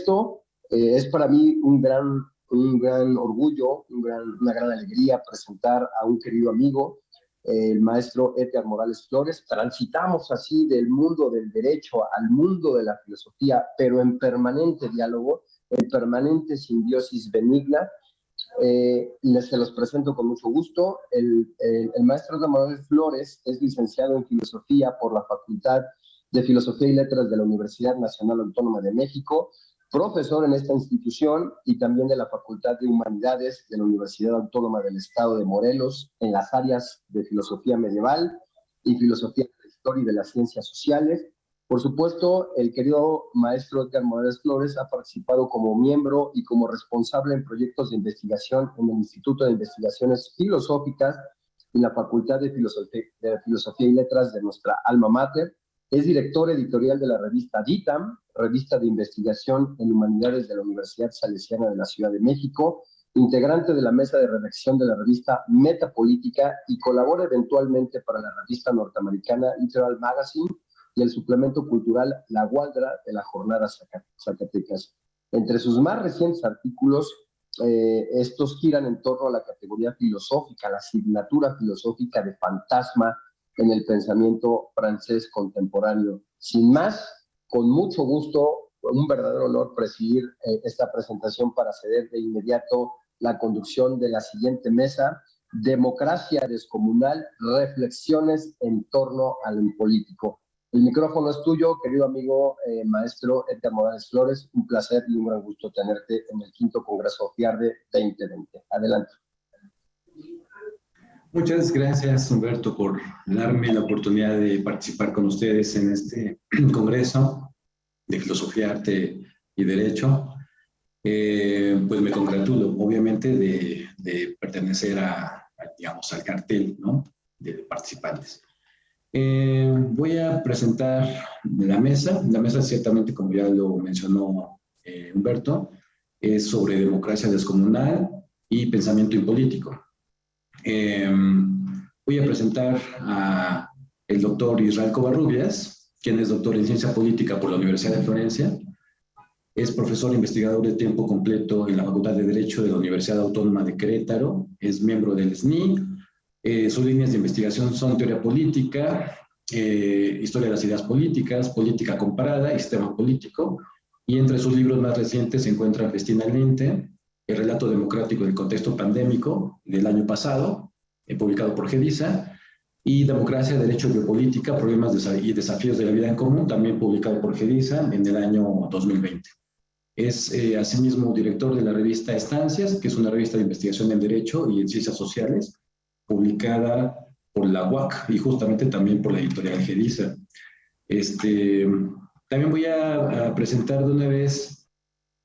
esto, es para mí un gran orgullo, una gran alegría presentar a un querido amigo, el maestro Edgar Morales Flores. Transitamos así del mundo del derecho al mundo de la filosofía, pero en permanente diálogo, en permanente simbiosis benigna. Se los presento con mucho gusto. El maestro Edgar Morales Flores es licenciado en Filosofía por la Facultad de Filosofía y Letras de la Universidad Nacional Autónoma de México, profesor en esta institución y también de la Facultad de Humanidades de la Universidad Autónoma del Estado de Morelos en las áreas de Filosofía Medieval y Filosofía de la Historia y de las Ciencias Sociales. Por supuesto, el querido maestro Edgar Morales Flores ha participado como miembro y como responsable en proyectos de investigación en el Instituto de Investigaciones Filosóficas y la Facultad de Filosofía y Letras de nuestra alma mater. Es director editorial de la revista DITAM, revista de investigación en humanidades de la Universidad Salesiana de la Ciudad de México, integrante de la mesa de redacción de la revista Metapolítica y colabora eventualmente para la revista norteamericana Literal Magazine y el suplemento cultural La Gualdra de la Jornada Zacatecas. Entre sus más recientes artículos, estos giran en torno a la categoría filosófica, la asignatura filosófica de fantasma en el pensamiento francés contemporáneo. Sin más, con mucho gusto, un verdadero honor presidir esta presentación para ceder de inmediato la conducción de la siguiente mesa: Democracia Descomunal, reflexiones en torno a lo impolítico. El micrófono es tuyo, querido amigo maestro Edgar Morales Flores. Un placer y un gran gusto tenerte en el quinto Congreso FIARDE 2020. Adelante. Muchas gracias, Humberto, por darme la oportunidad de participar con ustedes en este Congreso de Filosofía, Arte y Derecho. Pues me congratulo, obviamente, de pertenecer digamos, al cartel, ¿no?, de participantes. Voy a presentar la mesa. La mesa, ciertamente, como ya lo mencionó Humberto, es sobre democracia descomunal y pensamiento impolítico. Voy a presentar al doctor Israel Covarrubias, quien es doctor en Ciencia Política por la Universidad de Florencia. Es profesor investigador de tiempo completo en la Facultad de Derecho de la Universidad Autónoma de Querétaro. Es miembro del SNI. Sus líneas de investigación son teoría política, historia de las ideas políticas, política comparada y sistema político. Y entre sus libros más recientes se encuentran Festina Lente, El relato democrático del contexto pandémico, del año pasado, publicado por GEDISA, y Democracia, Derecho y Biopolítica, Problemas y Desafíos de la Vida en Común, también publicado por GEDISA en el año 2020. Es asimismo director de la revista Estancias, que es una revista de investigación en Derecho y en Ciencias Sociales, publicada por la UAC y justamente también por la editorial GEDISA. También voy a presentar de una vez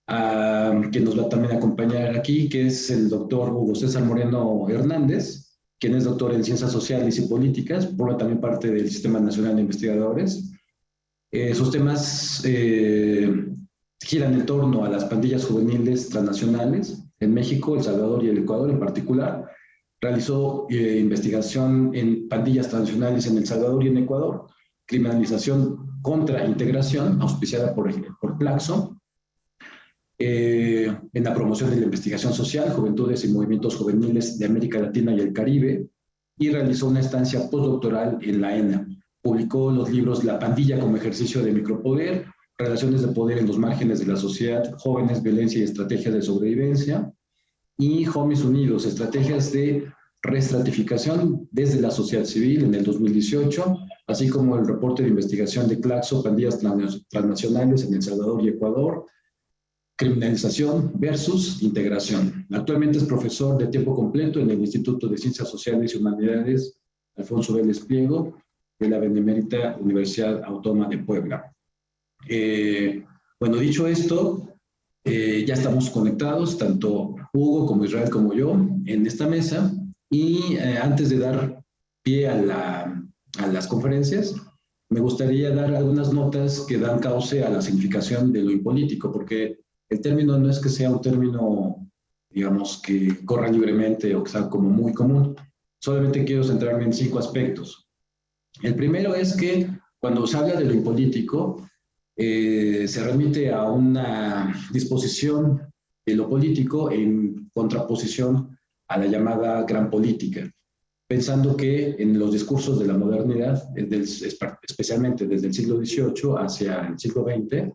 a quien nos va a también acompañar aquí, que es el doctor Hugo César Moreno Hernández, quien es doctor en Ciencias Sociales y Políticas, forma también parte del Sistema Nacional de Investigadores. Sus temas giran en torno a las pandillas juveniles transnacionales en México, El Salvador y el Ecuador en particular. Realizó investigación en pandillas transnacionales en El Salvador y en Ecuador, criminalización contra integración, auspiciada por Plaxo, en la promoción de la investigación social, juventudes y movimientos juveniles de América Latina y el Caribe, y realizó una estancia postdoctoral en la ENA. Publicó los libros La pandilla como ejercicio de micropoder, Relaciones de poder en los márgenes de la sociedad, Jóvenes, violencia y estrategias de sobrevivencia, y Homies Unidos, estrategias de reestratificación desde la sociedad civil en el 2018, así como el reporte de investigación de Claxo, pandillas transnacionales en El Salvador y Ecuador, criminalización versus integración. Actualmente es profesor de tiempo completo en el Instituto de Ciencias Sociales y Humanidades Alfonso Vélez Pliego de la Benemérita Universidad Autónoma de Puebla. Bueno, dicho esto, ya estamos conectados, tanto Hugo como Israel como yo, en esta mesa. Y antes de dar pie a las conferencias, me gustaría dar algunas notas que dan cauce a la significación de lo impolítico, porque el término no es que sea un término, digamos, que corra libremente o que sea como muy común. Solamente quiero centrarme en 5 aspectos. El primero es que cuando se habla de lo impolítico, se remite a una disposición de lo político en contraposición a la llamada gran política, pensando que en los discursos de la modernidad, especialmente desde el siglo XVIII hacia el siglo XX,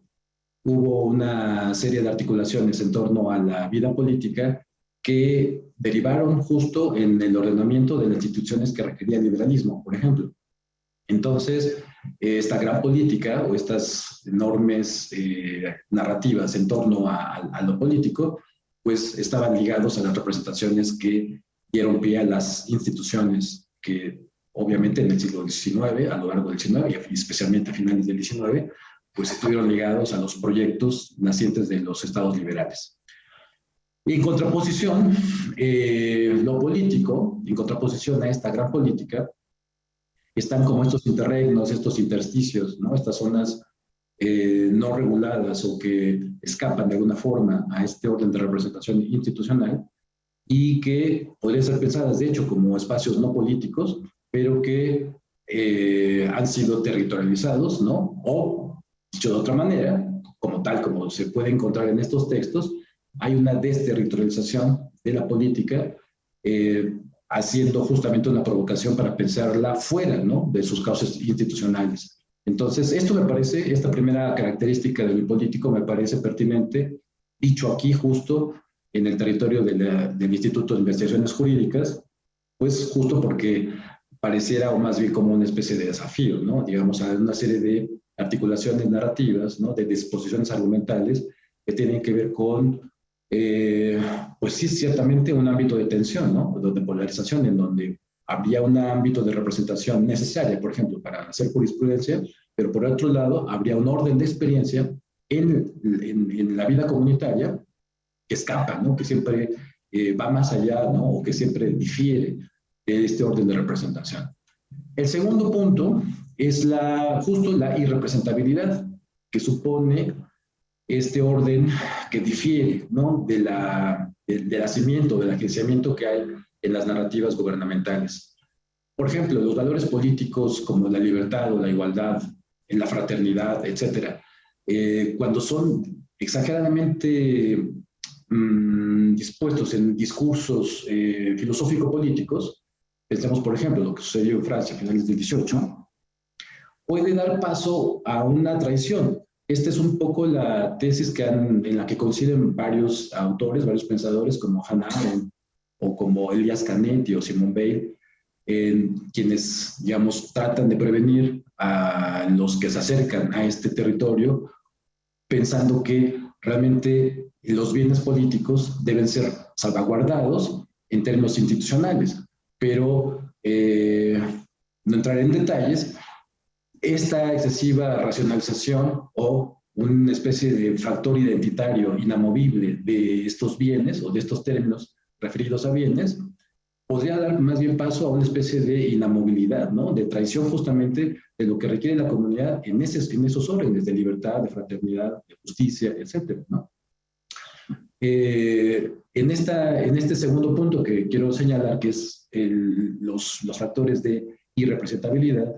hubo una serie de articulaciones en torno a la vida política que derivaron justo en el ordenamiento de las instituciones que requería el liberalismo, por ejemplo. Entonces, esta gran política o estas enormes narrativas en torno a lo político, pues estaban ligados a las representaciones que dieron pie a las instituciones que obviamente en el siglo XIX, a lo largo del XIX y especialmente a finales del XIX, pues estuvieron ligados a los proyectos nacientes de los estados liberales. Y en contraposición, lo político, en contraposición a esta gran política, están como estos interregnos, estos intersticios, ¿no? Estas zonas no reguladas o que escapan de alguna forma a este orden de representación institucional y que podrían ser pensadas, de hecho, como espacios no políticos, pero que han sido territorializados, ¿no? O, dicho de otra manera, como tal, como se puede encontrar en estos textos, hay una desterritorialización de la política, haciendo justamente una provocación para pensarla fuera, ¿no?, de sus causas institucionales. Entonces, esto me parece, esta primera característica del político me parece pertinente, dicho aquí justo en el territorio del Instituto de Investigaciones Jurídicas, pues justo porque pareciera o más bien como una especie de desafío, ¿no? Digamos, a una serie de articulaciones narrativas, ¿no?, de disposiciones argumentales que tienen que ver con pues sí, ciertamente un ámbito de tensión, ¿no?, de polarización, en donde habría un ámbito de representación necesaria, por ejemplo, para hacer jurisprudencia, pero por otro lado habría un orden de experiencia en la vida comunitaria que escapa, ¿no?, que siempre va más allá, ¿no?, o que siempre difiere de este orden de representación. El segundo punto es justo la irrepresentabilidad, que supone este orden que difiere, ¿no?, del nacimiento, del agenciamiento que hay en las narrativas gubernamentales. Por ejemplo, los valores políticos como la libertad o la igualdad, en la fraternidad, etcétera, cuando son exageradamente dispuestos en discursos filosófico-políticos, pensemos, por ejemplo, lo que sucedió en Francia a finales del XVIII, puede dar paso a una traición. Esta es un poco la tesis en la que coinciden varios autores, varios pensadores, como Hannah Arendt o como Elias Canetti o Simone Weil, quienes, digamos, tratan de prevenir a los que se acercan a este territorio, pensando que realmente los bienes políticos deben ser salvaguardados en términos institucionales, pero no entraré en detalles. Esta excesiva racionalización o una especie de factor identitario inamovible de estos bienes o de estos términos referidos a bienes podría dar más bien paso a una especie de inamovilidad, ¿no?, de traición justamente de lo que requiere la comunidad en esos órdenes de libertad, de fraternidad, de justicia, etcétera, ¿no? En este segundo punto que quiero señalar, que es los factores de irrepresentabilidad,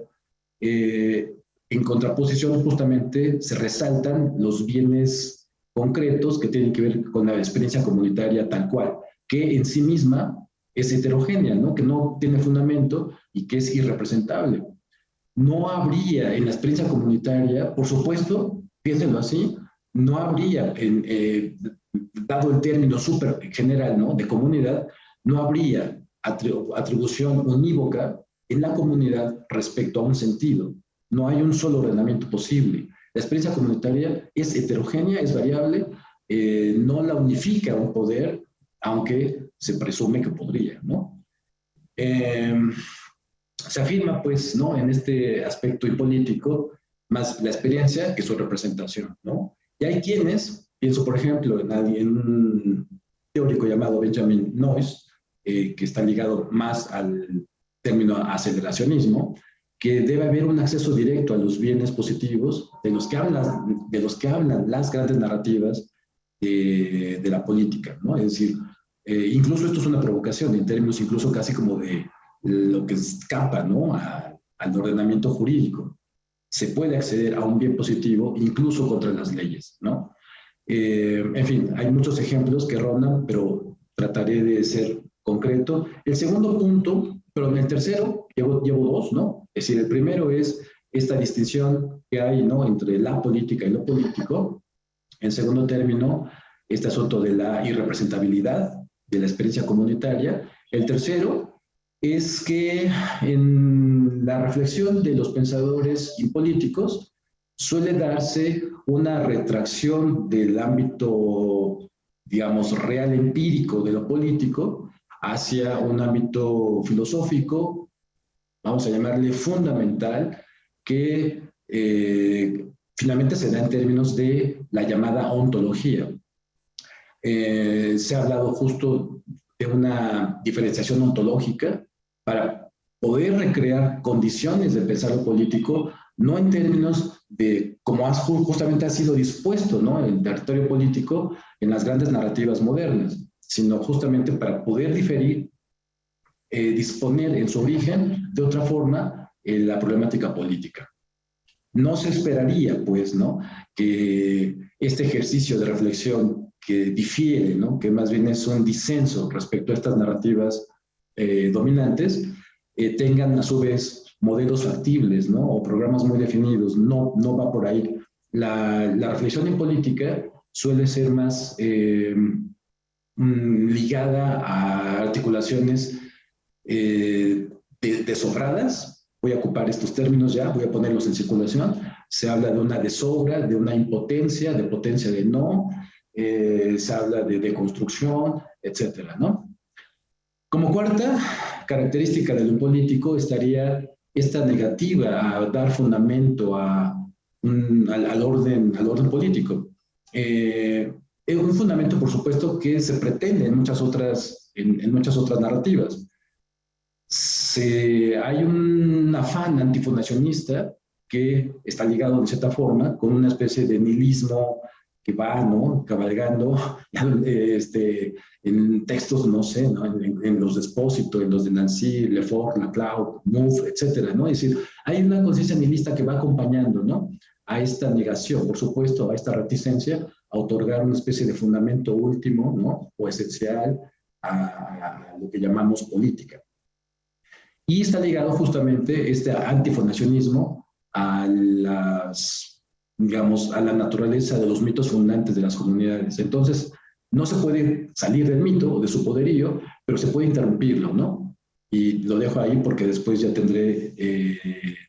en contraposición justamente se resaltan los bienes concretos que tienen que ver con la experiencia comunitaria tal cual, que en sí misma es heterogénea, ¿no?, que no tiene fundamento y que es irrepresentable. No habría en la experiencia comunitaria, por supuesto, piénsenlo así, no habría, dado el término súper general, ¿no?, de comunidad, no habría atribución unívoca en la comunidad respecto a un sentido. No hay un solo ordenamiento posible. La experiencia comunitaria es heterogénea, es variable, no la unifica un poder, aunque se presume que podría, ¿no? Se afirma, pues, ¿no?, en este aspecto político, más la experiencia que su representación, ¿no? Y hay quienes, pienso por ejemplo en un teórico llamado Benjamin Noyes, que está ligado más al término aceleracionismo, que debe haber un acceso directo a los bienes positivos de los que hablan las grandes narrativas de la política, ¿no? Es decir, incluso esto es una provocación en términos incluso casi como de lo que escapa, ¿no?, al ordenamiento jurídico. se puede acceder a un bien positivo incluso contra las leyes, ¿no? En fin, hay muchos ejemplos que rondan, pero trataré de ser concreto. El segundo punto, pero en el tercero llevo dos, ¿no? Es decir, el primero es esta distinción que hay, ¿no?, entre la política y lo político. En segundo término, este asunto de la irrepresentabilidad de la experiencia comunitaria. El tercero es que en la reflexión de los pensadores y políticos suele darse una retracción del ámbito, digamos, real empírico de lo político hacia un ámbito filosófico, vamos a llamarle fundamental, que finalmente se da en términos de la llamada ontología. Se ha hablado justo de una diferenciación ontológica para poder recrear condiciones de pensar lo político, no en términos de cómo justamente ha sido dispuesto, ¿no?, el territorio político en las grandes narrativas modernas, sino justamente para poder diferir, disponer en su origen de otra forma la problemática política. No se esperaría, pues, ¿no?, que este ejercicio de reflexión que difiere, ¿no?, que más bien es un disenso respecto a estas narrativas dominantes, tengan a su vez modelos factibles, ¿no?, o programas muy definidos. No va por ahí. La reflexión en política suele ser más ligada a articulaciones desobradas. Voy a ocupar estos términos ya, voy a ponerlos en circulación. Se habla de una desobra, de una impotencia, de potencia de no, se habla de deconstrucción, etcétera, ¿no? Como cuarta característica de lo político estaría esta negativa a dar fundamento al orden político. Un fundamento, por supuesto, que se pretende en muchas otras narrativas. Hay un afán antifundacionista que está ligado de cierta forma con una especie de nihilismo que va, ¿no?, cabalgando en textos, no sé, ¿no?, en los de Espósito, en los de Nancy, Lefort, Laclau, Mouffe, etcétera, ¿no? Es decir, hay una conciencia nihilista que va acompañando, ¿no?, a esta negación, por supuesto, a esta reticencia a otorgar una especie de fundamento último, ¿no?, o esencial a lo que llamamos política. Y está ligado justamente este antifundacionismo a la naturaleza de los mitos fundantes de las comunidades. Entonces, no se puede salir del mito o de su poderío, pero se puede interrumpirlo, ¿no? Y lo dejo ahí porque después ya tendré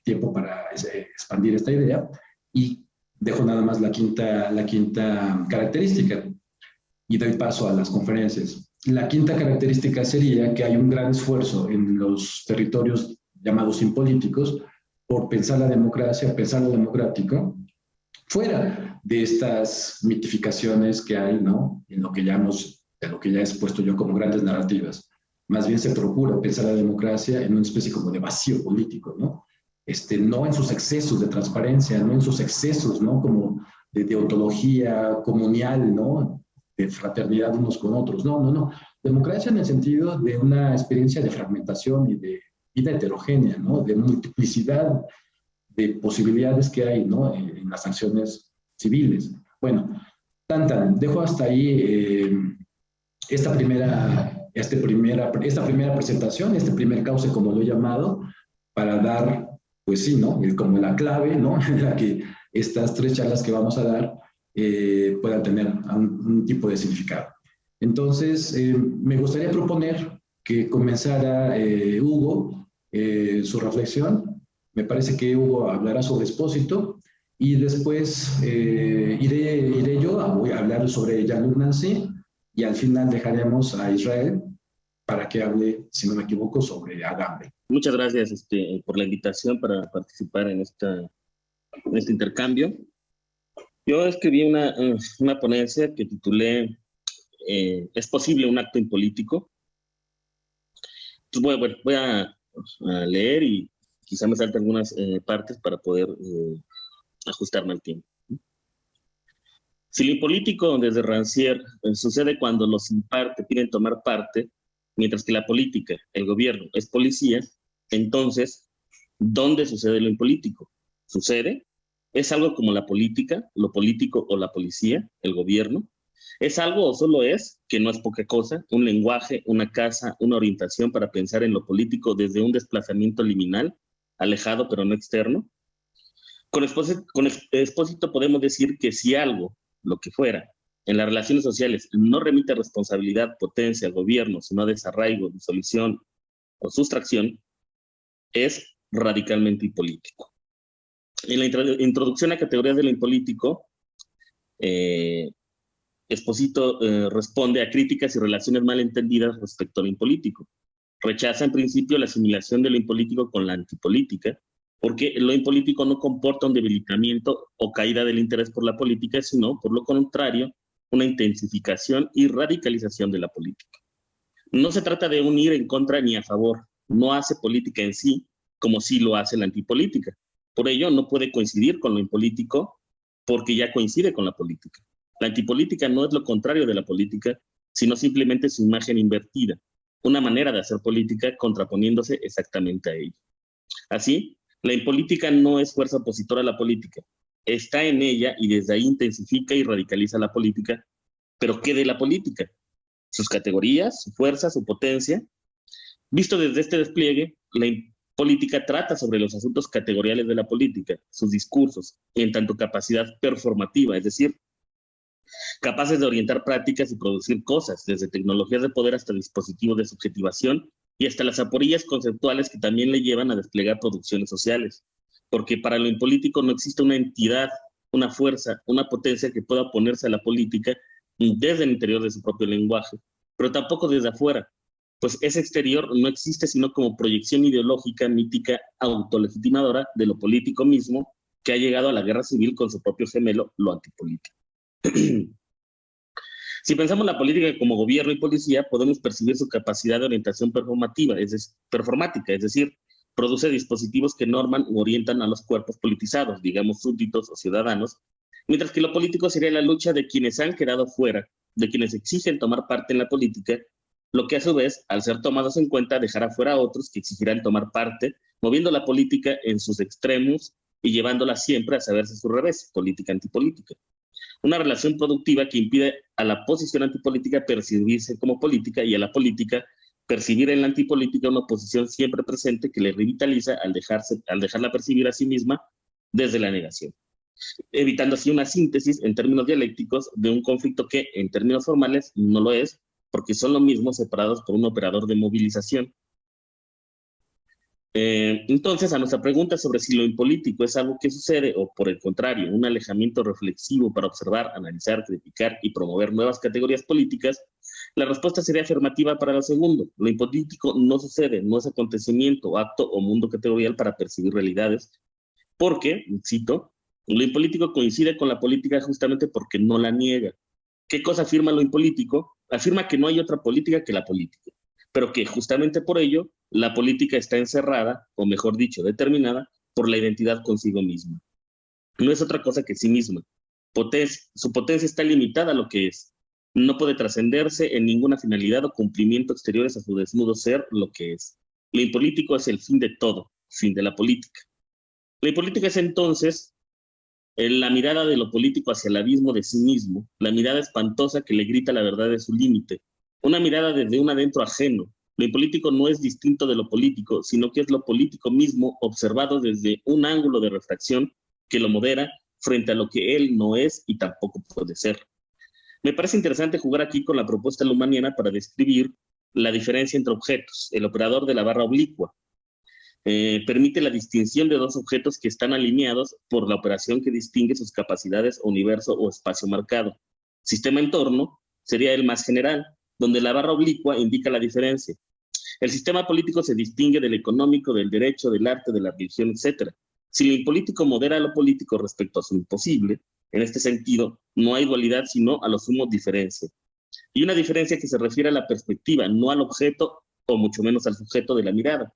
tiempo para expandir esta idea. Y dejo nada más la quinta característica y doy paso a las conferencias. La quinta característica sería que hay un gran esfuerzo en los territorios llamados impolíticos por pensar la democracia, pensar lo democrático, fuera de estas mitificaciones que hay, ¿no?, en lo que ya he expuesto yo como grandes narrativas. Más bien se procura pensar la democracia en una especie como de vacío político, ¿no? No en sus excesos de transparencia, no en sus excesos, ¿no?, como de ontología comunal, ¿no?, de fraternidad unos con otros. No. Democracia en el sentido de una experiencia de fragmentación y de vida heterogénea, ¿no?, de multiplicidad de posibilidades que hay, ¿no?, en las acciones civiles. Bueno, dejo hasta ahí esta primera presentación, este primer cauce, como lo he llamado, para dar, pues sí, ¿no?, como la clave, ¿no?, en la que estas tres charlas que vamos a dar puedan tener un tipo de significado. Entonces, me gustaría proponer que comenzara Hugo su reflexión. Me parece que Hugo hablará sobre Espósito y después iré yo, voy a hablar sobre Jean-Luc Nancy y al final dejaremos a Israel para que hable, si no me equivoco, sobre Agamben. Muchas gracias por la invitación para participar en este intercambio. Yo escribí una ponencia que titulé ¿Es posible un acto impolítico? Entonces voy a leer y quizá me salte algunas partes para poder ajustarme al tiempo. Si lo impolítico desde Rancière sucede cuando los sin parte piden tomar parte, mientras que la política, el gobierno, es policía, entonces, ¿dónde sucede lo impolítico? sucede, es algo como la política, lo político o la policía, el gobierno. Es algo o solo es, que no es poca cosa, un lenguaje, una casa, una orientación para pensar en lo político desde un desplazamiento liminal, alejado pero no externo. Con Expósito podemos decir que si algo, lo que fuera, en las relaciones sociales no remite a responsabilidad, potencia, gobierno, sino a desarraigo, disolución o sustracción, es radicalmente impolítico. En la introducción a categorías de lo impolítico, Expósito responde a críticas y relaciones malentendidas respecto a lo impolítico. Rechaza en principio la asimilación de lo impolítico con la antipolítica, porque lo impolítico no comporta un debilitamiento o caída del interés por la política, sino, por lo contrario, una intensificación y radicalización de la política. No se trata de un ir en contra ni a favor, no hace política en sí, como sí lo hace la antipolítica. Por ello, no puede coincidir con lo impolítico, porque ya coincide con la política. La antipolítica no es lo contrario de la política, sino simplemente su imagen invertida, una manera de hacer política contraponiéndose exactamente a ella. Así, la impolítica no es fuerza opositora a la política, está en ella y desde ahí intensifica y radicaliza la política, pero ¿qué de la política? Sus categorías, su fuerza, su potencia. Visto desde este despliegue, la política trata sobre los asuntos categoriales de la política, sus discursos, en tanto capacidad performativa, es decir, capaces de orientar prácticas y producir cosas, desde tecnologías de poder hasta dispositivos de subjetivación y hasta las aporías conceptuales que también le llevan a desplegar producciones sociales. Porque para lo impolítico no existe una entidad, una fuerza, una potencia que pueda oponerse a la política desde el interior de su propio lenguaje, pero tampoco desde afuera, pues ese exterior no existe sino como proyección ideológica, mítica, autolegitimadora de lo político mismo, que ha llegado a la guerra civil con su propio gemelo, lo antipolítico. Si pensamos la política como gobierno y policía, podemos percibir su capacidad de orientación performática, es decir, produce dispositivos que norman u orientan a los cuerpos politizados, digamos súbditos o ciudadanos, mientras que lo político sería la lucha de quienes han quedado fuera, de quienes exigen tomar parte en la política, lo que a su vez, al ser tomados en cuenta, dejará fuera a otros que exigirán tomar parte, moviendo la política en sus extremos y llevándola siempre a saberse su revés, política-antipolítica. Una relación productiva que impide a la posición antipolítica percibirse como política y a la política percibir en la antipolítica una posición siempre presente que le revitaliza al dejarla percibir a sí misma desde la negación, evitando así una síntesis en términos dialécticos de un conflicto que, en términos formales, no lo es, porque son lo mismo separados por un operador de movilización. Entonces, a nuestra pregunta sobre si lo impolítico es algo que sucede o, por el contrario, un alejamiento reflexivo para observar, analizar, criticar y promover nuevas categorías políticas, la respuesta sería afirmativa para lo segundo. Lo impolítico no sucede, no es acontecimiento, acto o mundo categorial para percibir realidades, porque, cito, lo impolítico coincide con la política justamente porque no la niega. ¿Qué cosa afirma lo impolítico? Afirma que no hay otra política que la política, pero que justamente por ello la política está encerrada, o mejor dicho, determinada por la identidad consigo misma. No es otra cosa que sí misma. Su potencia está limitada a lo que es. No puede trascenderse en ninguna finalidad o cumplimiento exteriores a su desnudo ser lo que es. Lo impolítico es el fin de todo, fin de la política. La impolítica es entonces la mirada de lo político hacia el abismo de sí mismo, la mirada espantosa que le grita la verdad de su límite, una mirada desde un adentro ajeno. Lo impolítico no es distinto de lo político, sino que es lo político mismo observado desde un ángulo de refracción que lo modera frente a lo que él no es y tampoco puede ser. Me parece interesante jugar aquí con la propuesta lumaniana para describir la diferencia entre objetos. El operador de la barra oblicua permite la distinción de dos objetos que están alineados por la operación que distingue sus capacidades, universo o espacio marcado. Sistema entorno sería el más general, donde la barra oblicua indica la diferencia. El sistema político se distingue del económico, del derecho, del arte, de la religión, etc. Si lo impolítico modera a lo político respecto a su imposible, en este sentido, no hay dualidad sino a lo sumo diferencia. Y una diferencia que se refiere a la perspectiva, no al objeto o mucho menos al sujeto de la mirada.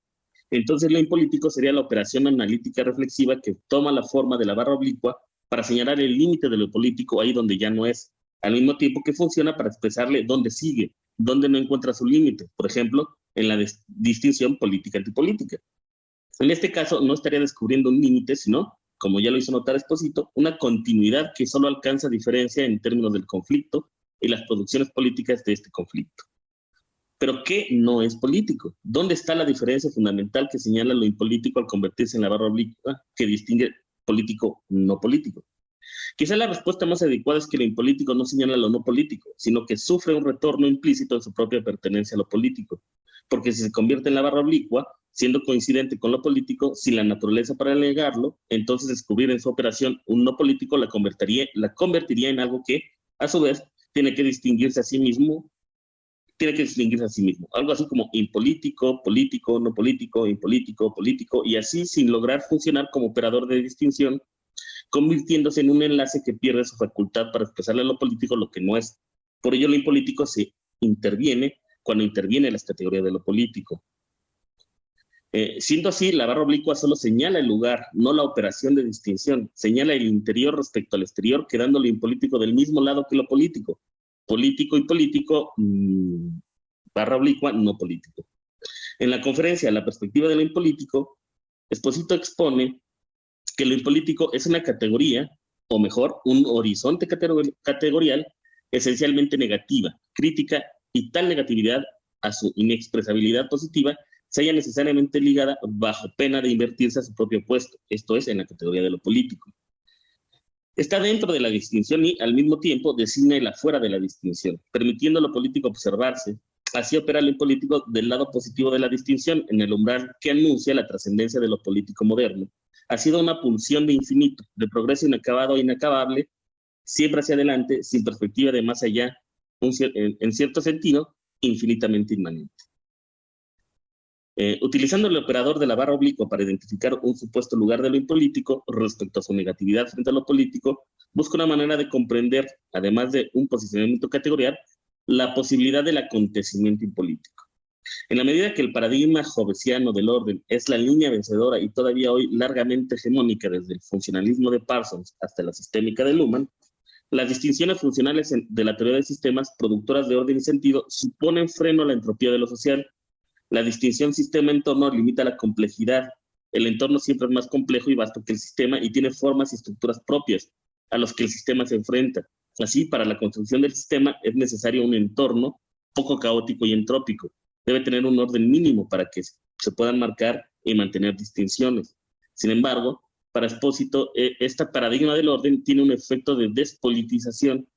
Entonces lo impolítico sería la operación analítica reflexiva que toma la forma de la barra oblicua para señalar el límite de lo político ahí donde ya no es, al mismo tiempo que funciona para expresarle dónde sigue, dónde no encuentra su límite, por ejemplo, en la distinción política-antipolítica. En este caso, no estaría descubriendo un límite, sino como ya lo hizo notar Esposito, una continuidad que solo alcanza diferencia en términos del conflicto y las producciones políticas de este conflicto. Pero ¿qué no es político? ¿Dónde está la diferencia fundamental que señala lo impolítico al convertirse en la barra oblicua que distingue político no político? Quizá la respuesta más adecuada es que lo impolítico no señala lo no político, sino que sufre un retorno implícito en su propia pertenencia a lo político. Porque si se convierte en la barra oblicua, siendo coincidente con lo político, sin la naturaleza para negarlo, entonces descubrir en su operación un no político la convertiría en algo que, a su vez, tiene que distinguirse a sí mismo. Algo así como impolítico, político, no político, impolítico, político, y así sin lograr funcionar como operador de distinción, convirtiéndose en un enlace que pierde su facultad para expresarle a lo político lo que no es. Por ello, lo impolítico se interviene cuando interviene las categorías de lo político. Siendo así, la barra oblicua solo señala el lugar, no la operación de distinción. Señala el interior respecto al exterior, quedando lo impolítico del mismo lado que lo político. Político y político, barra oblicua, no político. En la conferencia La perspectiva de lo impolítico, Esposito expone que lo impolítico es una categoría, o mejor, un horizonte categorial esencialmente negativa, crítica, y tal negatividad a su inexpresabilidad positiva se halla necesariamente ligada bajo pena de invertirse a su propio puesto, esto es, en la categoría de lo político. Está dentro de la distinción y, al mismo tiempo, designa el afuera de la distinción, permitiendo a lo político observarse. Así opera lo impolítico del lado positivo de la distinción, en el umbral que anuncia la trascendencia de lo político moderno. Ha sido una pulsión de infinito, de progreso inacabado e inacabable, siempre hacia adelante, sin perspectiva de más allá, en cierto sentido, infinitamente inmanente. Utilizando el operador de la barra oblicua para identificar un supuesto lugar de lo impolítico respecto a su negatividad frente a lo político, busca una manera de comprender, además de un posicionamiento categorial, la posibilidad del acontecimiento impolítico. En la medida que el paradigma hobbesiano del orden es la línea vencedora y todavía hoy largamente hegemónica desde el funcionalismo de Parsons hasta la sistémica de Luhmann, las distinciones funcionales de la teoría de sistemas productoras de orden y sentido suponen freno a la entropía de lo social. La distinción sistema-entorno limita la complejidad. El entorno siempre es más complejo y vasto que el sistema y tiene formas y estructuras propias a los que el sistema se enfrenta. Así, para la construcción del sistema es necesario un entorno poco caótico y entrópico. Debe tener un orden mínimo para que se puedan marcar y mantener distinciones. Sin embargo, para Esposito, este paradigma del orden tiene un efecto de despolitización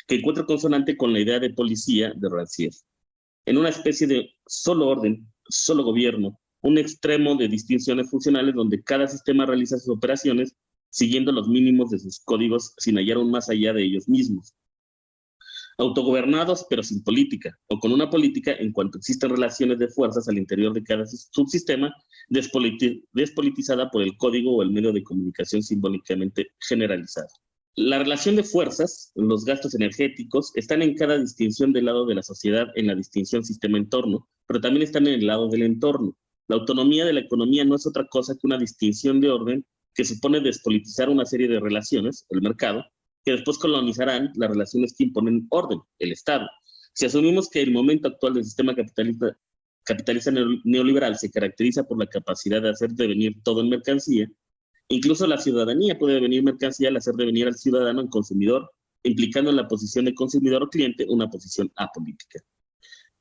que encuentra consonante con la idea de policía de Rancière. En una especie de solo orden, solo gobierno, un extremo de distinciones funcionales donde cada sistema realiza sus operaciones siguiendo los mínimos de sus códigos sin hallar un más allá de ellos mismos. Autogobernados pero sin política, o con una política en cuanto existen relaciones de fuerzas al interior de cada subsistema despolitizada por el código o el medio de comunicación simbólicamente generalizado. La relación de fuerzas, los gastos energéticos, están en cada distinción del lado de la sociedad en la distinción sistema-entorno, pero también están en el lado del entorno. La autonomía de la economía no es otra cosa que una distinción de orden que supone despolitizar una serie de relaciones, el mercado, que después colonizarán las relaciones que imponen orden, el Estado. Si asumimos que el momento actual del sistema capitalista neoliberal se caracteriza por la capacidad de hacer devenir todo en mercancía, incluso la ciudadanía puede devenir mercancía al hacer devenir al ciudadano en consumidor, implicando en la posición de consumidor o cliente una posición apolítica.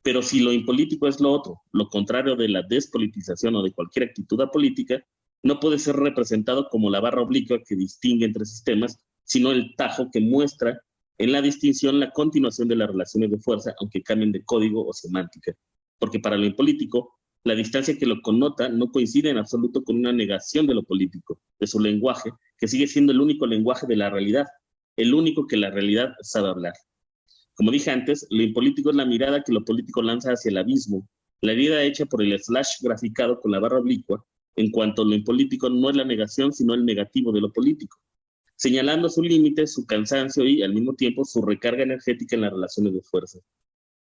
Pero si lo impolítico es lo otro, lo contrario de la despolitización o de cualquier actitud apolítica, no puede ser representado como la barra oblicua que distingue entre sistemas, sino el tajo que muestra en la distinción la continuación de las relaciones de fuerza, aunque cambien de código o semántica. Porque para lo impolítico, la distancia que lo connota no coincide en absoluto con una negación de lo político, de su lenguaje, que sigue siendo el único lenguaje de la realidad, el único que la realidad sabe hablar. Como dije antes, lo impolítico es la mirada que lo político lanza hacia el abismo, la herida hecha por el slash graficado con la barra oblicua, en cuanto lo impolítico no es la negación, sino el negativo de lo político, señalando su límite, su cansancio y, al mismo tiempo, su recarga energética en las relaciones de fuerza.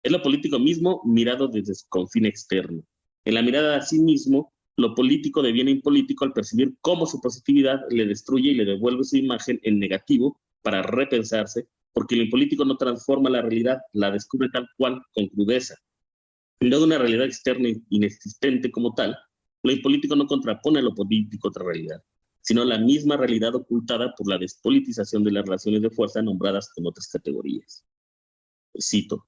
Es lo político mismo mirado desde su confín externo. En la mirada a sí mismo, lo político deviene impolítico al percibir cómo su positividad le destruye y le devuelve su imagen en negativo para repensarse, porque lo impolítico no transforma la realidad, la descubre tal cual, con crudeza. No de una realidad externa inexistente como tal, lo impolítico no contrapone a lo político otra realidad. sino la misma realidad ocultada por la despolitización de las relaciones de fuerza nombradas con otras categorías. Cito: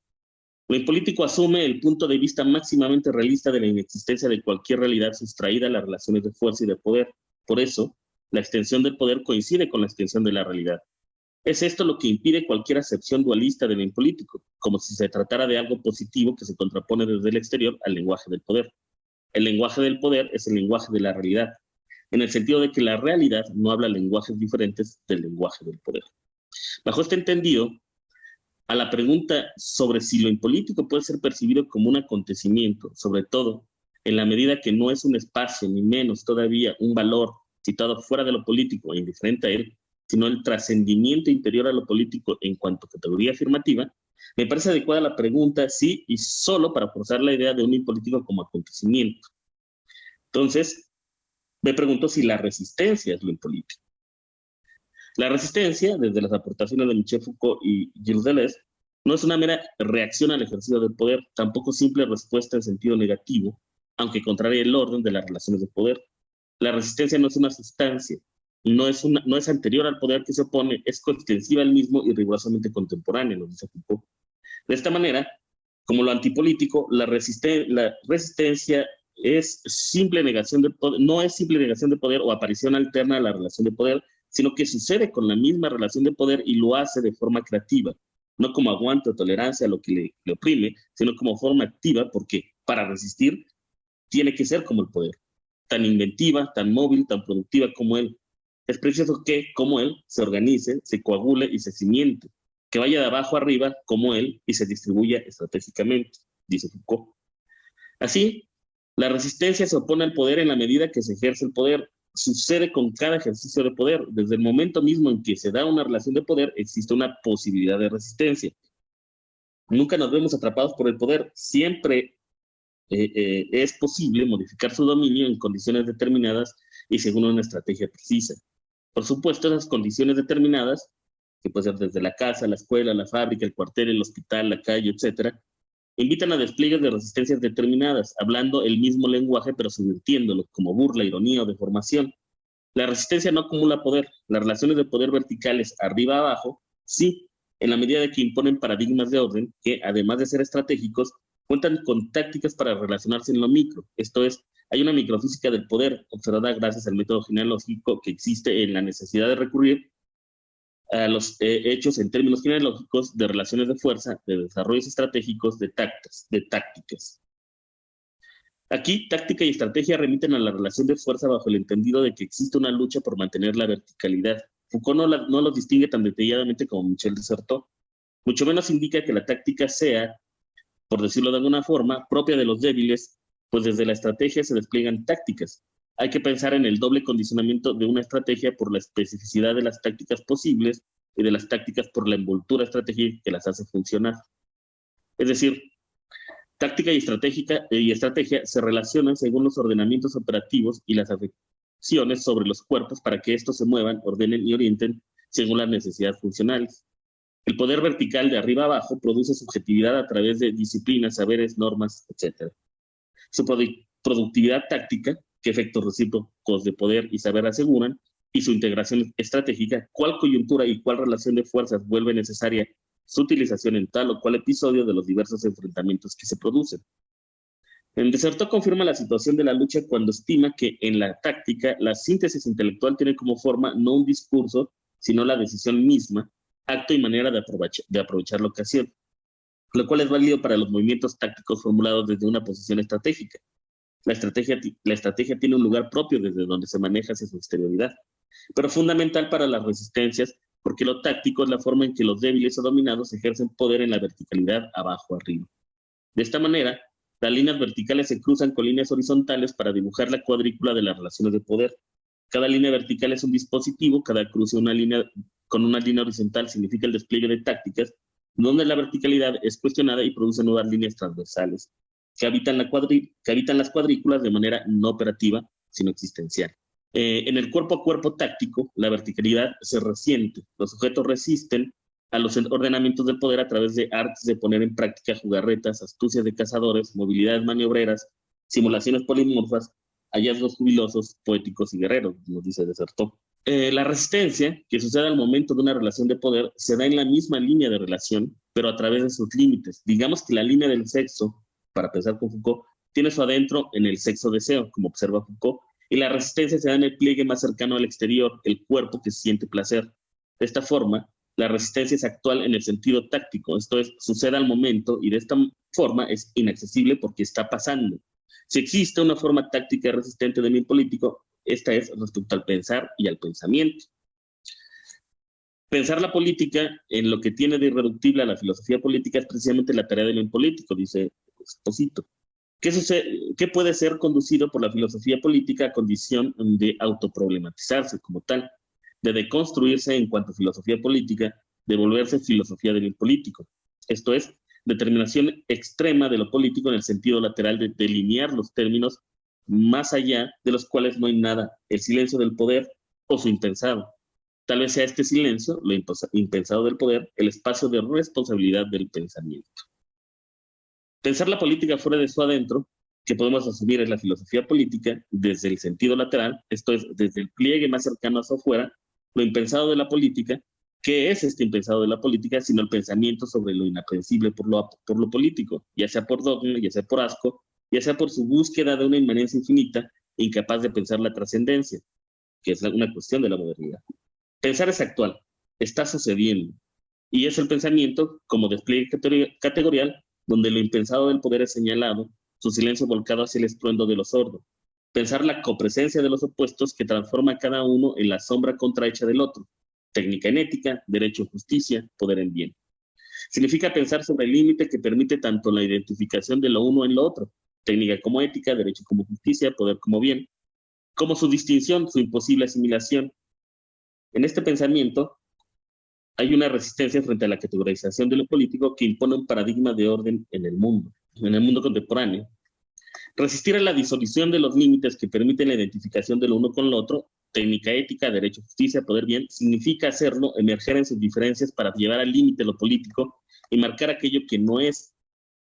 lo impolítico asume el punto de vista máximamente realista de la inexistencia de cualquier realidad sustraída a las relaciones de fuerza y de poder. Por eso, la extensión del poder coincide con la extensión de la realidad. Es esto lo que impide cualquier acepción dualista del impolítico, como si se tratara de algo positivo que se contrapone desde el exterior al lenguaje del poder. El lenguaje del poder es el lenguaje de la realidad, en el sentido de que la realidad no habla lenguajes diferentes del lenguaje del poder. Bajo este entendido, a la pregunta sobre si lo impolítico puede ser percibido como un acontecimiento, sobre todo en la medida que no es un espacio, ni menos todavía un valor situado fuera de lo político e indiferente a él, sino el trascendimiento interior a lo político en cuanto a categoría afirmativa, me parece adecuada la pregunta sí y solo para forzar la idea de un impolítico como acontecimiento. Entonces, me pregunto si la resistencia es lo impolítico. La resistencia, desde las aportaciones de Michel Foucault y Gilles Deleuze, no es una mera reacción al ejercicio del poder, tampoco simple respuesta en sentido negativo, aunque contraria el orden de las relaciones de poder. La resistencia no es una sustancia, no es anterior al poder que se opone, es coextensiva al mismo y rigurosamente contemporánea, lo dice Foucault. De esta manera, como lo antipolítico, la resistencia es simple negación de poder, no es simple negación de poder o aparición alterna a la relación de poder, sino que sucede con la misma relación de poder y lo hace de forma creativa, no como aguante o tolerancia a lo que le oprime, sino como forma activa, porque para resistir tiene que ser como el poder, tan inventiva, tan móvil, tan productiva como él. Es preciso que, como él, se organice, se coagule y se cimiente, que vaya de abajo arriba como él y se distribuya estratégicamente, dice Foucault. Así, la resistencia se opone al poder en la medida que se ejerce el poder. Sucede con cada ejercicio de poder. Desde el momento mismo en que se da una relación de poder, existe una posibilidad de resistencia. Nunca nos vemos atrapados por el poder. Siempre es posible modificar su dominio en condiciones determinadas y según una estrategia precisa. Por supuesto, esas condiciones determinadas, que puede ser desde la casa, la escuela, la fábrica, el cuartel, el hospital, la calle, etcétera, invitan a despliegues de resistencias determinadas, hablando el mismo lenguaje pero subvirtiéndolo, como burla, ironía o deformación. La resistencia no acumula poder. Las relaciones de poder verticales arriba-abajo, sí, en la medida de que imponen paradigmas de orden que, además de ser estratégicos, cuentan con tácticas para relacionarse en lo micro. Esto es, hay una microfísica del poder, observada gracias al método genealógico que existe en la necesidad de recurrir a los hechos en términos genealógicos de relaciones de fuerza, de desarrollos estratégicos, de tácticas. Aquí, táctica y estrategia remiten a la relación de fuerza bajo el entendido de que existe una lucha por mantener la verticalidad. Foucault no los distingue tan detalladamente como Michel disertó. Mucho menos indica que la táctica sea, por decirlo de alguna forma, propia de los débiles, pues desde la estrategia se despliegan tácticas. Hay que pensar en el doble condicionamiento de una estrategia por la especificidad de las tácticas posibles y de las tácticas por la envoltura estratégica que las hace funcionar. Es decir, táctica y estrategia se relacionan según los ordenamientos operativos y las afecciones sobre los cuerpos para que estos se muevan, ordenen y orienten según las necesidades funcionales. El poder vertical de arriba a abajo produce subjetividad a través de disciplinas, saberes, normas, etc. Su productividad táctica, que efectos recíprocos de poder y saber aseguran, y su integración estratégica, cuál coyuntura y cuál relación de fuerzas vuelve necesaria su utilización en tal o cual episodio de los diversos enfrentamientos que se producen. En Desertó confirma la situación de la lucha cuando estima que en la táctica la síntesis intelectual tiene como forma no un discurso, sino la decisión misma, acto y manera de aprovechar la ocasión, lo cual es válido para los movimientos tácticos formulados desde una posición estratégica. La estrategia tiene un lugar propio desde donde se maneja hacia su exterioridad, pero fundamental para las resistencias porque lo táctico es la forma en que los débiles o dominados ejercen poder en la verticalidad abajo-arriba. De esta manera, las líneas verticales se cruzan con líneas horizontales para dibujar la cuadrícula de las relaciones de poder. Cada línea vertical es un dispositivo, cada cruce con una línea horizontal significa el despliegue de tácticas, donde la verticalidad es cuestionada y produce nuevas líneas transversales, que habitan las cuadrículas de manera no operativa, sino existencial. En el cuerpo a cuerpo táctico, la verticalidad se resiente. Los sujetos resisten a los ordenamientos del poder a través de artes de poner en práctica jugarretas, astucias de cazadores, movilidades maniobreras, simulaciones polimorfas, hallazgos jubilosos, poéticos y guerreros, nos dice Desertó. La resistencia que sucede al momento de una relación de poder se da en la misma línea de relación, pero a través de sus límites. Digamos que la línea del sexo, para pensar con Foucault, tiene su adentro en el sexo-deseo, como observa Foucault, y la resistencia se da en el pliegue más cercano al exterior, el cuerpo que siente placer. De esta forma, la resistencia es actual en el sentido táctico, esto es, sucede al momento y de esta forma es inaccesible porque está pasando. Si existe una forma táctica resistente del bien político, esta es respecto al pensar y al pensamiento. Pensar la política en lo que tiene de irreductible a la filosofía política es precisamente la tarea del bien político, dice Esposito. ¿Qué puede ser conducido por la filosofía política a condición de autoproblematizarse como tal, de deconstruirse en cuanto a filosofía política, de volverse filosofía del bien político? Esto es, determinación extrema de lo político en el sentido lateral de delinear los términos más allá de los cuales no hay nada, el silencio del poder o su impensado. Tal vez sea este silencio, lo impensado del poder, el espacio de responsabilidad del pensamiento. Pensar la política fuera de su adentro, que podemos asumir es la filosofía política, desde el sentido lateral, esto es, desde el pliegue más cercano a su afuera, lo impensado de la política. ¿Qué es este impensado de la política sino el pensamiento sobre lo inaprensible por lo político, ya sea por dogma, ya sea por asco, ya sea por su búsqueda de una inmanencia infinita, incapaz de pensar la trascendencia, que es una cuestión de la modernidad? Pensar es actual, está sucediendo, y es el pensamiento como despliegue categorial donde lo impensado del poder es señalado, su silencio volcado hacia el estruendo de lo sordo. Pensar la copresencia de los opuestos que transforma a cada uno en la sombra contrahecha del otro. Técnica en ética, derecho en justicia, poder en bien. Significa pensar sobre el límite que permite tanto la identificación de lo uno en lo otro, técnica como ética, derecho como justicia, poder como bien, como su distinción, su imposible asimilación. En este pensamiento hay una resistencia frente a la categorización de lo político que impone un paradigma de orden en el mundo contemporáneo. Resistir a la disolución de los límites que permiten la identificación de lo uno con lo otro, técnica ética, derecho, justicia, poder bien, significa hacerlo emerger en sus diferencias para llevar al límite lo político y marcar aquello que no es.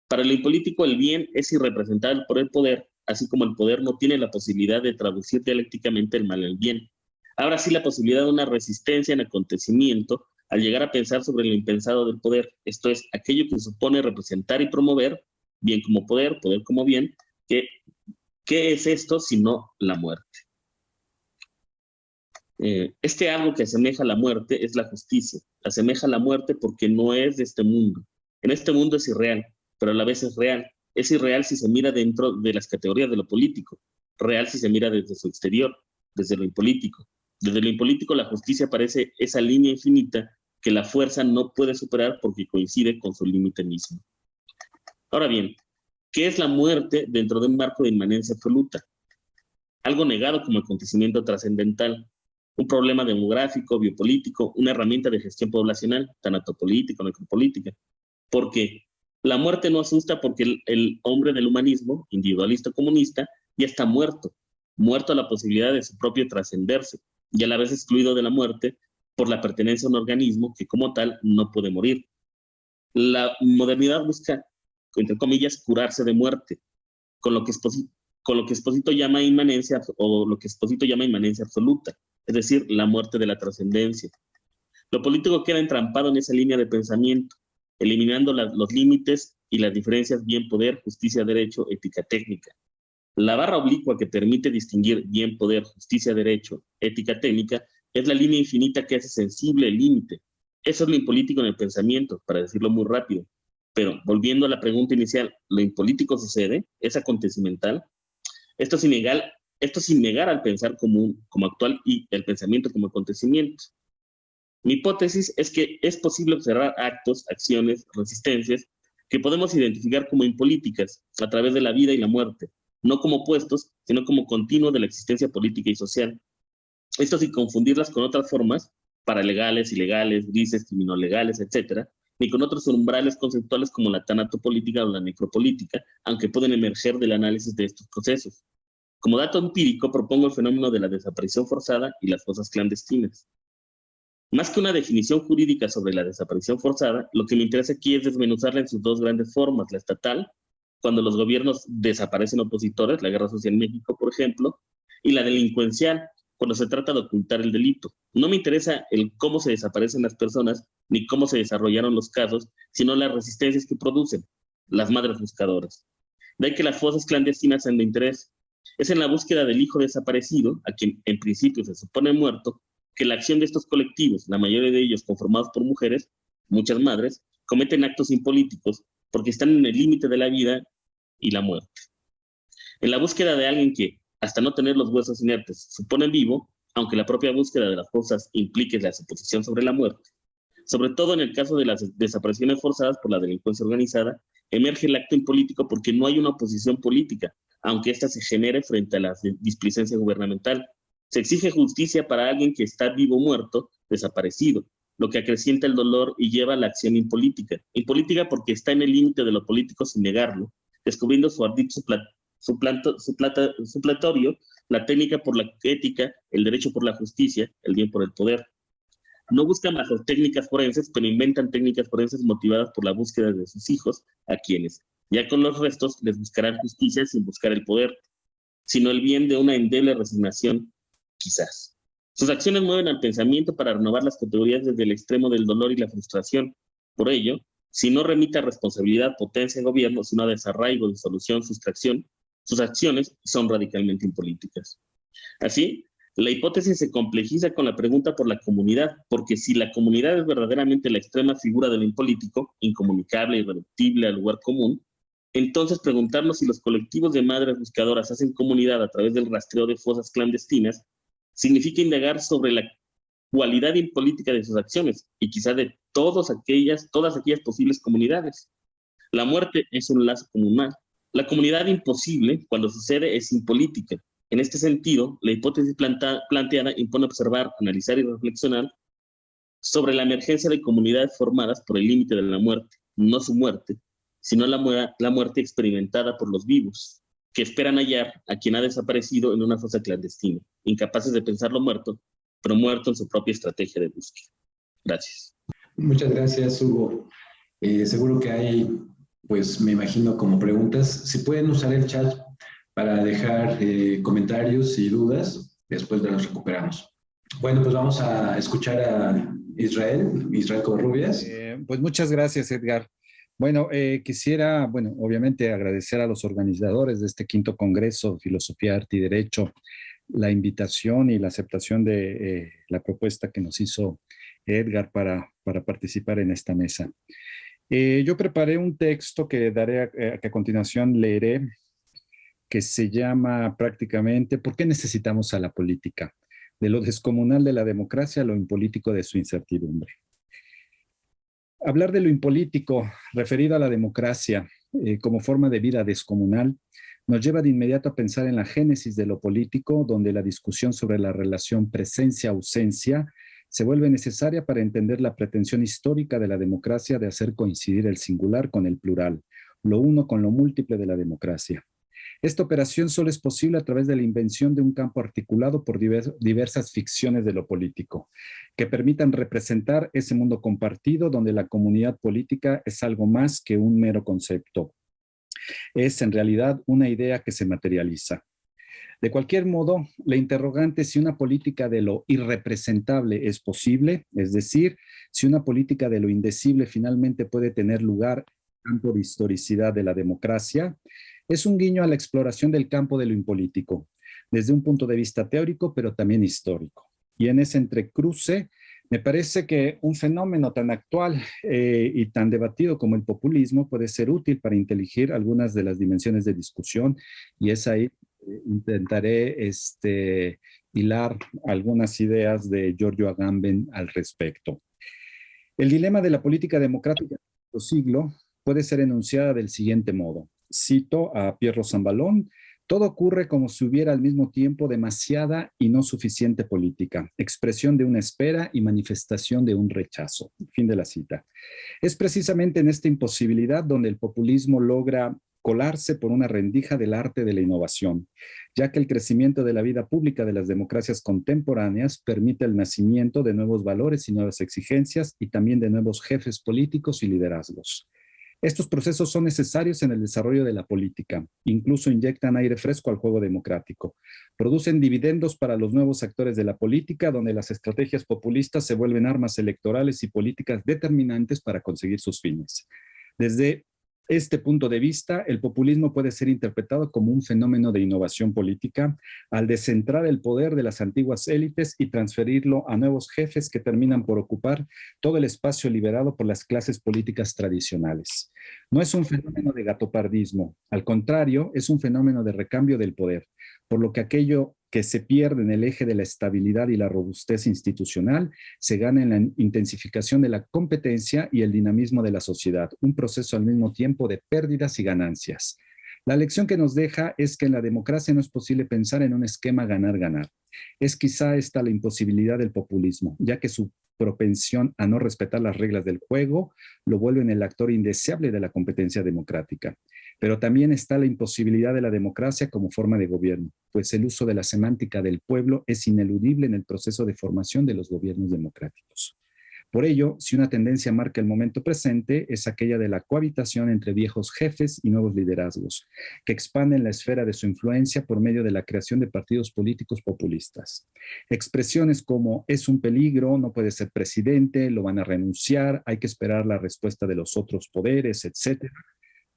Para lo impolítico, el bien es irrepresentable por el poder, así como el poder no tiene la posibilidad de traducir dialécticamente el mal en el bien. Ahora sí la posibilidad de una resistencia en acontecimiento al llegar a pensar sobre lo impensado del poder, esto es, aquello que supone representar y promover, bien como poder, poder como bien, ¿qué es esto sino la muerte? Este algo que asemeja a la muerte es la justicia, asemeja a la muerte porque no es de este mundo. En este mundo es irreal, pero a la vez es real. Es irreal si se mira dentro de las categorías de lo político, real si se mira desde su exterior, desde lo impolítico. Desde lo impolítico la justicia parece esa línea infinita que la fuerza no puede superar porque coincide con su límite mismo. Ahora bien, ¿qué es la muerte dentro de un marco de inmanencia absoluta? Algo negado como acontecimiento trascendental, un problema demográfico, biopolítico, una herramienta de gestión poblacional, tanatopolítica, necropolítica. Porque la muerte no asusta porque el hombre del humanismo, individualista comunista, ya está muerto a la posibilidad de su propio trascenderse, y a la vez excluido de la muerte por la pertenencia a un organismo que como tal no puede morir. La modernidad busca, entre comillas, curarse de muerte, con lo que Esposito llama inmanencia, o lo que Esposito llama inmanencia absoluta, es decir, la muerte de la trascendencia. Lo político queda entrampado en esa línea de pensamiento, eliminando los límites y las diferencias bien-poder, justicia-derecho, ética-técnica. La barra oblicua que permite distinguir bien-poder, justicia-derecho, ética-técnica, es la línea infinita que hace sensible el límite. Eso es lo impolítico en el pensamiento, para decirlo muy rápido. Pero, volviendo a la pregunta inicial, ¿lo impolítico sucede? ¿Es acontecimental? Esto sin negar al pensar como actual y el pensamiento como acontecimiento. Mi hipótesis es que es posible observar actos, acciones, resistencias que podemos identificar como impolíticas a través de la vida y la muerte, no como opuestos, sino como continuo de la existencia política y social. Esto sin confundirlas con otras formas, paralegales, ilegales, grises, criminollegales, etc., ni con otros umbrales conceptuales como la tanatopolítica o la necropolítica, aunque pueden emerger del análisis de estos procesos. Como dato empírico, propongo el fenómeno de la desaparición forzada y las fosas clandestinas. Más que una definición jurídica sobre la desaparición forzada, lo que me interesa aquí es desmenuzarla en sus dos grandes formas, la estatal, cuando los gobiernos desaparecen opositores, la guerra social en México, por ejemplo, y la delincuencial, cuando se trata de ocultar el delito. No me interesa el cómo se desaparecen las personas, ni cómo se desarrollaron los casos, sino las resistencias que producen, las madres buscadoras. De ahí que las fosas clandestinas sean de interés. Es en la búsqueda del hijo desaparecido, a quien en principio se supone muerto, que la acción de estos colectivos, la mayoría de ellos conformados por mujeres, muchas madres, cometen actos impolíticos porque están en el límite de la vida y la muerte. En la búsqueda de alguien que, hasta no tener los huesos inertes, supone vivo, aunque la propia búsqueda de las fosas implique la suposición sobre la muerte, sobre todo en el caso de las desapariciones forzadas por la delincuencia organizada, emerge el acto impolítico porque no hay una oposición política, aunque ésta se genere frente a la displicencia gubernamental. Se exige justicia para alguien que está vivo o muerto, desaparecido, lo que acrecienta el dolor y lleva a la acción impolítica. Impolítica porque está en el límite de lo político sin negarlo, descubriendo su ardid supletorio, la técnica por la ética, el derecho por la justicia, el bien por el poder. No buscan bajo técnicas forenses, pero inventan técnicas forenses motivadas por la búsqueda de sus hijos, a quienes, ya con los restos, les buscarán justicia sin buscar el poder, sino el bien de una endeble resignación, quizás. Sus acciones mueven al pensamiento para renovar las categorías desde el extremo del dolor y la frustración. Por ello, si no remite a responsabilidad, potencia, gobierno, sino a desarraigo, disolución, sustracción, sus acciones son radicalmente impolíticas. Así, la hipótesis se complejiza con la pregunta por la comunidad, porque si la comunidad es verdaderamente la extrema figura de lo impolítico, incomunicable, irreductible al lugar común, entonces preguntarnos si los colectivos de madres buscadoras hacen comunidad a través del rastreo de fosas clandestinas significa indagar sobre la cualidad impolítica de sus acciones y quizá de todas aquellas posibles comunidades. La muerte es un lazo comunal. La comunidad imposible, cuando sucede, es impolítica. En este sentido, la hipótesis planteada impone observar, analizar y reflexionar sobre la emergencia de comunidades formadas por el límite de la muerte, no su muerte, sino la muerte experimentada por los vivos, que esperan hallar a quien ha desaparecido en una fosa clandestina, incapaces de pensarlo muerto, pero muerto en su propia estrategia de búsqueda. Gracias. Muchas gracias, Hugo. Seguro que hay, pues me imagino, como preguntas. Si pueden usar el chat para dejar comentarios y dudas, después los recuperamos. Bueno, pues vamos a escuchar a Israel Covarrubias. Pues muchas gracias, Edgar. Bueno, quisiera, obviamente agradecer a los organizadores de este 5º Congreso Filosofía, Arte y Derecho la invitación y la aceptación de la propuesta que nos hizo Edgar para participar en esta mesa. Yo preparé un texto que que a continuación leeré, que se llama prácticamente ¿Por qué necesitamos a la política? De lo descomunal de la democracia a lo impolítico de su incertidumbre. Hablar de lo impolítico referido a la democracia como forma de vida descomunal nos lleva de inmediato a pensar en la génesis de lo político, donde la discusión sobre la relación presencia-ausencia se vuelve necesaria para entender la pretensión histórica de la democracia de hacer coincidir el singular con el plural, lo uno con lo múltiple de la democracia. Esta operación solo es posible a través de la invención de un campo articulado por diversas ficciones de lo político, que permitan representar ese mundo compartido donde la comunidad política es algo más que un mero concepto. Es en realidad una idea que se materializa. De cualquier modo, la interrogante si una política de lo irrepresentable es posible, es decir, si una política de lo indecible finalmente puede tener lugar en el campo de historicidad de la democracia, es un guiño a la exploración del campo de lo impolítico, desde un punto de vista teórico, pero también histórico. Y en ese entrecruce, me parece que un fenómeno tan actual y tan debatido como el populismo puede ser útil para inteligir algunas de las dimensiones de discusión, y es ahí intentaré hilar algunas ideas de Giorgio Agamben al respecto. El dilema de la política democrática del siglo puede ser enunciada del siguiente modo. Cito a Pierro Zambalón: todo ocurre como si hubiera al mismo tiempo demasiada y no suficiente política, expresión de una espera y manifestación de un rechazo. Fin de la cita. Es precisamente en esta imposibilidad donde el populismo logra colarse por una rendija del arte de la innovación, ya que el crecimiento de la vida pública de las democracias contemporáneas permite el nacimiento de nuevos valores y nuevas exigencias y también de nuevos jefes políticos y liderazgos. Estos procesos son necesarios en el desarrollo de la política, incluso inyectan aire fresco al juego democrático, producen dividendos para los nuevos actores de la política, donde las estrategias populistas se vuelven armas electorales y políticas determinantes para conseguir sus fines. Desde este punto de vista, el populismo puede ser interpretado como un fenómeno de innovación política al descentrar el poder de las antiguas élites y transferirlo a nuevos jefes que terminan por ocupar todo el espacio liberado por las clases políticas tradicionales. No es un fenómeno de gatopardismo, al contrario, es un fenómeno de recambio del poder, por lo que aquello que se pierde en el eje de la estabilidad y la robustez institucional se gana en la intensificación de la competencia y el dinamismo de la sociedad, un proceso al mismo tiempo de pérdidas y ganancias. La lección que nos deja es que en la democracia no es posible pensar en un esquema ganar-ganar. Es quizá esta la imposibilidad del populismo, ya que su propensión a no respetar las reglas del juego lo vuelve en el actor indeseable de la competencia democrática. Pero también está la imposibilidad de la democracia como forma de gobierno, pues el uso de la semántica del pueblo es ineludible en el proceso de formación de los gobiernos democráticos. Por ello, si una tendencia marca el momento presente, es aquella de la cohabitación entre viejos jefes y nuevos liderazgos, que expanden la esfera de su influencia por medio de la creación de partidos políticos populistas. Expresiones como es un peligro, no puede ser presidente, lo van a renunciar, hay que esperar la respuesta de los otros poderes, etc.,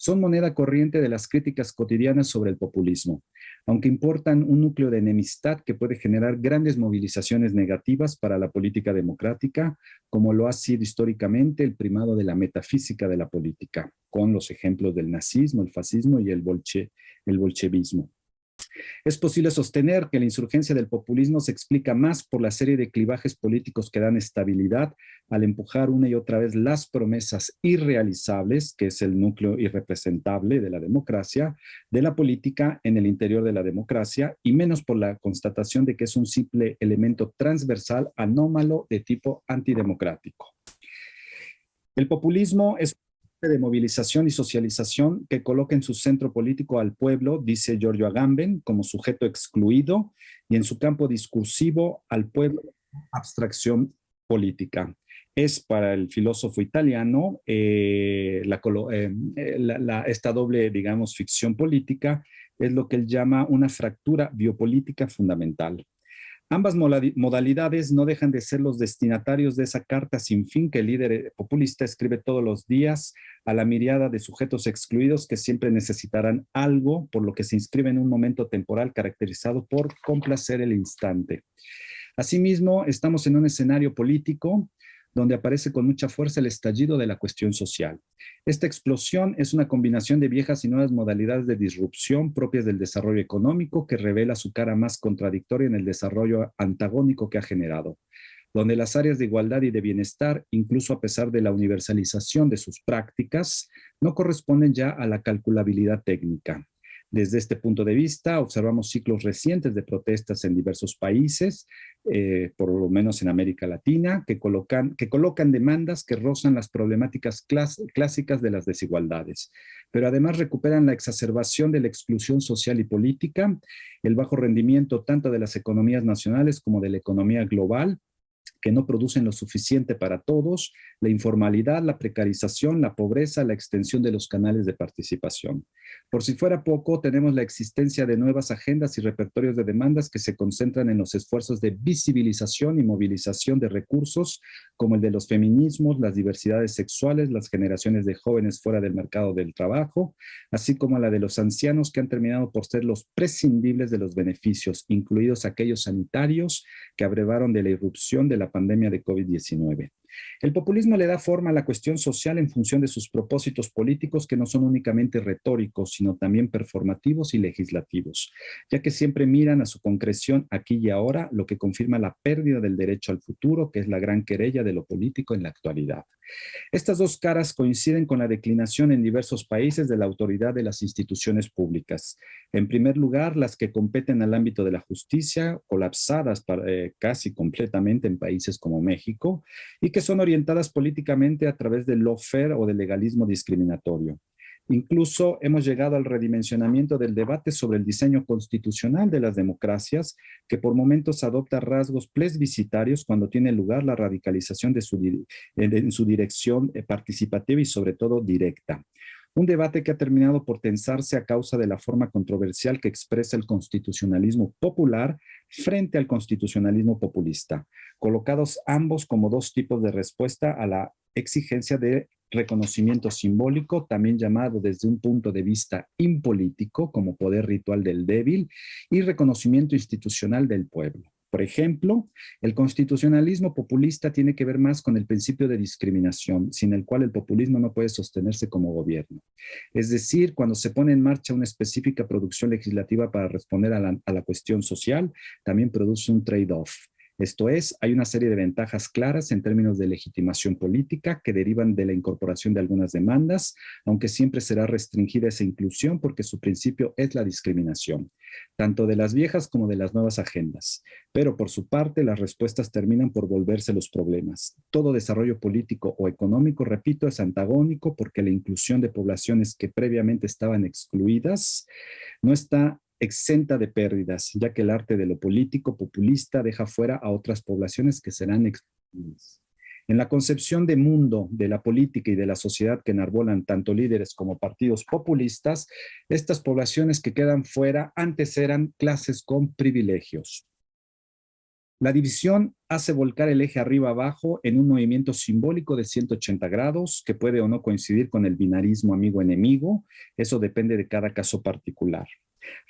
son moneda corriente de las críticas cotidianas sobre el populismo, aunque importan un núcleo de enemistad que puede generar grandes movilizaciones negativas para la política democrática, como lo ha sido históricamente el primado de la metafísica de la política, con los ejemplos del nazismo, el fascismo y el bolchevismo. Es posible sostener que la insurgencia del populismo se explica más por la serie de clivajes políticos que dan estabilidad al empujar una y otra vez las promesas irrealizables, que es el núcleo irrepresentable de la democracia, de la política en el interior de la democracia, y menos por la constatación de que es un simple elemento transversal anómalo de tipo antidemocrático. El populismo es de movilización y socialización que coloca en su centro político al pueblo, dice Giorgio Agamben, como sujeto excluido, y en su campo discursivo al pueblo abstracción política. Es para el filósofo italiano esta doble, digamos, ficción política es lo que él llama una fractura biopolítica fundamental. Ambas modalidades no dejan de ser los destinatarios de esa carta sin fin que el líder populista escribe todos los días a la miriada de sujetos excluidos que siempre necesitarán algo, por lo que se inscribe en un momento temporal caracterizado por complacer el instante. Asimismo, estamos en un escenario político donde aparece con mucha fuerza el estallido de la cuestión social. Esta explosión es una combinación de viejas y nuevas modalidades de disrupción propias del desarrollo económico que revela su cara más contradictoria en el desarrollo antagónico que ha generado, donde las áreas de igualdad y de bienestar, incluso a pesar de la universalización de sus prácticas, no corresponden ya a la calculabilidad técnica. Desde este punto de vista, observamos ciclos recientes de protestas en diversos países, por lo menos en América Latina, que colocan demandas que rozan las problemáticas clásicas de las desigualdades, pero además recuperan la exacerbación de la exclusión social y política, el bajo rendimiento tanto de las economías nacionales como de la economía global, que no producen lo suficiente para todos, la informalidad, la precarización, la pobreza, la extensión de los canales de participación. Por si fuera poco, tenemos la existencia de nuevas agendas y repertorios de demandas que se concentran en los esfuerzos de visibilización y movilización de recursos, como el de los feminismos, las diversidades sexuales, las generaciones de jóvenes fuera del mercado del trabajo, así como la de los ancianos que han terminado por ser los prescindibles de los beneficios, incluidos aquellos sanitarios que abrevaron de la irrupción de la pandemia de COVID-19. El populismo le da forma a la cuestión social en función de sus propósitos políticos que no son únicamente retóricos, sino también performativos y legislativos, ya que siempre miran a su concreción aquí y ahora, lo que confirma la pérdida del derecho al futuro, que es la gran querella de lo político en la actualidad. Estas dos caras coinciden con la declinación en diversos países de la autoridad de las instituciones públicas. En primer lugar, las que competen al ámbito de la justicia, colapsadas casi completamente en países como México, y que son orientadas políticamente a través del lawfare o del legalismo discriminatorio. Incluso hemos llegado al redimensionamiento del debate sobre el diseño constitucional de las democracias, que por momentos adopta rasgos plebiscitarios cuando tiene lugar la radicalización en su dirección participativa y sobre todo directa. Un debate que ha terminado por tensarse a causa de la forma controversial que expresa el constitucionalismo popular frente al constitucionalismo populista, colocados ambos como dos tipos de respuesta a la exigencia de reconocimiento simbólico, también llamado desde un punto de vista impolítico como poder ritual del débil, y reconocimiento institucional del pueblo. Por ejemplo, el constitucionalismo populista tiene que ver más con el principio de discriminación, sin el cual el populismo no puede sostenerse como gobierno. Es decir, cuando se pone en marcha una específica producción legislativa para responder a la cuestión social, también produce un trade-off. Esto es, hay una serie de ventajas claras en términos de legitimación política que derivan de la incorporación de algunas demandas, aunque siempre será restringida esa inclusión porque su principio es la discriminación, tanto de las viejas como de las nuevas agendas. Pero por su parte, las respuestas terminan por volverse los problemas. Todo desarrollo político o económico, repito, es antagónico porque la inclusión de poblaciones que previamente estaban excluidas no está exenta de pérdidas, ya que el arte de lo político populista deja fuera a otras poblaciones que serán excluidas. En la concepción de mundo de la política y de la sociedad que enarbolan tanto líderes como partidos populistas, estas poblaciones que quedan fuera antes eran clases con privilegios. La división hace volcar el eje arriba-abajo en un movimiento simbólico de 180 grados que puede o no coincidir con el binarismo amigo-enemigo. Eso depende de cada caso particular.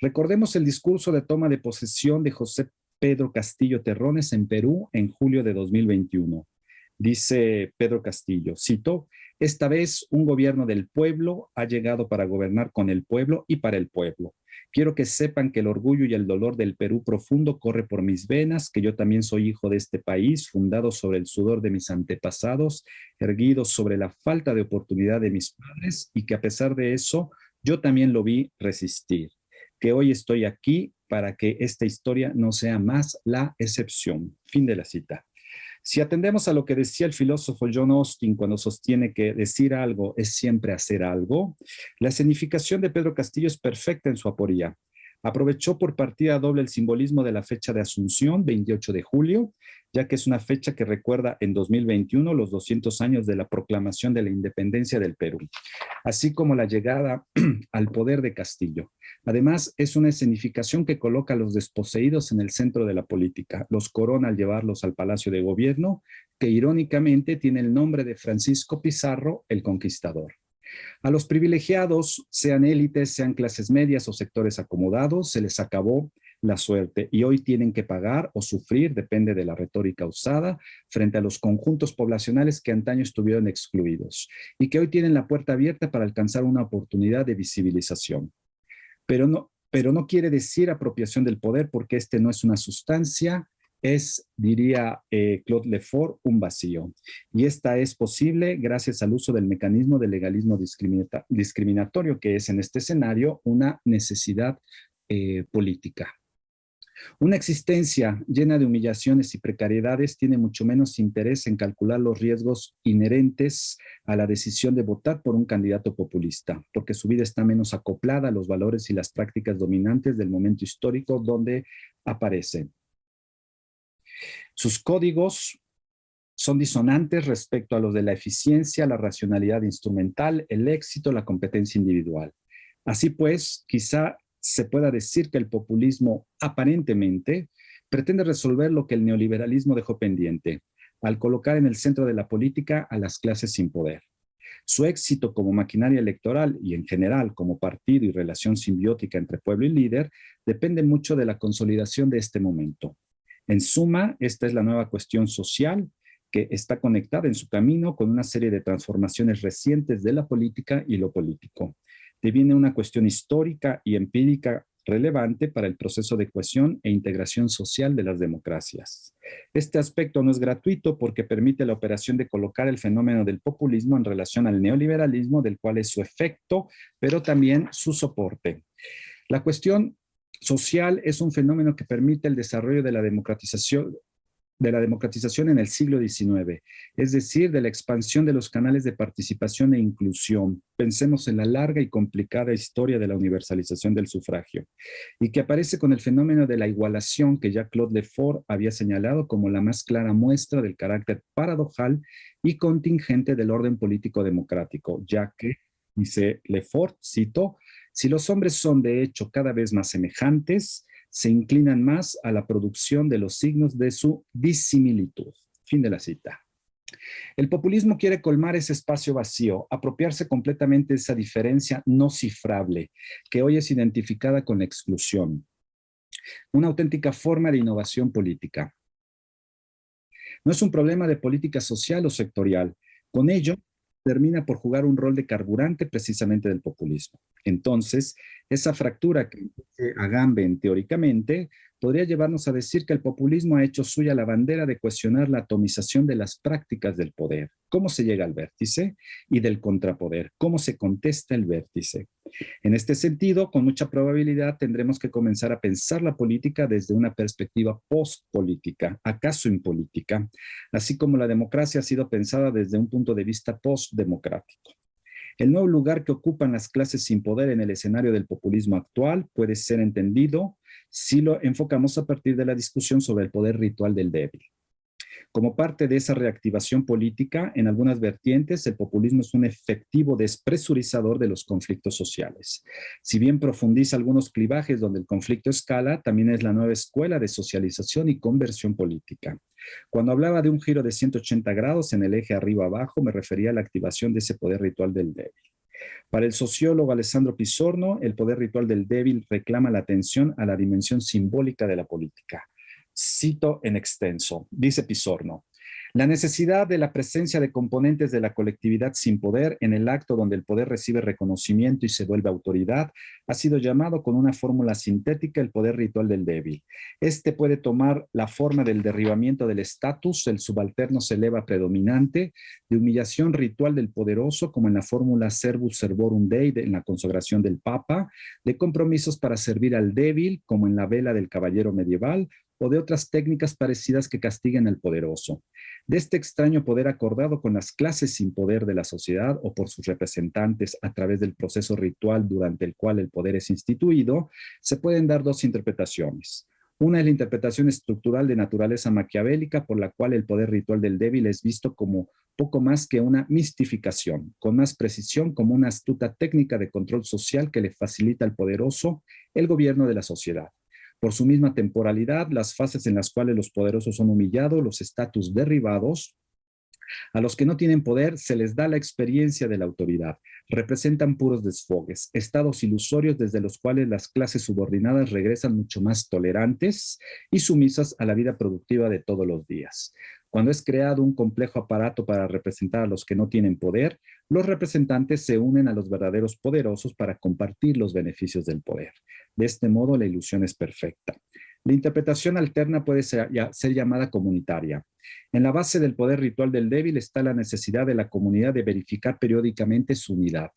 Recordemos el discurso de toma de posesión de José Pedro Castillo Terrones en Perú en julio de 2021. Dice Pedro Castillo, cito, esta vez un gobierno del pueblo ha llegado para gobernar con el pueblo y para el pueblo. Quiero que sepan que el orgullo y el dolor del Perú profundo corre por mis venas, que yo también soy hijo de este país, fundado sobre el sudor de mis antepasados, erguido sobre la falta de oportunidad de mis padres y que a pesar de eso, yo también lo vi resistir. Que hoy estoy aquí para que esta historia no sea más la excepción. Fin de la cita. Si atendemos a lo que decía el filósofo John Austin cuando sostiene que decir algo es siempre hacer algo, la escenificación de Pedro Castillo es perfecta en su aporía. Aprovechó por partida doble el simbolismo de la fecha de Asunción, 28 de julio, ya que es una fecha que recuerda en 2021 los 200 años de la proclamación de la independencia del Perú, así como la llegada al poder de Castillo. Además, es una escenificación que coloca a los desposeídos en el centro de la política, los corona al llevarlos al Palacio de Gobierno, que irónicamente tiene el nombre de Francisco Pizarro, el Conquistador. A los privilegiados, sean élites, sean clases medias o sectores acomodados, se les acabó la suerte y hoy tienen que pagar o sufrir, depende de la retórica usada, frente a los conjuntos poblacionales que antaño estuvieron excluidos y que hoy tienen la puerta abierta para alcanzar una oportunidad de visibilización. Pero no quiere decir apropiación del poder porque este no es una sustancia, es, diría Claude Lefort, un vacío. Y esta es posible gracias al uso del mecanismo del legalismo discriminatorio, que es en este escenario una necesidad política. Una existencia llena de humillaciones y precariedades tiene mucho menos interés en calcular los riesgos inherentes a la decisión de votar por un candidato populista, porque su vida está menos acoplada a los valores y las prácticas dominantes del momento histórico donde aparecen. Sus códigos son disonantes respecto a los de la eficiencia, la racionalidad instrumental, el éxito, la competencia individual. Así pues, quizá se pueda decir que el populismo aparentemente pretende resolver lo que el neoliberalismo dejó pendiente, al colocar en el centro de la política a las clases sin poder. Su éxito como maquinaria electoral y en general como partido y relación simbiótica entre pueblo y líder depende mucho de la consolidación de este momento. En suma, esta es la nueva cuestión social que está conectada en su camino con una serie de transformaciones recientes de la política y lo político. Deviene una cuestión histórica y empírica relevante para el proceso de cohesión e integración social de las democracias. Este aspecto no es gratuito porque permite la operación de colocar el fenómeno del populismo en relación al neoliberalismo, del cual es su efecto, pero también su soporte. La cuestión social es un fenómeno que permite el desarrollo de la democratización de la democratización en el siglo XIX, es decir, de la expansión de los canales de participación e inclusión. Pensemos en la larga y complicada historia de la universalización del sufragio, y que aparece con el fenómeno de la igualación que ya Claude Lefort había señalado como la más clara muestra del carácter paradojal y contingente del orden político democrático, ya que, dice Lefort, cito, si los hombres son de hecho cada vez más semejantes, se inclinan más a la producción de los signos de su disimilitud. Fin de la cita. El populismo quiere colmar ese espacio vacío, apropiarse completamente de esa diferencia no cifrable, que hoy es identificada con la exclusión. Una auténtica forma de innovación política. No es un problema de política social o sectorial. Con ello, termina por jugar un rol de carburante precisamente del populismo. Entonces, esa fractura que dice Agamben teóricamente podría llevarnos a decir que el populismo ha hecho suya la bandera de cuestionar la atomización de las prácticas del poder, cómo se llega al vértice, y del contrapoder, cómo se contesta el vértice. En este sentido, con mucha probabilidad tendremos que comenzar a pensar la política desde una perspectiva post-política, acaso impolítica, así como la democracia ha sido pensada desde un punto de vista post-democrático. El nuevo lugar que ocupan las clases sin poder en el escenario del populismo actual puede ser entendido si lo enfocamos a partir de la discusión sobre el poder ritual del débil. Como parte de esa reactivación política, en algunas vertientes, el populismo es un efectivo despresurizador de los conflictos sociales. Si bien profundiza algunos clivajes donde el conflicto escala, también es la nueva escuela de socialización y conversión política. Cuando hablaba de un giro de 180 grados en el eje arriba-abajo, me refería a la activación de ese poder ritual del débil. Para el sociólogo Alessandro Pisorno, el poder ritual del débil reclama la atención a la dimensión simbólica de la política. Cito en extenso, dice Pisorno, la necesidad de la presencia de componentes de la colectividad sin poder en el acto donde el poder recibe reconocimiento y se vuelve autoridad ha sido llamado con una fórmula sintética el poder ritual del débil. Este puede tomar la forma del derribamiento del estatus, el subalterno se eleva predominante, de humillación ritual del poderoso, como en la fórmula Servus Servorum Dei en la consagración del Papa, de compromisos para servir al débil, como en la vela del caballero medieval, o de otras técnicas parecidas que castiguen al poderoso. De este extraño poder acordado con las clases sin poder de la sociedad o por sus representantes a través del proceso ritual durante el cual el poder es instituido, se pueden dar dos interpretaciones. Una es la interpretación estructural de naturaleza maquiavélica por la cual el poder ritual del débil es visto como poco más que una mistificación, con más precisión como una astuta técnica de control social que le facilita al poderoso el gobierno de la sociedad. Por su misma temporalidad, las fases en las cuales los poderosos son humillados, los estatus derribados, a los que no tienen poder se les da la experiencia de la autoridad. Representan puros desfogues, estados ilusorios desde los cuales las clases subordinadas regresan mucho más tolerantes y sumisas a la vida productiva de todos los días. Cuando es creado un complejo aparato para representar a los que no tienen poder, los representantes se unen a los verdaderos poderosos para compartir los beneficios del poder. De este modo, la ilusión es perfecta. La interpretación alterna puede ser llamada comunitaria. En la base del poder ritual del débil está la necesidad de la comunidad de verificar periódicamente su unidad.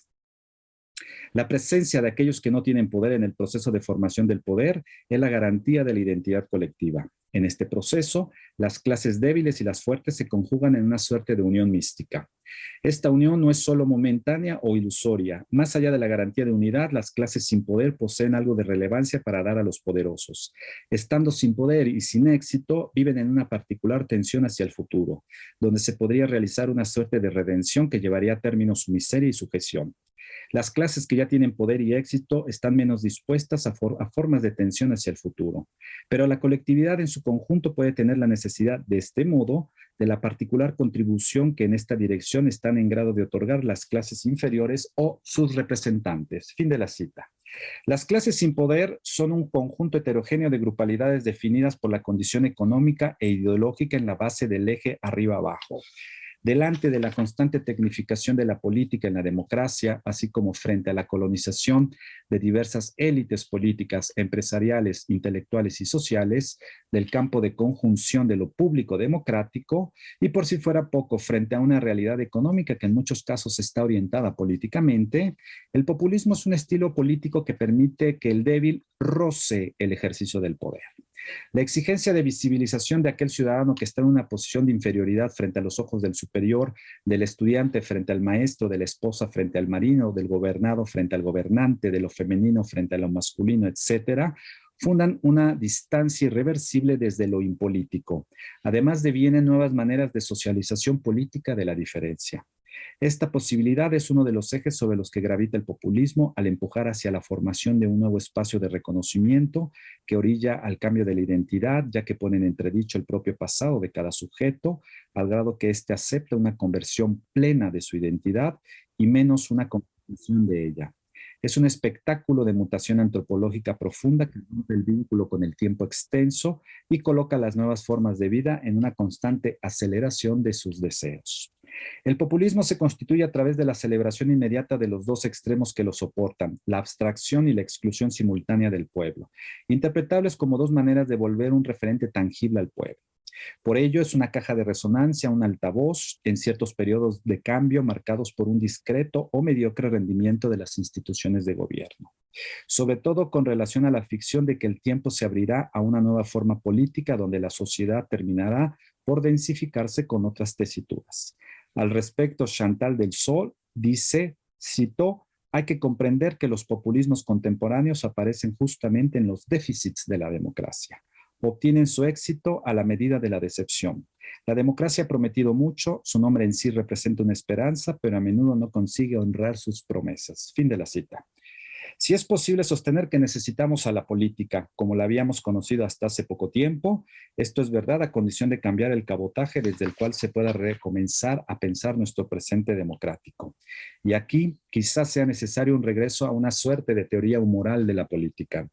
La presencia de aquellos que no tienen poder en el proceso de formación del poder es la garantía de la identidad colectiva. En este proceso, las clases débiles y las fuertes se conjugan en una suerte de unión mística. Esta unión no es solo momentánea o ilusoria. Más allá de la garantía de unidad, las clases sin poder poseen algo de relevancia para dar a los poderosos. Estando sin poder y sin éxito, viven en una particular tensión hacia el futuro, donde se podría realizar una suerte de redención que llevaría a término su miseria y sujeción. Las clases que ya tienen poder y éxito están menos dispuestas a formas de tensión hacia el futuro, pero la colectividad en su conjunto puede tener la necesidad, de este modo, de la particular contribución que en esta dirección están en grado de otorgar las clases inferiores o sus representantes. Fin de la cita. Las clases sin poder son un conjunto heterogéneo de grupalidades definidas por la condición económica e ideológica en la base del eje arriba-abajo. Delante de la constante tecnificación de la política en la democracia, así como frente a la colonización de diversas élites políticas, empresariales, intelectuales y sociales, del campo de conjunción de lo público democrático, y por si fuera poco, frente a una realidad económica que en muchos casos está orientada políticamente, el populismo es un estilo político que permite que el débil roce el ejercicio del poder. La exigencia de visibilización de aquel ciudadano que está en una posición de inferioridad frente a los ojos del superior, del estudiante frente al maestro, de la esposa frente al marino, del gobernado frente al gobernante, de lo femenino frente a lo masculino, etcétera, fundan una distancia irreversible desde lo impolítico. Además devienen nuevas maneras de socialización política de la diferencia. Esta posibilidad es uno de los ejes sobre los que gravita el populismo al empujar hacia la formación de un nuevo espacio de reconocimiento que orilla al cambio de la identidad, ya que pone en entredicho el propio pasado de cada sujeto, al grado que éste acepta una conversión plena de su identidad y menos una conversión de ella. Es un espectáculo de mutación antropológica profunda que rompe el vínculo con el tiempo extenso y coloca las nuevas formas de vida en una constante aceleración de sus deseos. El populismo se constituye a través de la celebración inmediata de los dos extremos que lo soportan, la abstracción y la exclusión simultánea del pueblo, interpretables como dos maneras de volver un referente tangible al pueblo. Por ello, es una caja de resonancia, un altavoz en ciertos periodos de cambio marcados por un discreto o mediocre rendimiento de las instituciones de gobierno. Sobre todo con relación a la ficción de que el tiempo se abrirá a una nueva forma política donde la sociedad terminará por densificarse con otras tesituras. Al respecto, Chantal del Sol dice, cito, hay que comprender que los populismos contemporáneos aparecen justamente en los déficits de la democracia. Obtienen su éxito a la medida de la decepción. La democracia ha prometido mucho, su nombre en sí representa una esperanza, pero a menudo no consigue honrar sus promesas. Fin de la cita. Si es posible sostener que necesitamos a la política, como la habíamos conocido hasta hace poco tiempo, esto es verdad a condición de cambiar el cabotaje desde el cual se pueda recomenzar a pensar nuestro presente democrático. Y aquí quizás sea necesario un regreso a una suerte de teoría moral de la política.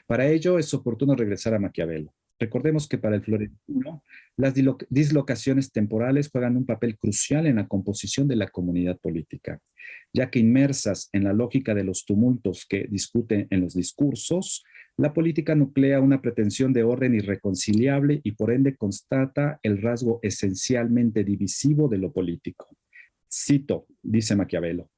Para ello es oportuno regresar a Maquiavelo. Recordemos que para el florentino, las dislocaciones temporales juegan un papel crucial en la composición de la comunidad política, ya que inmersas en la lógica de los tumultos que discuten en los discursos, la política nuclea una pretensión de orden irreconciliable y por ende constata el rasgo esencialmente divisivo de lo político. Cito, dice Maquiavelo.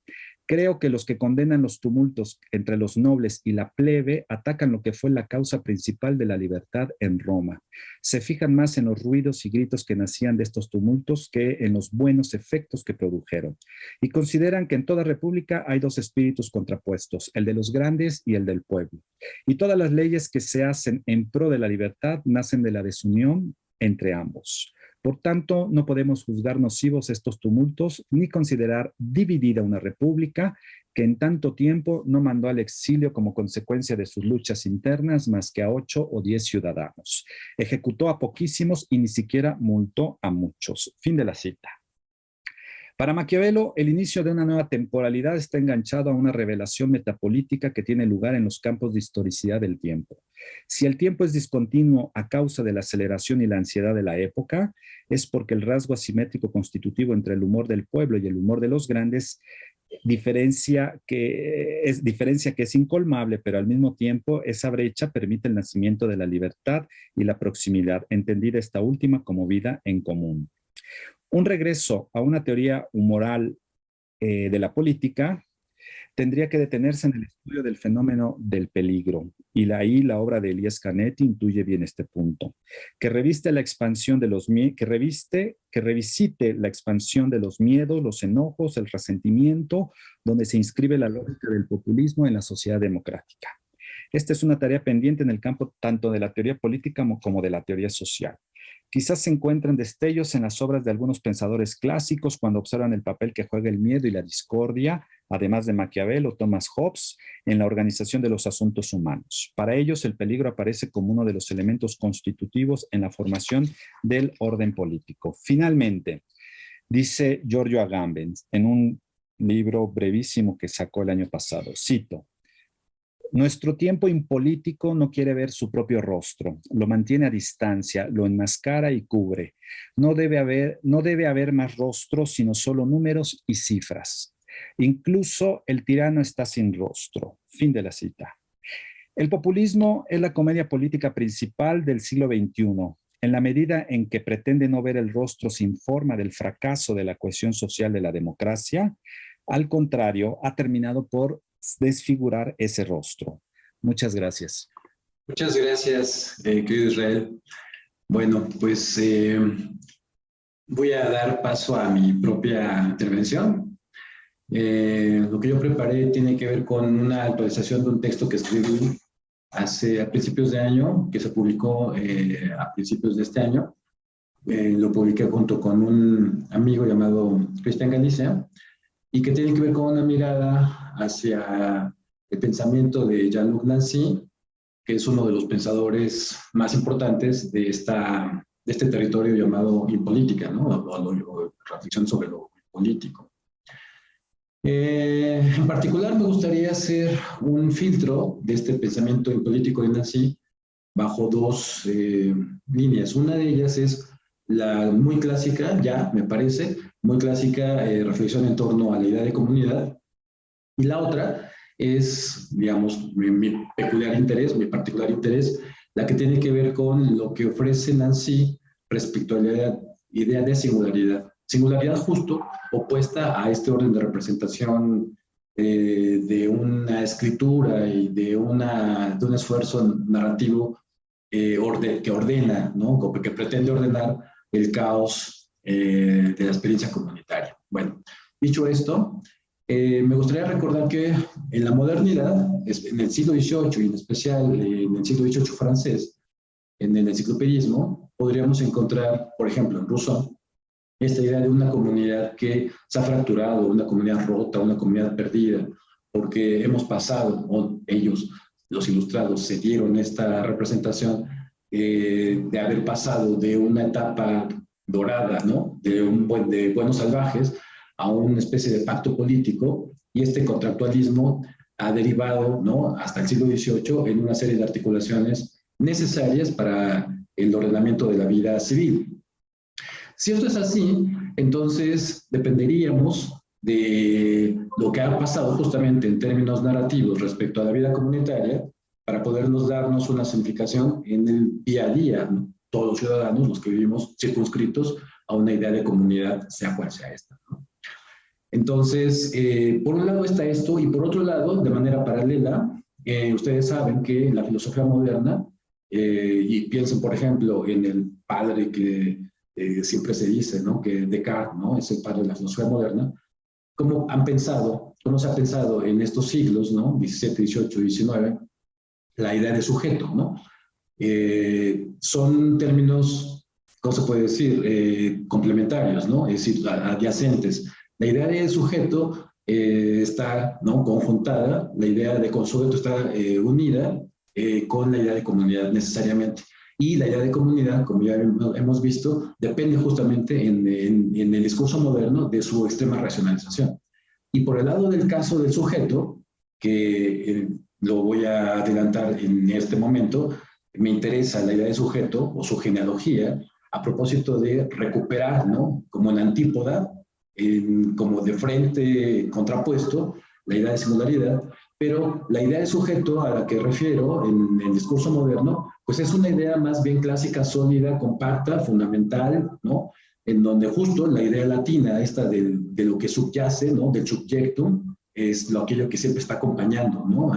Creo que los que condenan los tumultos entre los nobles y la plebe atacan lo que fue la causa principal de la libertad en Roma. Se fijan más en los ruidos y gritos que nacían de estos tumultos que en los buenos efectos que produjeron. Y consideran que en toda república hay dos espíritus contrapuestos, el de los grandes y el del pueblo. Y todas las leyes que se hacen en pro de la libertad nacen de la desunión entre ambos. Por tanto, no podemos juzgar nocivos estos tumultos ni considerar dividida una república que en tanto tiempo no mandó al exilio como consecuencia de sus luchas internas más que a 8 o 10 ciudadanos. Ejecutó a poquísimos y ni siquiera multó a muchos. Fin de la cita. Para Maquiavelo, el inicio de una nueva temporalidad está enganchado a una revelación metapolítica que tiene lugar en los campos de historicidad del tiempo. Si el tiempo es discontinuo a causa de la aceleración y la ansiedad de la época, es porque el rasgo asimétrico constitutivo entre el humor del pueblo y el humor de los grandes diferencia que es incolmable, pero al mismo tiempo esa brecha permite el nacimiento de la libertad y la proximidad, entendida esta última como vida en común. Un regreso a una teoría humoral de la política tendría que detenerse en el estudio del fenómeno del peligro. Y ahí la obra de Elías Canetti intuye bien este punto. Que revisite la expansión de los miedos, los enojos, el resentimiento, donde se inscribe la lógica del populismo en la sociedad democrática. Esta es una tarea pendiente en el campo tanto de la teoría política como de la teoría social. Quizás se encuentren destellos en las obras de algunos pensadores clásicos cuando observan el papel que juega el miedo y la discordia, además de Maquiavelo o Thomas Hobbes, en la organización de los asuntos humanos. Para ellos, el peligro aparece como uno de los elementos constitutivos en la formación del orden político. Finalmente, dice Giorgio Agamben en un libro brevísimo que sacó el año pasado, cito, nuestro tiempo impolítico no quiere ver su propio rostro, lo mantiene a distancia, lo enmascara y cubre. No debe haber más rostros, sino solo números y cifras. Incluso el tirano está sin rostro. Fin de la cita. El populismo es la comedia política principal del siglo XXI, en la medida en que pretende no ver el rostro sin forma del fracaso de la cohesión social de la democracia. Al contrario, ha terminado por desfigurar ese rostro. Muchas gracias. Muchas gracias, querido Israel. Bueno, pues voy a dar paso a mi propia intervención. Lo que yo preparé tiene que ver con una actualización de un texto que escribí a principios de año, que se publicó a principios de este año. Lo publiqué junto con un amigo llamado Cristian Galicia, y que tiene que ver con una mirada hacia el pensamiento de Jean-Luc Nancy, que es uno de los pensadores más importantes de este territorio llamado impolítica, ¿no? O reflexión sobre lo político. En particular, me gustaría hacer un filtro de este pensamiento impolítico de Nancy bajo dos líneas. Una de ellas es la muy clásica, ya me parece, muy clásica reflexión en torno a la idea de comunidad, y la otra es, digamos, mi peculiar interés, mi particular interés, la que tiene que ver con lo que ofrece Nancy respecto a la idea de singularidad. Singularidad justo opuesta a este orden de representación de una escritura y de un esfuerzo narrativo que ordena, ¿no? Que pretende ordenar el caos de la experiencia comunitaria. Bueno, dicho esto, me gustaría recordar que en la modernidad, en el siglo XVIII y en especial en el siglo XVIII francés, en el enciclopedismo, podríamos encontrar, por ejemplo, en Rousseau, esta idea de una comunidad que se ha fracturado, una comunidad rota, una comunidad perdida, porque hemos pasado, o ellos, los ilustrados, se dieron esta representación de haber pasado de una etapa dorada, ¿no? De buenos salvajes, a una especie de pacto político, y este contractualismo ha derivado, ¿no?, hasta el siglo XVIII en una serie de articulaciones necesarias para el ordenamiento de la vida civil. Si esto es así, entonces dependeríamos de lo que ha pasado justamente en términos narrativos respecto a la vida comunitaria para podernos darnos una simplificación en el día a día, ¿no? Todos los ciudadanos, los que vivimos circunscritos a una idea de comunidad, sea cual sea esta, ¿no? Entonces, por un lado está esto, y por otro lado, de manera paralela, ustedes saben que en la filosofía moderna, y piensen, por ejemplo, en el padre que siempre se dice, ¿no?, que Descartes, ¿no?, es el padre de la filosofía moderna, cómo se ha pensado en estos siglos, ¿no?, 17, 18, 19, la idea de sujeto, ¿no? Son términos, ¿cómo se puede decir?, complementarios, ¿no?, es decir, adyacentes. La idea de sujeto está, ¿no?, conjuntada, la idea de sujeto está unida con la idea de comunidad necesariamente. Y la idea de comunidad, como ya hemos visto, depende justamente en el discurso moderno de su extrema racionalización. Y por el lado del caso del sujeto, que lo voy a adelantar en este momento, me interesa la idea de sujeto o su genealogía a propósito de recuperar, ¿no?, como en antípoda, como de frente contrapuesto, la idea de singularidad, pero la idea de sujeto a la que refiero en el discurso moderno, pues es una idea más bien clásica, sólida, compacta, fundamental, ¿no?, en donde justo la idea latina, esta de lo que subyace, ¿no?, del subjectum, es aquello que siempre está acompañando, ¿no?,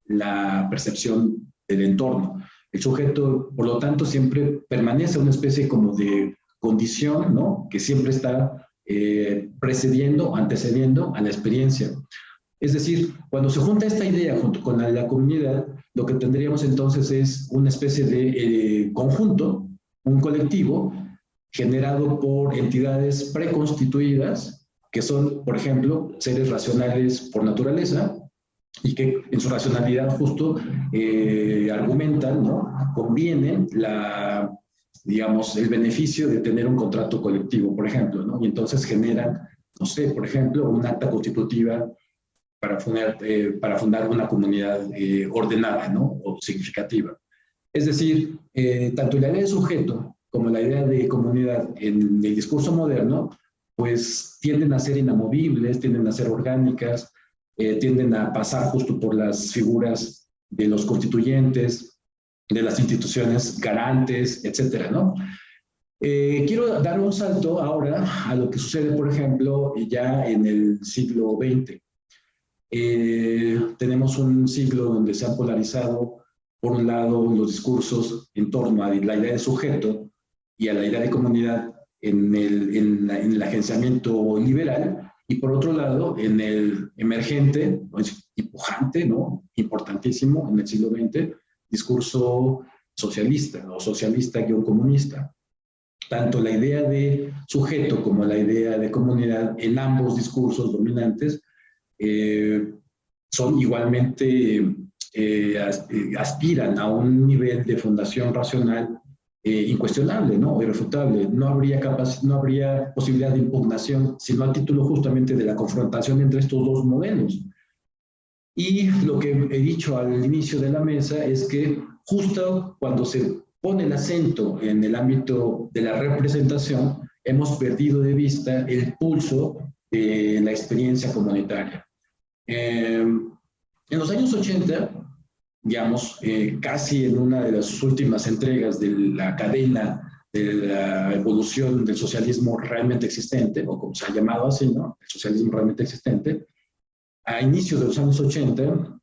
la percepción del entorno. El sujeto, por lo tanto, siempre permanece una especie como de condición, ¿no?, que siempre está precediendo, antecediendo a la experiencia. Es decir, cuando se junta esta idea junto con la comunidad, lo que tendríamos entonces es una especie de conjunto, un colectivo, generado por entidades preconstituidas, que son, por ejemplo, seres racionales por naturaleza, y que en su racionalidad justo argumentan, ¿no?, convienen digamos, el beneficio de tener un contrato colectivo, por ejemplo, ¿no? Y entonces generan, no sé, por ejemplo, un acta constitutiva para fundar una comunidad ordenada, ¿no?, o significativa. Es decir, tanto la idea de sujeto como la idea de comunidad en el discurso moderno, pues tienden a ser inamovibles, tienden a ser orgánicas, tienden a pasar justo por las figuras de los constituyentes, de las instituciones garantes, etcétera, ¿no? Quiero dar un salto ahora a lo que sucede, por ejemplo, ya en el siglo XX. Tenemos un siglo donde se han polarizado por un lado, los discursos en torno a la idea de sujeto y a la idea de comunidad en el agenciamiento liberal, y por otro lado, en el emergente, y pujante, ¿no? Importantísimo en el siglo XX, discurso socialista o socialista-comunista. Tanto la idea de sujeto como la idea de comunidad en ambos discursos dominantes son igualmente, aspiran a un nivel de fundación racional incuestionable, ¿no? Irrefutable. No habría posibilidad de impugnación, sino a título justamente de la confrontación entre estos dos modelos. Y lo que he dicho al inicio de la mesa es que justo cuando se pone el acento en el ámbito de la representación, hemos perdido de vista el pulso de la experiencia comunitaria. En los años 80, digamos, casi en una de las últimas entregas de la cadena de la evolución del socialismo realmente existente, o como se ha llamado así, ¿no? El socialismo realmente existente, a inicios de los años 80,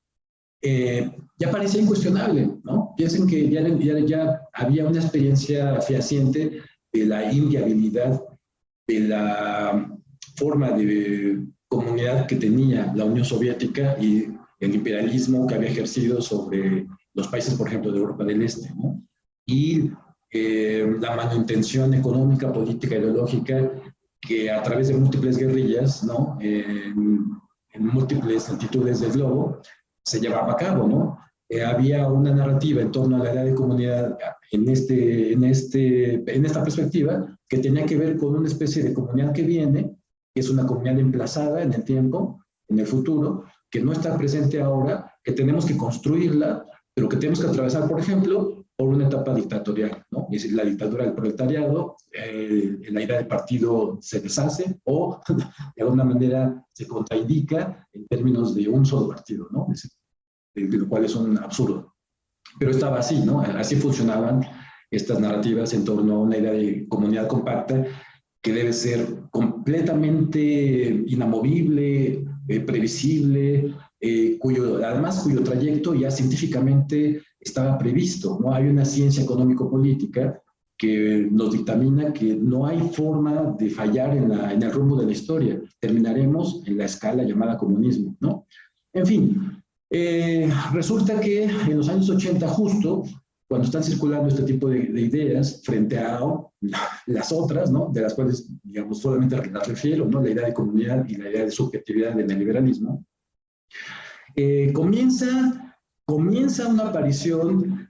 ya parecía incuestionable, ¿no? Piensen que ya había una experiencia fehaciente de la inviabilidad de la forma de comunidad que tenía la Unión Soviética y el imperialismo que había ejercido sobre los países, por ejemplo, de Europa del Este, ¿no? Y la manutención económica, política, ideológica que a través de múltiples guerrillas, ¿no? En múltiples altitudes del globo, se llevaba a cabo, ¿no? Había una narrativa en torno a la idea de comunidad en esta perspectiva que tenía que ver con una especie de comunidad que viene, que es una comunidad emplazada en el tiempo, en el futuro, que no está presente ahora, que tenemos que construirla, pero que tenemos que atravesar, por ejemplo, por una etapa dictatorial, ¿no? Es decir, la dictadura del proletariado, la idea de partido se deshace o de alguna manera se contraindica en términos de un solo partido, ¿no? De lo cual es un absurdo. Pero estaba así, ¿no? Así funcionaban estas narrativas en torno a una idea de comunidad compacta que debe ser completamente inamovible, previsible, cuyo trayecto ya científicamente estaba previsto, ¿no? Hay una ciencia económico-política que nos dictamina que no hay forma de fallar en el rumbo de la historia. Terminaremos en la escala llamada comunismo, ¿no? En fin, resulta que en los años 80 justo, cuando están circulando este tipo de ideas frente a las otras, ¿no? De las cuales, digamos, solamente las refiero, ¿no? La idea de comunidad y la idea de subjetividad en el liberalismo, comienza una aparición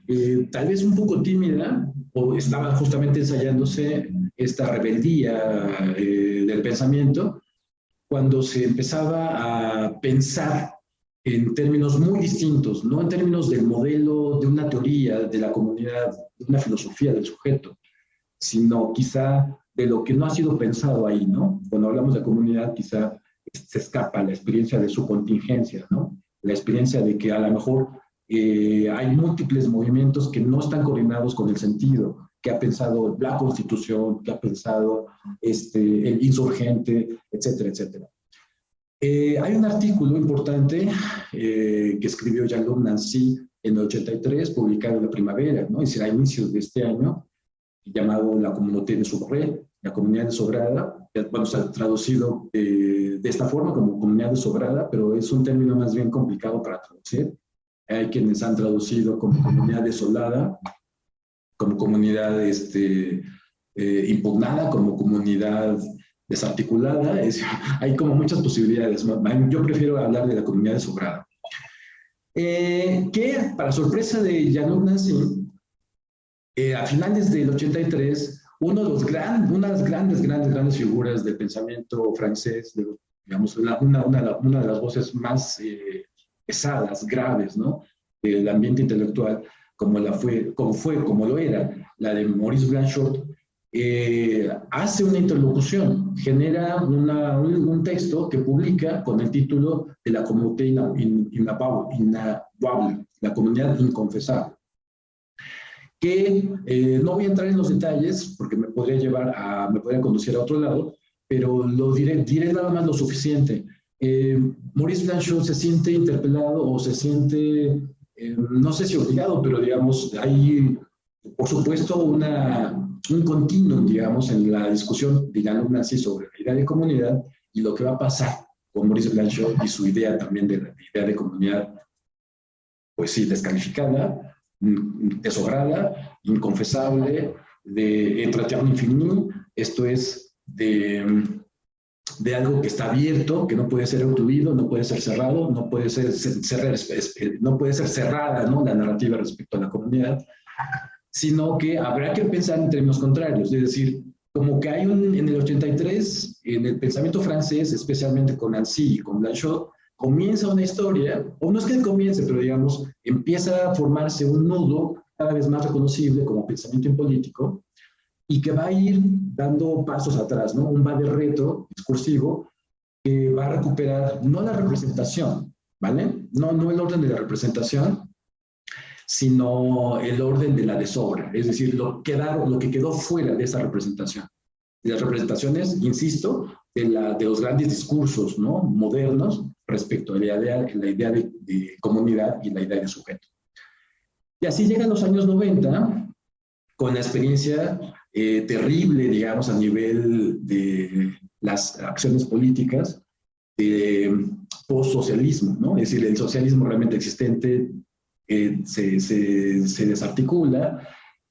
tal vez un poco tímida, o estaba justamente ensayándose esta rebeldía del pensamiento, cuando se empezaba a pensar en términos muy distintos, no en términos del modelo de una teoría de la comunidad, de una filosofía del sujeto, sino quizá de lo que no ha sido pensado ahí, ¿no? Cuando hablamos de comunidad, quizá se escapa la experiencia de su contingencia, ¿no? La experiencia de que a lo mejor hay múltiples movimientos que no están coordinados con el sentido que ha pensado la Constitución, que ha pensado el insurgente, etcétera, etcétera. Hay un artículo importante que escribió Jean-Luc Nancy en el 83, publicado en la primavera, ¿no? Es decir, a inicios de este año, llamado La Communauté de Sobré, la comunidad de Sobrada. Bueno, se ha traducido de esta forma como comunidad de Sobrada, pero es un término más bien complicado para traducir. Hay quienes han traducido como comunidad desolada, como comunidad impugnada, como comunidad desarticulada. Hay como muchas posibilidades. Yo prefiero hablar de la comunidad de Sobrada. Que, para sorpresa de Jean-Luc Nancy, a finales del 83, una de las grandes figuras del pensamiento francés, digamos, una de las voces más pesadas, graves, ¿no? Del ambiente intelectual, como lo era la de Maurice Blanchot, hace una interlocución, genera un texto que publica con el título de La Communauté Inavouable, la comunidad inconfesable, que no voy a entrar en los detalles porque me podría conducir a otro lado, pero diré nada más lo suficiente. Maurice Blanchot se siente interpelado o se siente no sé si obligado, pero digamos, hay, por supuesto, un continuum, digamos, en la discusión de Jean-Luc Nancy sobre la idea de comunidad y lo que va a pasar con Maurice Blanchot y su idea también de la idea de comunidad, pues sí, descalificada, desobrada, inconfesable, de Entretien infini, esto es de algo que está abierto, que no puede ser obtuido, no puede ser cerrado, no puede ser cerrada, ¿no?, la narrativa respecto a la comunidad, sino que habrá que pensar en términos contrarios, es decir, como que hay en el 83, en el pensamiento francés, especialmente con Nancy y con Blanchot, comienza una historia, o no es que comience, pero digamos, empieza a formarse un nudo cada vez más reconocible como pensamiento impolítico, y que va a ir dando pasos atrás, ¿no? Un va de reto discursivo que va a recuperar no la representación, ¿vale? No el orden de la representación, sino el orden de la desobra, es decir, lo que quedó fuera de esa representación. De las representaciones, insisto, de los grandes discursos, ¿no?, modernos respecto a la idea de comunidad y la idea de sujeto. Y así llegan los años 90, con la experiencia terrible, digamos, a nivel de las acciones políticas de post-socialismo, ¿no? Es decir, el socialismo realmente existente se desarticula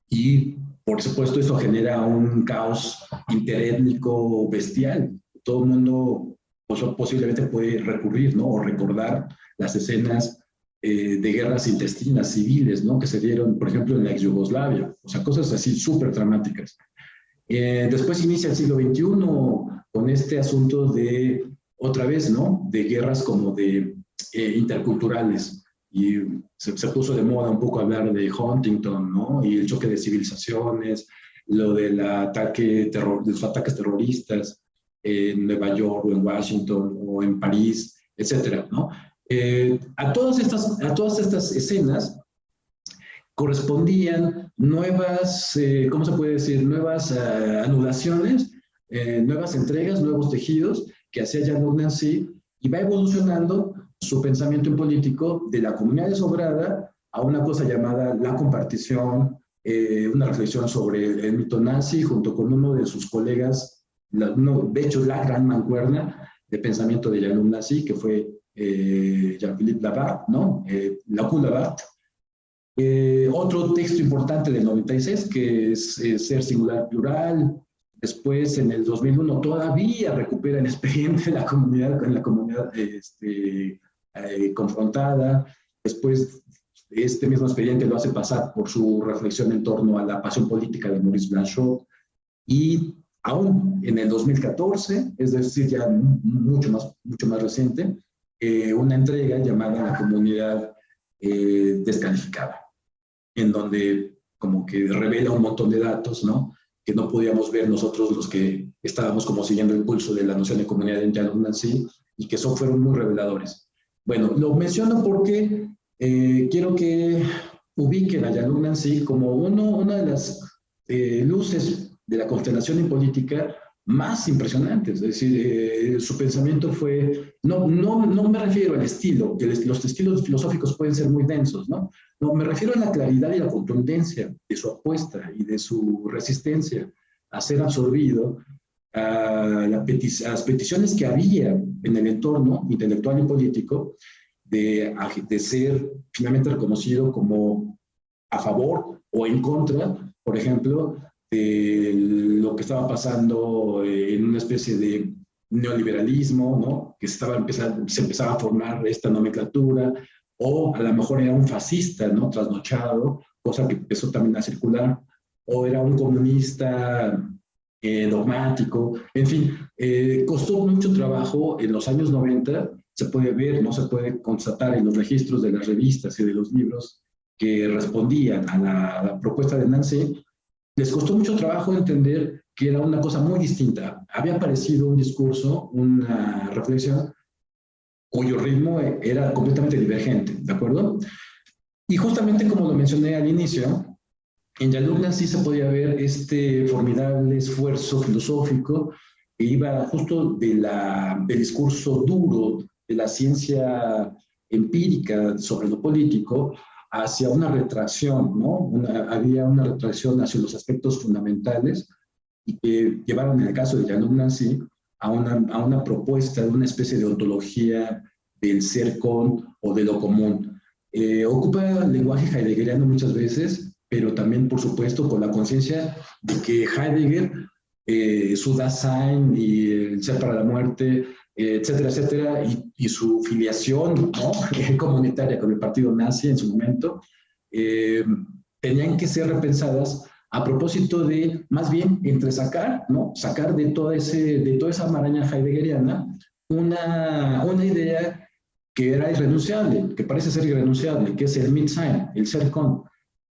y, por supuesto, eso genera un caos interétnico bestial. Todo el mundo posiblemente puede recurrir, ¿no?, o recordar las escenas de guerras intestinas civiles, ¿no?, que se dieron, por ejemplo, en la ex Yugoslavia, o sea, cosas así súper dramáticas. Después inicia el siglo XXI con este asunto de, otra vez, ¿no?, de guerras como de interculturales, y se puso de moda un poco hablar de Huntington, ¿no?, y el choque de civilizaciones, lo de los ataques terroristas en Nueva York o en Washington o en París, etcétera, ¿no? A todas estas escenas correspondían nuevas, ¿cómo se puede decir?, nuevas anulaciones, nuevas entregas, nuevos tejidos que hacía Jean-Luc Nancy, y va evolucionando su pensamiento en político de la comunidad desobrada a una cosa llamada la compartición, una reflexión sobre el mito nazi junto con uno de sus colegas, de hecho la gran mancuerna de pensamiento de Jean-Luc Nancy, que fue Jean-Philippe Labarthe, ¿no? Labarthe. Otro texto importante del 96, que es Ser Singular Plural. Después, en el 2001, todavía recupera el expediente en la comunidad confrontada. Después, este mismo expediente lo hace pasar por su reflexión en torno a la pasión política de Maurice Blanchot. Y aún en el 2014, es decir, ya mucho más reciente, una entrega llamada La Comunidad Descalificada, en donde como que revela un montón de datos, ¿no?, que no podíamos ver nosotros los que estábamos como siguiendo el pulso de la noción de comunidad en Jean-Luc Nancy, y que fueron muy reveladores. Bueno, lo menciono porque quiero que ubiquen a Jean-Luc Nancy como una de las luces de la constelación en política más impresionantes. Es decir, su pensamiento fue, no me refiero al estilo, que los estilos filosóficos pueden ser muy densos, ¿no? No, me refiero a la claridad y la contundencia de su apuesta y de su resistencia a ser absorbido a las peticiones que había en el entorno intelectual y político de ser finalmente reconocido como a favor o en contra, por ejemplo, de lo que estaba pasando en una especie de neoliberalismo, ¿no?, que se empezaba a formar esta nomenclatura, o a lo mejor era un fascista, ¿no?, trasnochado, cosa que empezó también a circular, o era un comunista dogmático, en fin, costó mucho trabajo en los años 90, se puede ver, no se puede constatar en los registros de las revistas y de los libros que respondían a la propuesta de Nancy. Les costó mucho trabajo entender que era una cosa muy distinta. Había aparecido un discurso, una reflexión, cuyo ritmo era completamente divergente, ¿de acuerdo? Y justamente como lo mencioné al inicio, en Jean-Luc Nancy se podía ver este formidable esfuerzo filosófico que iba justo del discurso duro, de la ciencia empírica sobre lo político, hacia una retracción, ¿no? Había una retracción hacia los aspectos fundamentales y que llevaron, en el caso de Januk Nancy, a una propuesta de una especie de ontología del ser con o de lo común. Ocupa el lenguaje heideggeriano muchas veces, pero también, por supuesto, con la conciencia de que Heidegger, su Dasein y el ser para la muerte, etcétera, etcétera, y su filiación, ¿no? Comunitaria con el partido nazi en su momento, tenían que ser repensadas a propósito de, más bien, entresacar, ¿no? Sacar de toda esa maraña heideggeriana una idea que era irrenunciable, que parece ser irrenunciable, que es el Mitsein, el ser con.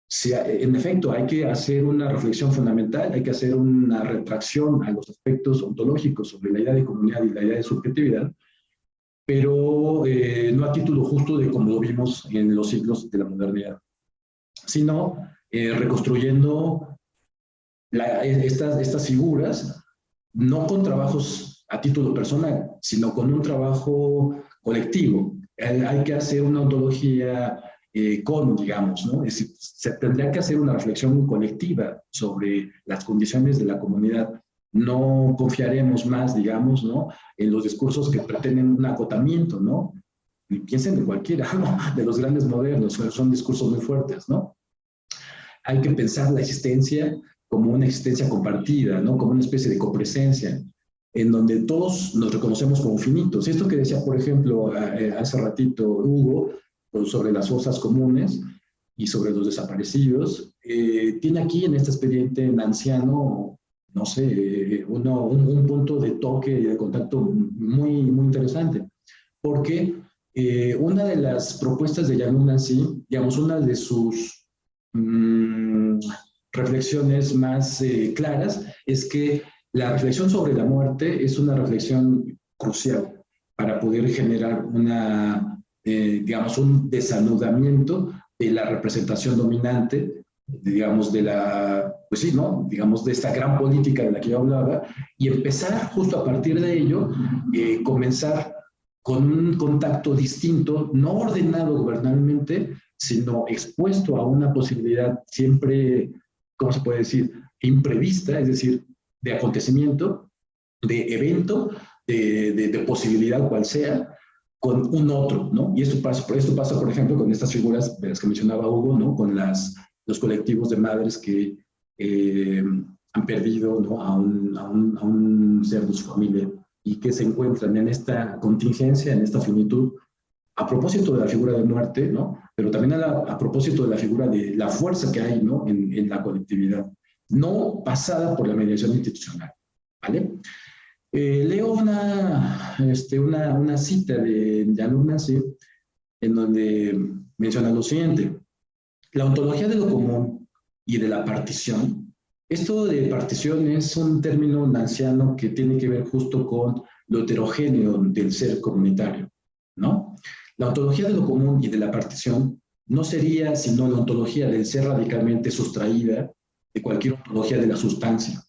Si, en efecto, hay que hacer una reflexión fundamental, hay que hacer una retracción a los aspectos ontológicos sobre la idea de comunidad y la idea de subjetividad, pero no a título justo de como lo vimos en los siglos de la modernidad, sino reconstruyendo estas figuras, no con trabajos a título personal, sino con un trabajo colectivo. Hay que hacer una ontología digamos, ¿no? Es decir, se tendría que hacer una reflexión colectiva sobre las condiciones de la comunidad. No confiaremos más, digamos, ¿no? En los discursos que pretenden un acotamiento, ¿no? Y piensen en cualquiera, ¿no? De los grandes modernos, son discursos muy fuertes, ¿no? Hay que pensar la existencia como una existencia compartida, ¿no? Como una especie de copresencia, en donde todos nos reconocemos como finitos. Esto que decía, por ejemplo, hace ratito Hugo, sobre las fosas comunes y sobre los desaparecidos, tiene aquí en este expediente nanciano, no sé, un punto de toque y de contacto muy, muy interesante, porque una de las propuestas de Januk Nancy, digamos, una de sus reflexiones más claras, es que la reflexión sobre la muerte es una reflexión crucial para poder generar digamos, un desanudamiento de la representación dominante, digamos, pues sí, ¿no? Digamos, de esta gran política de la que yo hablaba, y empezar justo a partir de ello, comenzar con un contacto distinto, no ordenado gubernamentalmente, sino expuesto a una posibilidad siempre, ¿cómo se puede decir?, imprevista, es decir, de acontecimiento, de evento, de posibilidad cual sea, con un otro, ¿no? Y esto pasa, por ejemplo, con estas figuras de las que mencionaba Hugo, ¿no? Con los colectivos de madres que han perdido, ¿no? a un ser de su familia y que se encuentran en esta contingencia, en esta finitud, a propósito de la figura de muerte, ¿no? Pero también a propósito de la figura de la fuerza que hay, ¿no? en la colectividad, no pasada por la mediación institucional, ¿vale? Leo una cita de Januk Nancy en donde menciona lo siguiente: la ontología de lo común y de la partición. Esto de partición es un término nanciano que tiene que ver justo con lo heterogéneo del ser comunitario, ¿no? La ontología de lo común y de la partición no sería sino la ontología del ser radicalmente sustraída de cualquier ontología de la sustancia,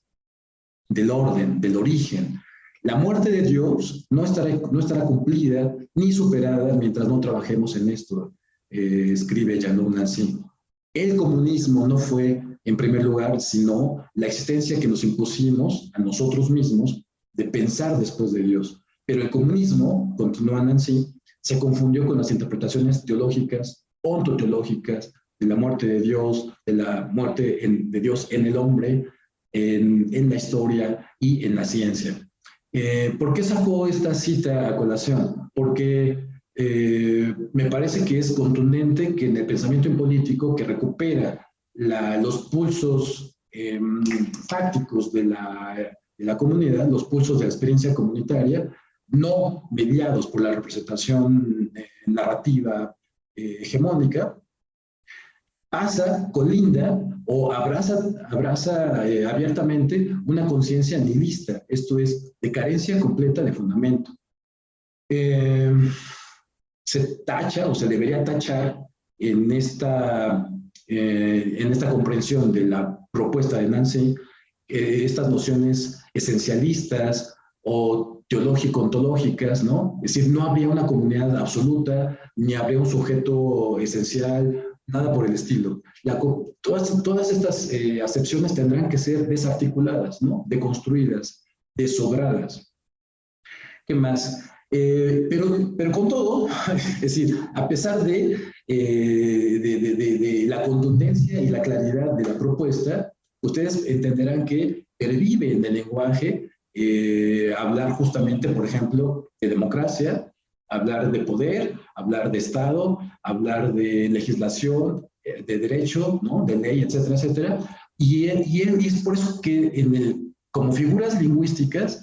del orden, del origen. La muerte de Dios no estará cumplida ni superada mientras no trabajemos en esto, escribe Januk Nancy. El comunismo no fue, en primer lugar, sino la existencia que nos impusimos a nosotros mismos de pensar después de Dios. Pero el comunismo, continúa Nancy, se confundió con las interpretaciones teológicas, ontoteológicas, de la muerte de Dios, de la muerte de Dios en el hombre, en la historia y en la ciencia. ¿Por qué sacó esta cita a colación? Porque me parece que es contundente que en el pensamiento político que recupera los pulsos fácticos de la comunidad, los pulsos de la experiencia comunitaria, no mediados por la representación narrativa hegemónica, colinda o abraza abiertamente una conciencia nihilista, esto es, de carencia completa de fundamento. Se tacha o se debería tachar en esta comprensión de la propuesta de Nancy estas nociones esencialistas o teológico-ontológicas, ¿no? Es decir, no habría una comunidad absoluta, ni habría un sujeto esencial nada por el estilo. Todas estas acepciones tendrán que ser desarticuladas, ¿no? Deconstruidas, desobradas. ¿Qué más? Pero con todo, es decir, a pesar de la contundencia y la claridad de la propuesta, ustedes entenderán que pervive en el lenguaje hablar justamente, por ejemplo, de democracia, hablar de poder, hablar de Estado, hablar de legislación, de derecho, ¿no? De ley, etcétera, etcétera. Y es por eso que como figuras lingüísticas,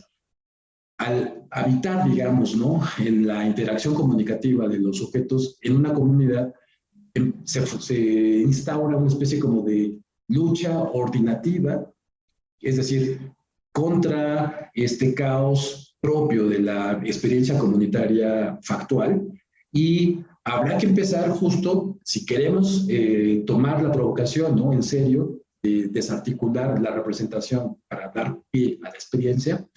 al habitar, digamos, ¿no? En la interacción comunicativa de los sujetos en una comunidad, se instaura una especie como de lucha ordinativa, es decir, contra este caos propio de la experiencia comunitaria factual, y habrá que empezar justo, si queremos tomar la provocación, ¿no? En serio, de desarticular la representación para dar pie a la experiencia,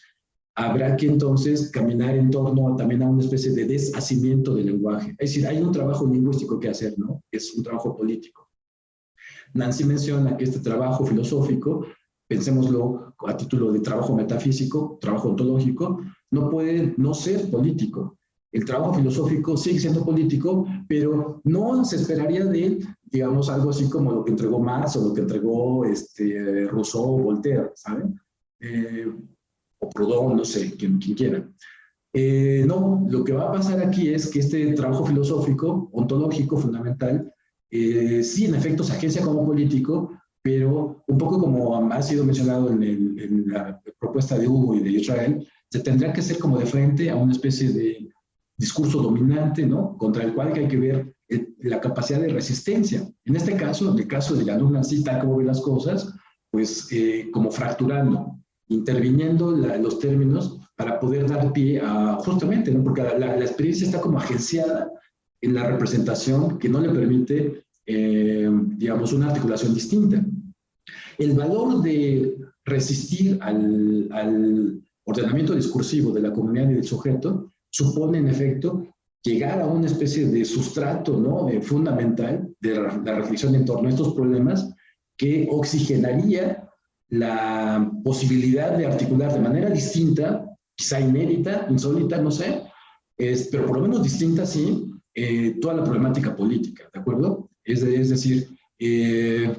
habrá que entonces caminar en torno también a una especie de deshacimiento del lenguaje. Es decir, hay un trabajo lingüístico que hacer, ¿no? Es un trabajo político. Nancy menciona que este trabajo filosófico, pensémoslo a título de trabajo metafísico, trabajo ontológico, no puede no ser político. El trabajo filosófico sigue siendo político, pero no se esperaría de él, digamos, algo así como lo que entregó Marx o lo que entregó Rousseau o Voltaire, ¿saben? O Proudhon, no sé, quien quiera. No, lo que va a pasar aquí es que este trabajo filosófico, ontológico, fundamental, sí, en efecto, se agencia como político, pero un poco como ha sido mencionado en la propuesta de Hugo y de Israel, se tendrá que hacer como de frente a una especie de discurso dominante, ¿no? Contra el cual hay que ver la capacidad de resistencia. En este caso, en el caso de la alumna, sí, tal como ve las cosas, pues como fracturando, interviniendo los términos para poder dar pie a, justamente, ¿no? Porque la experiencia está como agenciada en la representación que no le permite, digamos, una articulación distinta. El valor de resistir al ordenamiento discursivo de la comunidad y del sujeto supone, en efecto, llegar a una especie de sustrato, ¿no? Fundamental de la reflexión en torno a estos problemas que oxigenaría la posibilidad de articular de manera distinta, quizá inédita, insólita, no sé, pero por lo menos distinta, sí, toda la problemática política, ¿de acuerdo? Es decir,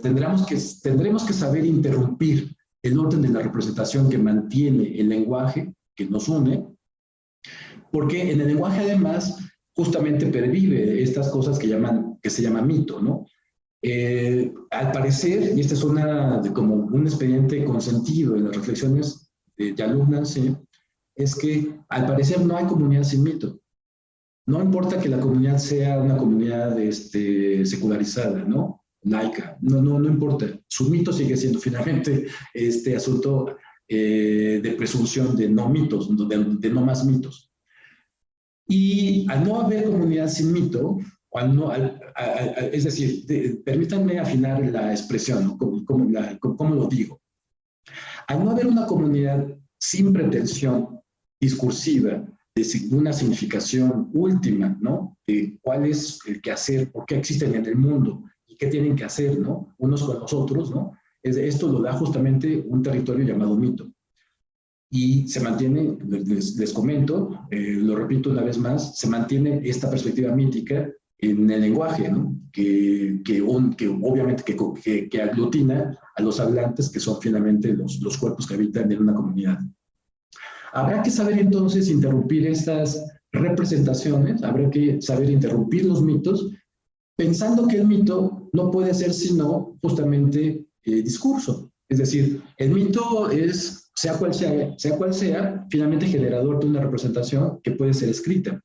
tendremos que saber interrumpir el orden de la representación que mantiene el lenguaje, que nos une, porque en el lenguaje además justamente pervive estas cosas que se llama mito, ¿no? Al parecer, y este es como un expediente consentido en las reflexiones de alumnas, ¿sí? Es que al parecer no hay comunidad sin mito. No importa que la comunidad sea una comunidad secularizada, ¿no? Laica, no importa. Su mito sigue siendo finalmente este asunto de presunción de no mitos, de no más mitos. Y al no haber comunidad sin mito, es decir, permítanme afinar la expresión, ¿no? ¿Cómo lo digo? Al no haber una comunidad sin pretensión discursiva de una significación última, ¿no? De cuál es el quehacer, por qué existen en el mundo y qué tienen que hacer, ¿no? Unos con los otros, ¿no? Esto lo da justamente un territorio llamado mito. Y se mantiene, les comento, lo repito una vez más, se mantiene esta perspectiva mítica en el lenguaje, ¿no? que obviamente que aglutina a los hablantes, que son finalmente los cuerpos que habitan en una comunidad. Habrá que saber entonces interrumpir estas representaciones, habrá que saber interrumpir los mitos, pensando que el mito no puede ser sino justamente discurso. Es decir, el mito es, sea cual sea, finalmente generador de una representación que puede ser escrita.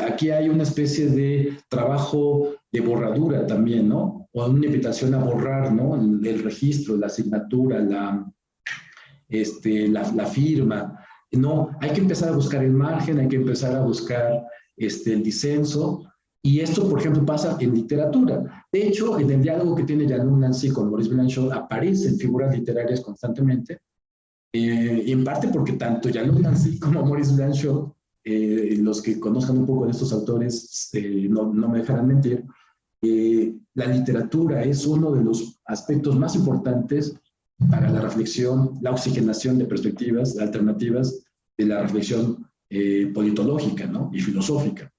Aquí hay una especie de trabajo de borradura también, ¿no? O una invitación a borrar, ¿no? El registro, la asignatura, la firma. No, hay que empezar a buscar el margen, hay que empezar a buscar el disenso. Y esto, por ejemplo, pasa en literatura. De hecho, en el diálogo que tiene Jean-Luc Nancy con Maurice Blanchot aparecen figuras literarias constantemente. Y en parte porque tanto Jean-Luc Nancy como Maurice Blanchot, los que conozcan un poco de estos autores no me dejarán mentir, la literatura es uno de los aspectos más importantes para la reflexión, la oxigenación de perspectivas alternativas de la reflexión politológica, ¿no? Y filosófica.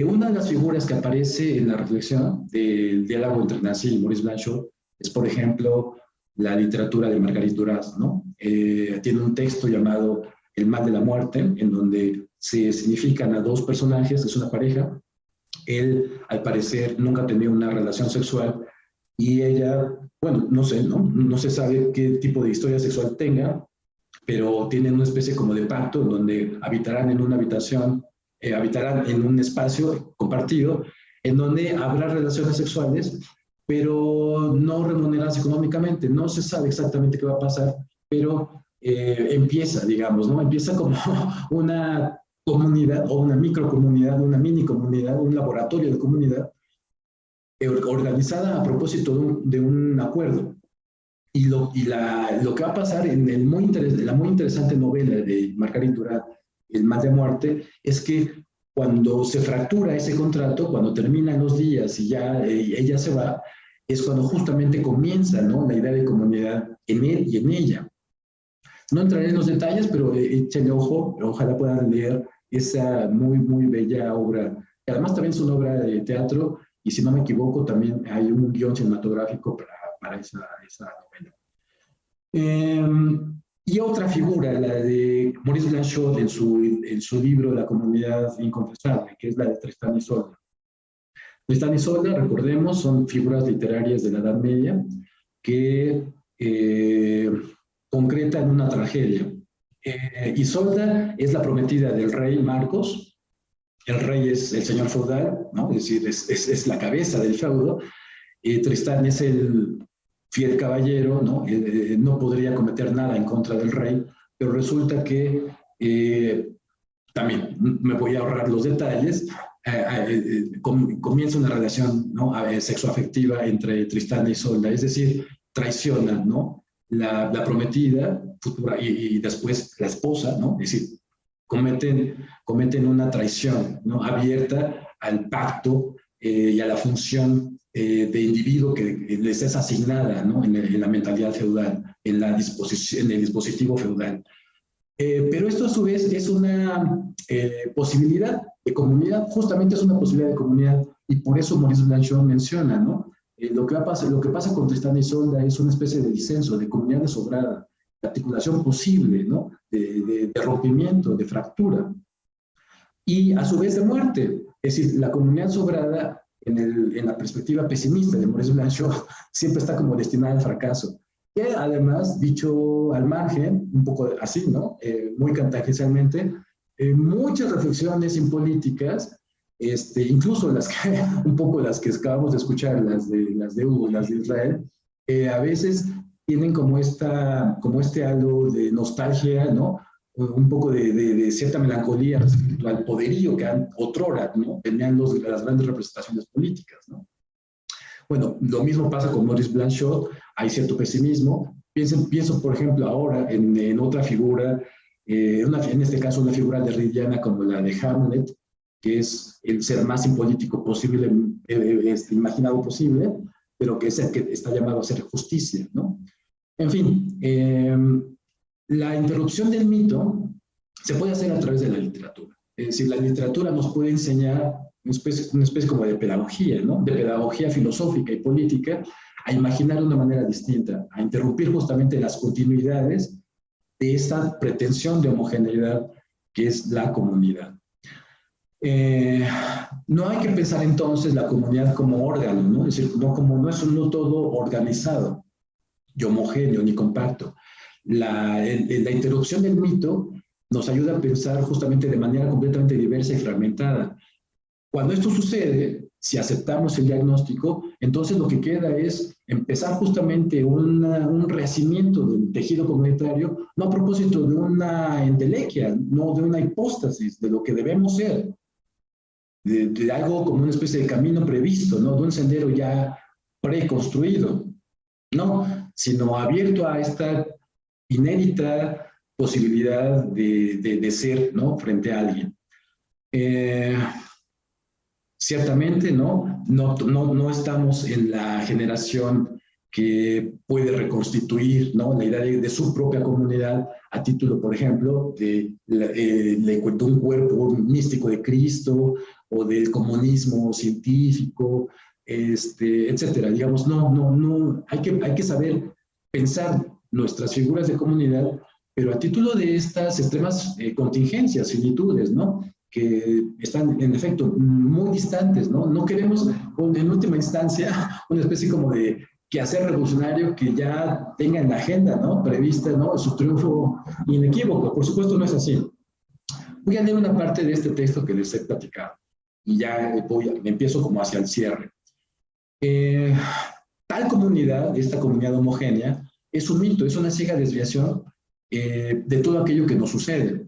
Una de las figuras que aparece en la reflexión del diálogo entre Nancy y Maurice Blanchot es, por ejemplo, la literatura de Marguerite Duras, ¿no? Tiene un texto llamado El mal de la muerte, en donde se significan a dos personajes, es una pareja. Él, al parecer, nunca tenía una relación sexual y ella, bueno, no sé, no se sabe qué tipo de historia sexual tenga, pero tienen una especie como de pacto en donde habitarán en una habitación, habitarán en un espacio compartido, en donde habrá relaciones sexuales, pero no remuneradas económicamente. No se sabe exactamente qué va a pasar, pero empieza, digamos, ¿no? Empieza como una comunidad o una microcomunidad, una mini comunidad, un laboratorio de comunidad organizada a propósito de un acuerdo. Y lo que va a pasar en la muy interesante novela de Marguerite Duras, El mal de muerte, es que cuando se fractura ese contrato, cuando terminan los días y ya ella se va, es cuando justamente comienza, ¿no?, la idea de comunidad en él y en ella. No entraré en los detalles, pero échenle ojo, ojalá puedan leer esa muy, muy bella obra, que además también es una obra de teatro, y si no me equivoco, también hay un guión cinematográfico para esa novela. Y otra figura, la de Maurice Blanchot en su libro La comunidad inconfesable, que es la de Tristán y Isolda. Tristán y Isolda, recordemos, son figuras literarias de la Edad Media que concretan una tragedia. Isolda es la prometida del rey Marcos. El rey es el señor feudal, ¿no? Es decir, es la cabeza del feudo. Tristán es el fiel caballero, ¿no? No podría cometer nada en contra del rey, pero resulta que también me voy a ahorrar los detalles. Comienza una relación, ¿no?, sexoafectiva entre Tristán y Isolda, es decir, traicionan, ¿no?, la prometida futura y después la esposa, ¿no? Es decir, cometen una traición, ¿no?, abierta al pacto y a la función de individuo que les es asignada, ¿no?, en la mentalidad feudal, en el dispositivo feudal. Pero esto a su vez es una posibilidad de comunidad, justamente es una posibilidad de comunidad, y por eso Maurice Blanchot menciona, ¿no?, lo que pasa con Tristán y Isolda es una especie de disenso, de comunidad desobrada, de articulación posible, ¿no?, de rompimiento, de fractura, y a su vez de muerte. Es decir, la comunidad sobrada, en la perspectiva pesimista de Maurice Blanchot, siempre está como destinada al fracaso. Que además, dicho al margen, un poco así, ¿no?, muy tangencialmente, muchas reflexiones impolíticas, incluso un poco las que acabamos de escuchar, las de Hugo, las de Israel, a veces tienen como este halo de nostalgia, ¿no?, un poco de cierta melancolía respecto al poderío que otrora, ¿no?, tenían las grandes representaciones políticas, ¿no? Bueno, lo mismo pasa con Maurice Blanchot, hay cierto pesimismo. Pienso, por ejemplo, ahora en otra figura, en este caso una figura derridiana como la de Hamlet, que es el ser más impolítico posible, imaginado posible, pero que es el que está llamado a hacer justicia, ¿no? En fin, la interrupción del mito se puede hacer a través de la literatura. Es decir, la literatura nos puede enseñar una especie como de pedagogía, ¿no?, de pedagogía filosófica y política, a imaginar de una manera distinta, a interrumpir justamente las continuidades de esta pretensión de homogeneidad que es la comunidad. No hay que pensar entonces la comunidad como órgano, ¿no? Es decir, no es un todo organizado y homogéneo ni compacto. La interrupción del mito nos ayuda a pensar justamente de manera completamente diversa y fragmentada. Cuando esto sucede, si aceptamos el diagnóstico, entonces lo que queda es empezar justamente un rehacimiento del tejido comunitario, no a propósito de una entelequia, no de una hipóstasis de lo que debemos ser, de algo como una especie de camino previsto, ¿no?, de un sendero ya preconstruido, no, sino abierto a esta inédita posibilidad de ser, ¿no?, frente a alguien. Ciertamente, no estamos en la generación que puede reconstituir, ¿no?, la idea de su propia comunidad a título, por ejemplo, de un cuerpo místico de Cristo o del comunismo científico, etcétera. Digamos, hay que saber pensar nuestras figuras de comunidad, pero a título de estas extremas contingencias, finitudes, ¿no?, que están en efecto muy distantes, ¿no? No queremos, en última instancia, una especie como de quehacer revolucionario que ya tenga en la agenda, ¿no?, prevista, ¿no?, su triunfo inequívoco. Por supuesto no es así. Voy a leer una parte de este texto que les he platicado y ya me empiezo como hacia el cierre. Tal comunidad, esta comunidad homogénea, es un mito, es una ciega desviación de todo aquello que nos sucede.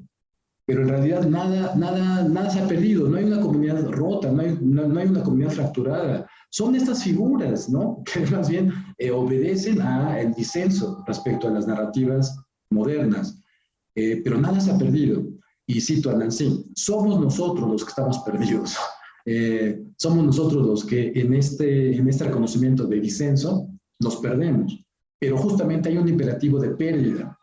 Pero en realidad nada se ha perdido, no hay una comunidad rota, no hay una comunidad fracturada. Son estas figuras, ¿no?, que más bien obedecen al disenso respecto a las narrativas modernas. Pero nada se ha perdido. Y cito a Nancy, somos nosotros los que estamos perdidos. Somos nosotros los que en este reconocimiento de disenso nos perdemos. Pero justamente hay un imperativo de pérdida.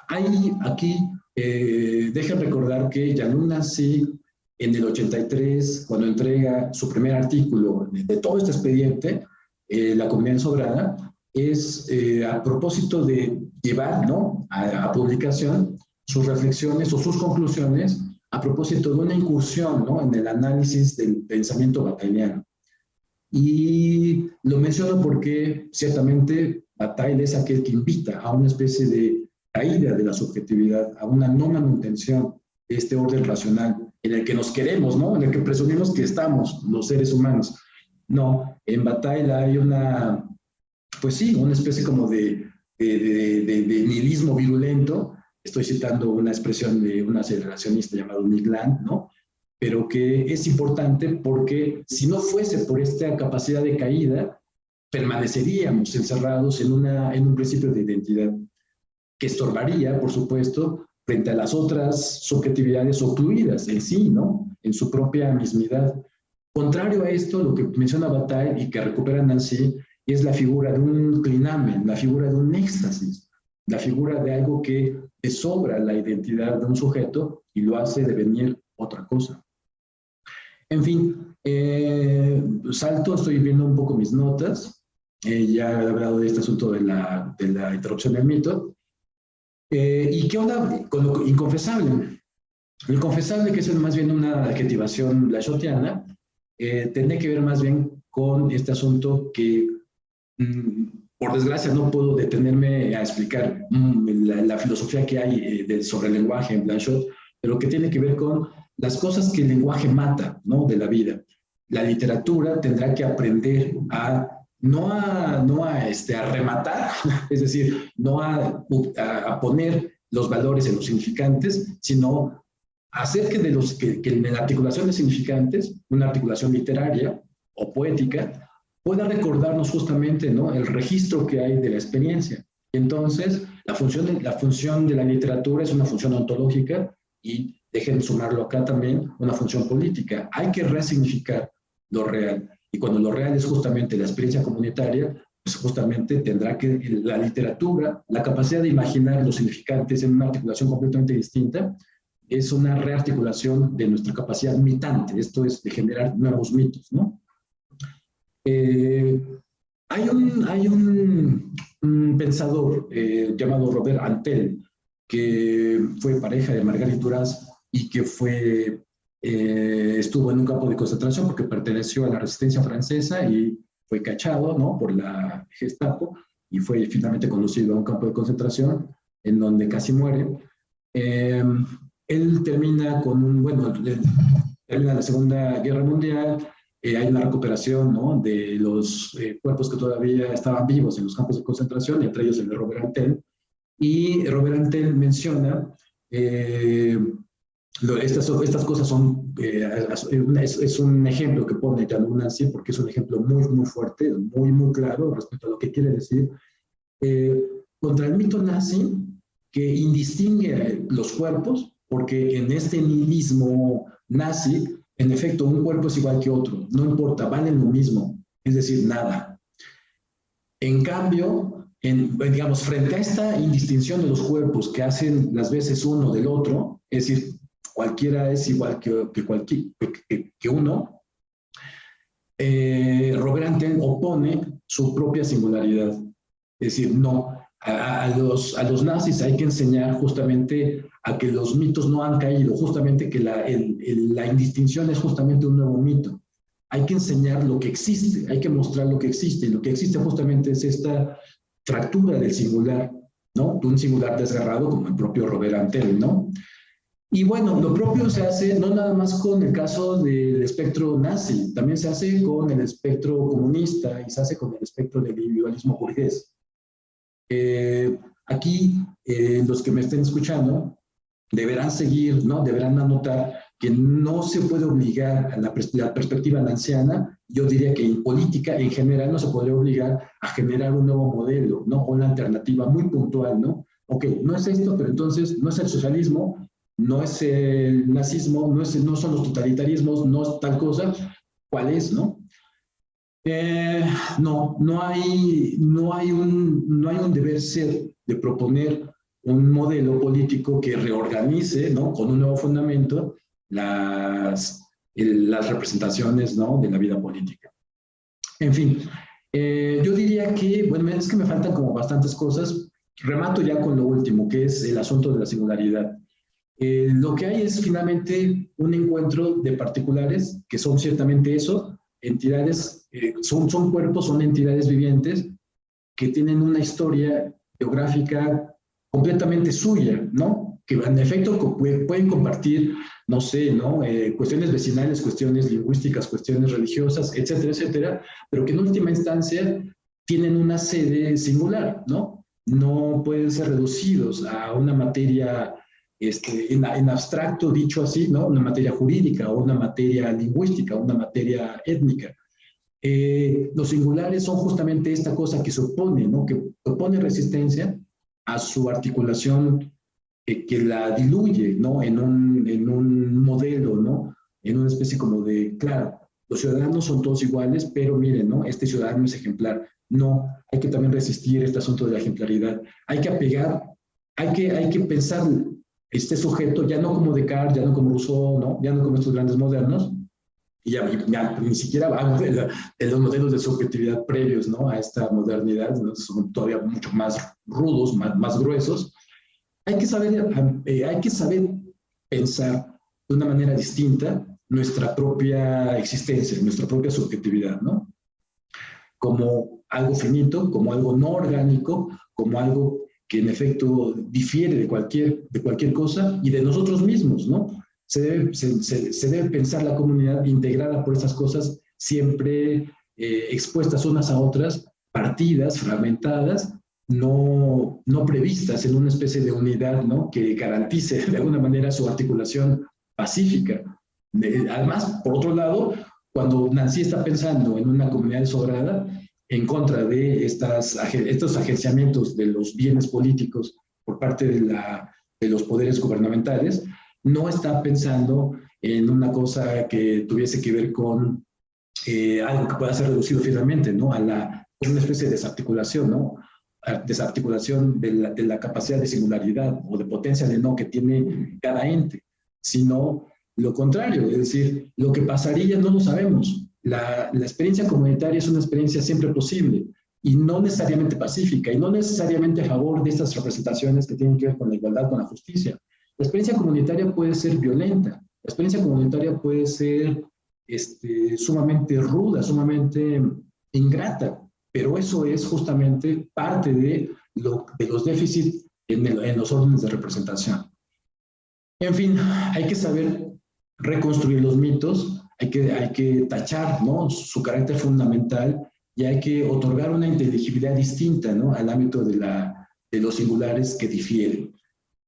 Hay aquí... dejen recordar que Jean-Luc Nancy, en el 83, cuando entrega su primer artículo de todo este expediente, La Comunidad Ensobrada, es a propósito de llevar, ¿no?, a publicación sus reflexiones o sus conclusiones a propósito de una incursión, ¿no?, en el análisis del pensamiento batailleano. Y lo menciono porque ciertamente Bataille es aquel que invita a una especie de caída de la subjetividad, a una no manutención de este orden racional en el que nos queremos, ¿no?, en el que presumimos que estamos los seres humanos. No, en Bataille hay una, pues sí, una especie como de nihilismo virulento. Estoy citando una expresión de un aceleracionista llamado Nick Land, ¿no?, pero que es importante porque si no fuese por esta capacidad de caída, permaneceríamos encerrados en un principio de identidad que estorbaría, por supuesto, frente a las otras subjetividades ocluidas en sí, ¿no?, en su propia mismidad. Contrario a esto, lo que menciona Bataille y que recupera Nancy es la figura de un clinamen, la figura de un éxtasis, la figura de algo que desobra la identidad de un sujeto y lo hace devenir otra cosa. En fin, salto, estoy viendo un poco mis notas, ya he hablado de este asunto de la interrupción del mito. ¿Y qué onda con lo inconfesable? Lo inconfesable, que es más bien una adjetivación lachotiana, tiene que ver más bien con este asunto que, por desgracia, no puedo detenerme a explicar la filosofía que hay sobre el lenguaje en Blanchot, pero que tiene que ver con las cosas que el lenguaje mata, ¿no?, de la vida. La literatura tendrá que aprender no a rematar, es decir, no a poner los valores en los significantes, sino a hacer que en la articulación de significantes, una articulación literaria o poética, pueda recordarnos justamente, ¿no?, el registro que hay de la experiencia. Entonces, la función de la literatura es una función ontológica y, dejen sumarlo acá también, una función política. Hay que resignificar lo real. Y cuando lo real es justamente la experiencia comunitaria, pues justamente tendrá que la literatura, la capacidad de imaginar los significantes en una articulación completamente distinta, es una rearticulación de nuestra capacidad mitante, esto es, de generar nuevos mitos, ¿no? Hay un pensador llamado Robert Antel, que fue pareja de Marguerite Duras y que estuvo en un campo de concentración porque perteneció a la resistencia francesa y fue cachado, ¿no?, por la Gestapo y fue finalmente conducido a un campo de concentración en donde casi muere. Él termina termina la Segunda Guerra Mundial, hay una recuperación, ¿no?, de los cuerpos que todavía estaban vivos en los campos de concentración, entre ellos el de Robert Antel, y Robert Antel menciona estas cosas son, es un ejemplo que pone Jean-Luc Nancy porque es un ejemplo muy, muy fuerte, muy, muy claro respecto a lo que quiere decir, contra el mito nazi que indistingue los cuerpos, porque en este nihilismo nazi En efecto, un cuerpo es igual que otro, no importa, valen lo mismo, es decir, nada. En cambio, digamos, frente a esta indistinción de los cuerpos que hacen las veces uno del otro, es decir, cualquiera es igual que uno, Robert Antel opone su propia singularidad. Es decir, no, a los nazis hay que enseñar justamente a que los mitos no han caído, justamente que la indistinción es justamente un nuevo mito. Hay que enseñar lo que existe, hay que mostrar lo que existe, y lo que existe justamente es esta fractura del singular, ¿no? De un singular desgarrado como el propio Robert Antel, ¿no? Y bueno, lo propio se hace no nada más con el caso del espectro nazi, también se hace con el espectro comunista y se hace con el espectro del individualismo burgués. Aquí, los que me estén escuchando, deberán seguir, ¿no? Deberán anotar que no se puede obligar a la perspectiva nanciana. Yo diría que en política en general no se puede obligar a generar un nuevo modelo, ¿no? O una alternativa muy puntual, ¿no? Ok, no es esto, pero entonces no es el socialismo, no es el nazismo, no son los totalitarismos, no es tal cosa. ¿Cuál es, no? No hay un deber ser de proponer un modelo político que reorganice, ¿no? Con un nuevo fundamento las representaciones, ¿no? De la vida política. En fin, yo diría que, bueno, es que me faltan como bastantes cosas. Remato ya con lo último, que es el asunto de la singularidad. Lo que hay es finalmente un encuentro de particulares que son ciertamente eso, entidades, son cuerpos, son entidades vivientes que tienen una historia geográfica completamente suya, ¿no? Que en efecto pueden compartir, no sé, ¿no? Cuestiones vecinales, cuestiones lingüísticas, cuestiones religiosas, etcétera, etcétera, pero que en última instancia tienen una sede singular, ¿no? No pueden ser reducidos a una materia en abstracto, dicho así, ¿no? Una materia jurídica o una materia lingüística, una materia étnica. Los singulares son justamente esta cosa que se opone, ¿no? Que opone resistencia a su articulación, que la diluye, ¿no? En un modelo, ¿no? En una especie como de, claro, los ciudadanos son todos iguales, pero miren, ¿no? Este ciudadano es ejemplar. No, hay que también resistir este asunto de la ejemplaridad. Hay que apegar, hay que pensar este sujeto ya no como Descartes, ya no como Rousseau, ¿no? Ya no como estos grandes modernos, y ya ni siquiera hablo de los modelos de subjetividad previos, ¿no? A esta modernidad, ¿no? Son todavía mucho más rudos, más gruesos. Hay que saber pensar de una manera distinta nuestra propia existencia, nuestra propia subjetividad, ¿no? Como algo finito, como algo no orgánico, como algo que en efecto difiere de cualquier cosa y de nosotros mismos, ¿no? Se debe pensar la comunidad integrada por estas cosas, siempre expuestas unas a otras, partidas, fragmentadas, no previstas en una especie de unidad, ¿no? Que garantice de alguna manera su articulación pacífica. Además, por otro lado, cuando Nancy está pensando en una comunidad desobrada, en contra de estos agenciamientos de los bienes políticos por parte de los poderes gubernamentales, no está pensando en una cosa que tuviese que ver con algo que pueda ser reducido finalmente, ¿no? A una especie de desarticulación, ¿no? Desarticulación de la capacidad de singularidad o de potencia de no que tiene cada ente, sino lo contrario, es decir, lo que pasaría no lo sabemos. La experiencia comunitaria es una experiencia siempre posible y no necesariamente pacífica y no necesariamente a favor de estas representaciones que tienen que ver con la igualdad, con la justicia. La experiencia comunitaria puede ser violenta, la experiencia comunitaria puede ser sumamente ruda, sumamente ingrata, pero eso es justamente parte de los déficits en los órdenes de representación. En fin, hay que saber reconstruir los mitos, hay que tachar, ¿no? Su carácter fundamental y hay que otorgar una inteligibilidad distinta, ¿no? Al ámbito de los singulares que difieren.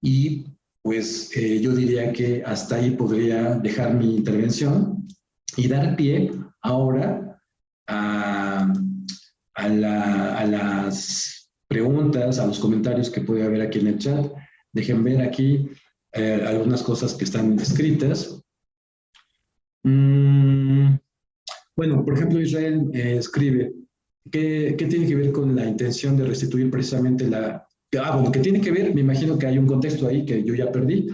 Y pues yo diría que hasta ahí podría dejar mi intervención y dar pie ahora a las preguntas, a los comentarios que puede haber aquí en el chat. Dejen ver aquí algunas cosas que están escritas. Bueno, por ejemplo, Israel escribe, ¿qué tiene que ver con la intención de restituir precisamente bueno, que tiene que ver, me imagino que hay un contexto ahí que yo ya perdí,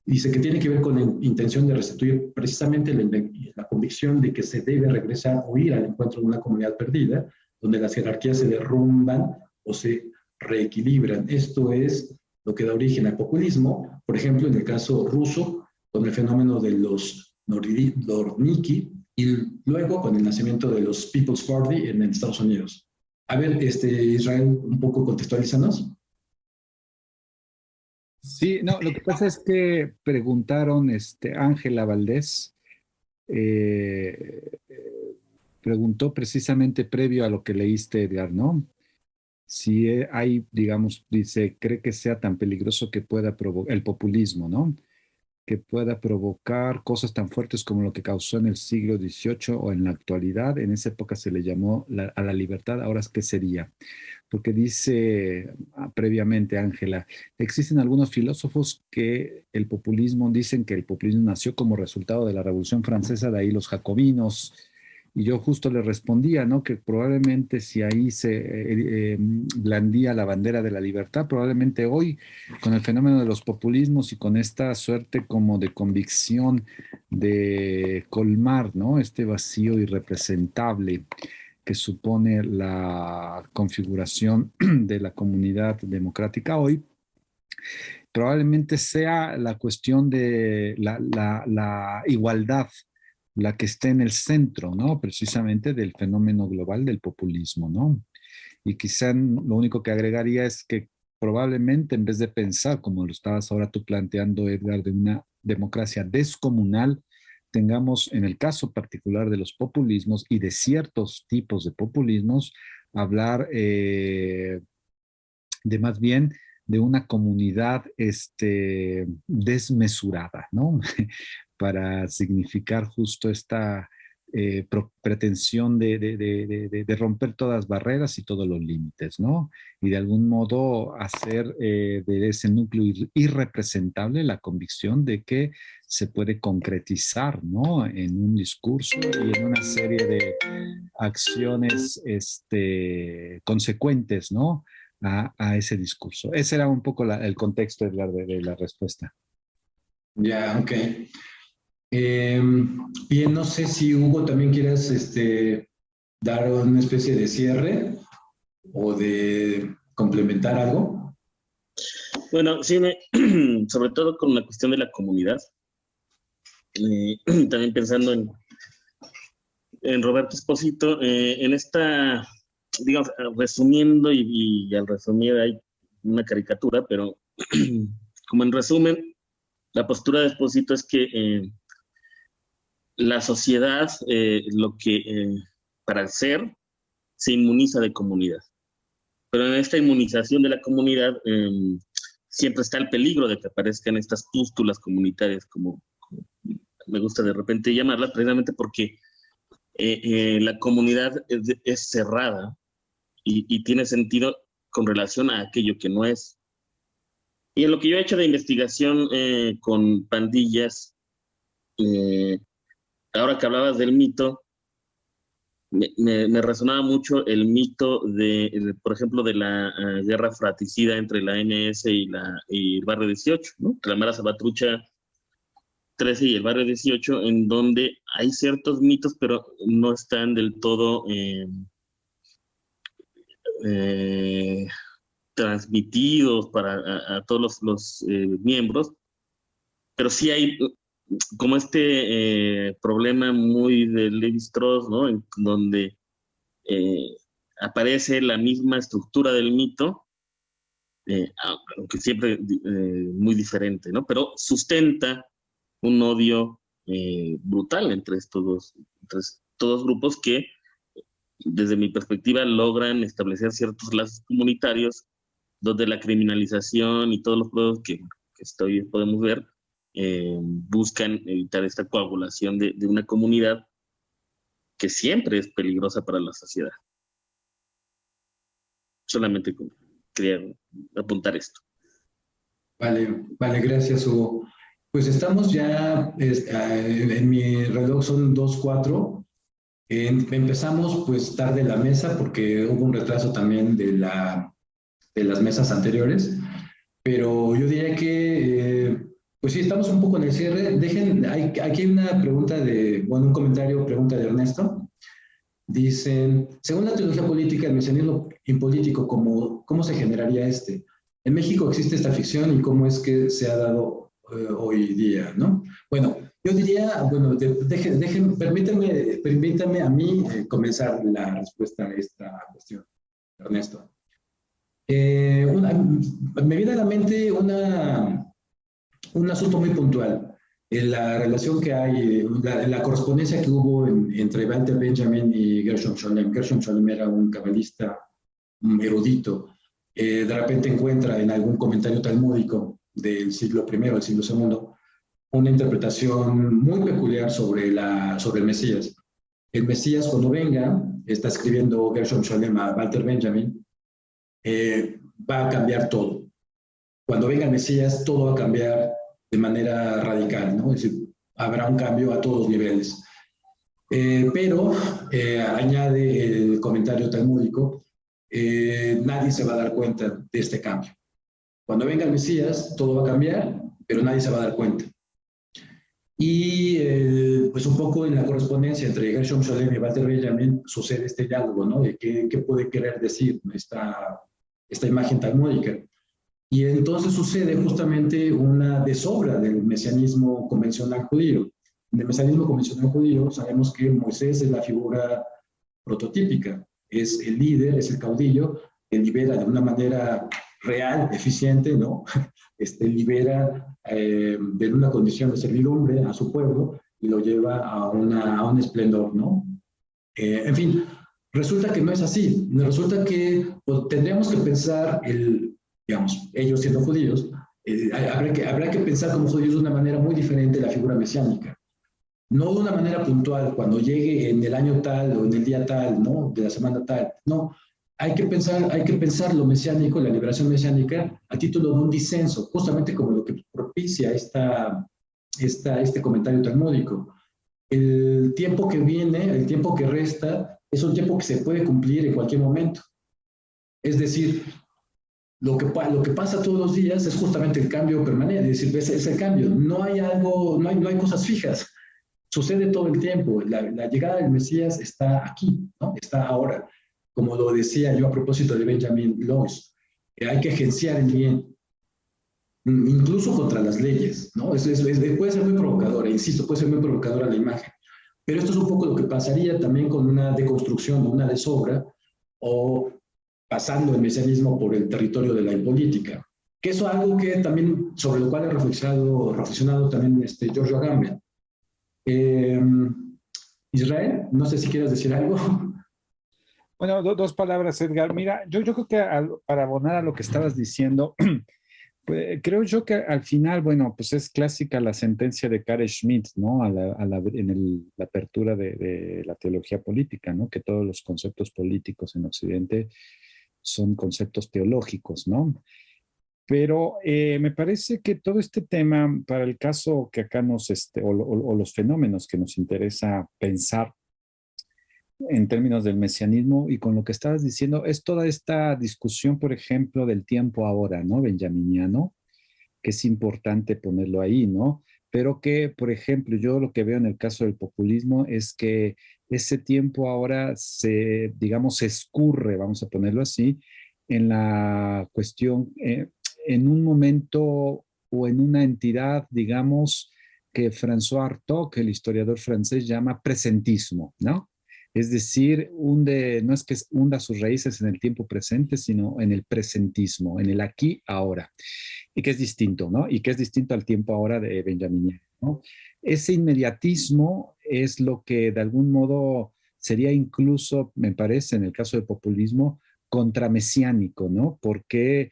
dice que tiene que ver con la intención de restituir precisamente la convicción de que se debe regresar o ir al encuentro de una comunidad perdida, donde las jerarquías se derrumban o se reequilibran. Esto es lo que da origen al populismo, por ejemplo, en el caso ruso, con el fenómeno de los Dorniki, y luego con el nacimiento de los People's Party en Estados Unidos. A ver, Israel, un poco contextualízanos. Sí, no, lo que pasa es que preguntaron, Ángela Valdés, eh, preguntó precisamente previo a lo que leíste, Edgar, ¿no? Si hay, digamos, dice, cree que sea tan peligroso que pueda provocar el populismo, ¿no? Que pueda provocar cosas tan fuertes como lo que causó en el siglo XVIII o en la actualidad. En esa época se le llamó a la libertad, ahora ¿qué sería? Porque dice previamente Ángela, existen algunos filósofos que el populismo, dicen que el populismo nació como resultado de la Revolución Francesa, de ahí los jacobinos, y yo justo le respondía, ¿no? Que probablemente si ahí se blandía la bandera de la libertad, probablemente hoy, con el fenómeno de los populismos y con esta suerte como de convicción de colmar, ¿no? Este vacío irrepresentable que supone la configuración de la comunidad democrática hoy, probablemente sea la cuestión de la igualdad la que esté en el centro, ¿no? Precisamente del fenómeno global del populismo, ¿no? Y quizá lo único que agregaría es que probablemente en vez de pensar, como lo estabas ahora tú planteando, Edgar, de una democracia descomunal, tengamos en el caso particular de los populismos y de ciertos tipos de populismos, hablar de más bien de una comunidad desmesurada, ¿no? Para significar justo esta pretensión de romper todas las barreras y todos los límites, ¿no? Y de algún modo hacer de ese núcleo irrepresentable la convicción de que se puede concretizar, ¿no? En un discurso y en una serie de acciones consecuentes, ¿no? A ese discurso. Ese era un poco el contexto, Edgar, de la respuesta. Ya, ok. Bien, no sé si Hugo también quieras dar una especie de cierre o de complementar algo. Bueno, sí, sobre todo con la cuestión de la comunidad. También pensando en Roberto Esposito, en esta, digamos, resumiendo y al resumir hay una caricatura, pero como en resumen, la postura de Esposito es que la sociedad, para ser, se inmuniza de comunidad. Pero en esta inmunización de la comunidad siempre está el peligro de que aparezcan estas pústulas comunitarias, como me gusta de repente llamarla, precisamente porque la comunidad es cerrada y tiene sentido con relación a aquello que no es. Y en lo que yo he hecho de investigación con pandillas, ahora que hablabas del mito, me resonaba mucho el mito por ejemplo, de la guerra fratricida entre la MS y el barrio 18, ¿no? La Mara Salvatrucha 13 y el barrio 18, en donde hay ciertos mitos, pero no están del todo transmitidos a todos los miembros, pero sí hay como problema muy de Levi-Strauss, ¿no? En donde aparece la misma estructura del mito, aunque siempre muy diferente, ¿no? Pero sustenta un odio brutal entre estos dos grupos que, desde mi perspectiva, logran establecer ciertos lazos comunitarios donde la criminalización y todos los problemas que podemos ver buscan evitar esta coagulación de una comunidad que siempre es peligrosa para la sociedad. Solamente quería apuntar esto. Vale, gracias, Hugo. Pues estamos ya, en mi reloj son 2:04. Empezamos pues tarde la mesa porque hubo un retraso también de las mesas anteriores, pero yo diría que pues sí, estamos un poco en el cierre. Aquí hay una pregunta bueno, un comentario, pregunta de Ernesto. Dicen, según la teología política, el mesianismo impolítico, ¿cómo se generaría este? En México existe esta ficción y cómo es que se ha dado hoy día, ¿no? Bueno, yo diría, bueno, permítanme a mí comenzar la respuesta a esta cuestión, Ernesto. Me viene a la mente un asunto muy puntual, en la relación que hay, la correspondencia que hubo entre Walter Benjamin y Gershom Scholem. Gershom Scholem era un cabalista, un erudito. De repente encuentra en algún comentario talmúdico del siglo I, del siglo II, una interpretación muy peculiar sobre el Mesías. El Mesías, cuando venga, está escribiendo Gershom Scholem a Walter Benjamin, va a cambiar todo. Cuando venga el Mesías, todo va a cambiar de manera radical, ¿no? Es decir, habrá un cambio a todos los niveles. Pero, añade el comentario talmúdico, nadie se va a dar cuenta de este cambio. Cuando venga el Mesías, todo va a cambiar, pero nadie se va a dar cuenta. Y pues un poco en la correspondencia entre Gershom Scholem y Walter Benjamin sucede este diálogo, ¿no? De qué puede querer decir esta imagen talmúdica. Y entonces sucede justamente una desobra del mesianismo convencional judío. En el mesianismo convencional judío sabemos que Moisés es la figura prototípica, es el líder, es el caudillo, que libera de una manera real, eficiente, ¿no? Libera de una condición de servidumbre a su pueblo y lo lleva a un esplendor, ¿no? En fin, resulta que no es así. Resulta que pues, tendríamos que pensar digamos, ellos siendo judíos, habrá que pensar como judíos de una manera muy diferente la figura mesiánica. No de una manera puntual, cuando llegue en el año tal o en el día tal, ¿no? De la semana tal. No, hay que pensar lo mesiánico, la liberación mesiánica, a título de un disenso, justamente como lo que propicia este comentario talmúdico. El tiempo que viene, el tiempo que resta, es un tiempo que se puede cumplir en cualquier momento. Es decir, lo que pasa todos los días es justamente el cambio permanente, es decir, es el cambio. No hay cosas fijas. Sucede todo el tiempo. La llegada del Mesías está aquí, ¿no? Está ahora. Como lo decía yo a propósito de Benjamin Lois, hay que agenciar el bien, incluso contra las leyes, ¿no? Puede ser muy provocadora, insisto, puede ser muy provocadora la imagen. Pero esto es un poco lo que pasaría también con una deconstrucción, una desobra, o pasando el mesianismo por el territorio de la impolítica, que eso es algo que también, sobre lo cual ha reflexionado también Giorgio Agamben. Israel, no sé si quieres decir algo. Bueno, dos palabras, Edgar. Mira, yo creo que para abonar a lo que estabas diciendo, pues, creo yo que al final, bueno, pues es clásica la sentencia de Carl Schmitt, ¿no? En la apertura de la teología política, ¿no? Que todos los conceptos políticos en Occidente son conceptos teológicos, ¿no? Pero me parece que todo este tema, para el caso que acá o los fenómenos que nos interesa pensar en términos del mesianismo y con lo que estabas diciendo, es toda esta discusión, por ejemplo, del tiempo ahora, ¿no? Benjaminiano, que es importante ponerlo ahí, ¿no? Pero que, por ejemplo, yo lo que veo en el caso del populismo es que ese tiempo ahora digamos, se escurre, vamos a ponerlo así, en la cuestión, en un momento o en una entidad, digamos, que François Artaud, el historiador francés, llama presentismo, ¿no? Es decir, no es que hunda sus raíces en el tiempo presente, sino en el presentismo, en el aquí, ahora, y que es distinto, ¿no? Y que es distinto al tiempo ahora de Benjamin, ¿no? Ese inmediatismo es lo que de algún modo sería incluso, me parece, en el caso del populismo, contramesiánico, ¿no? Porque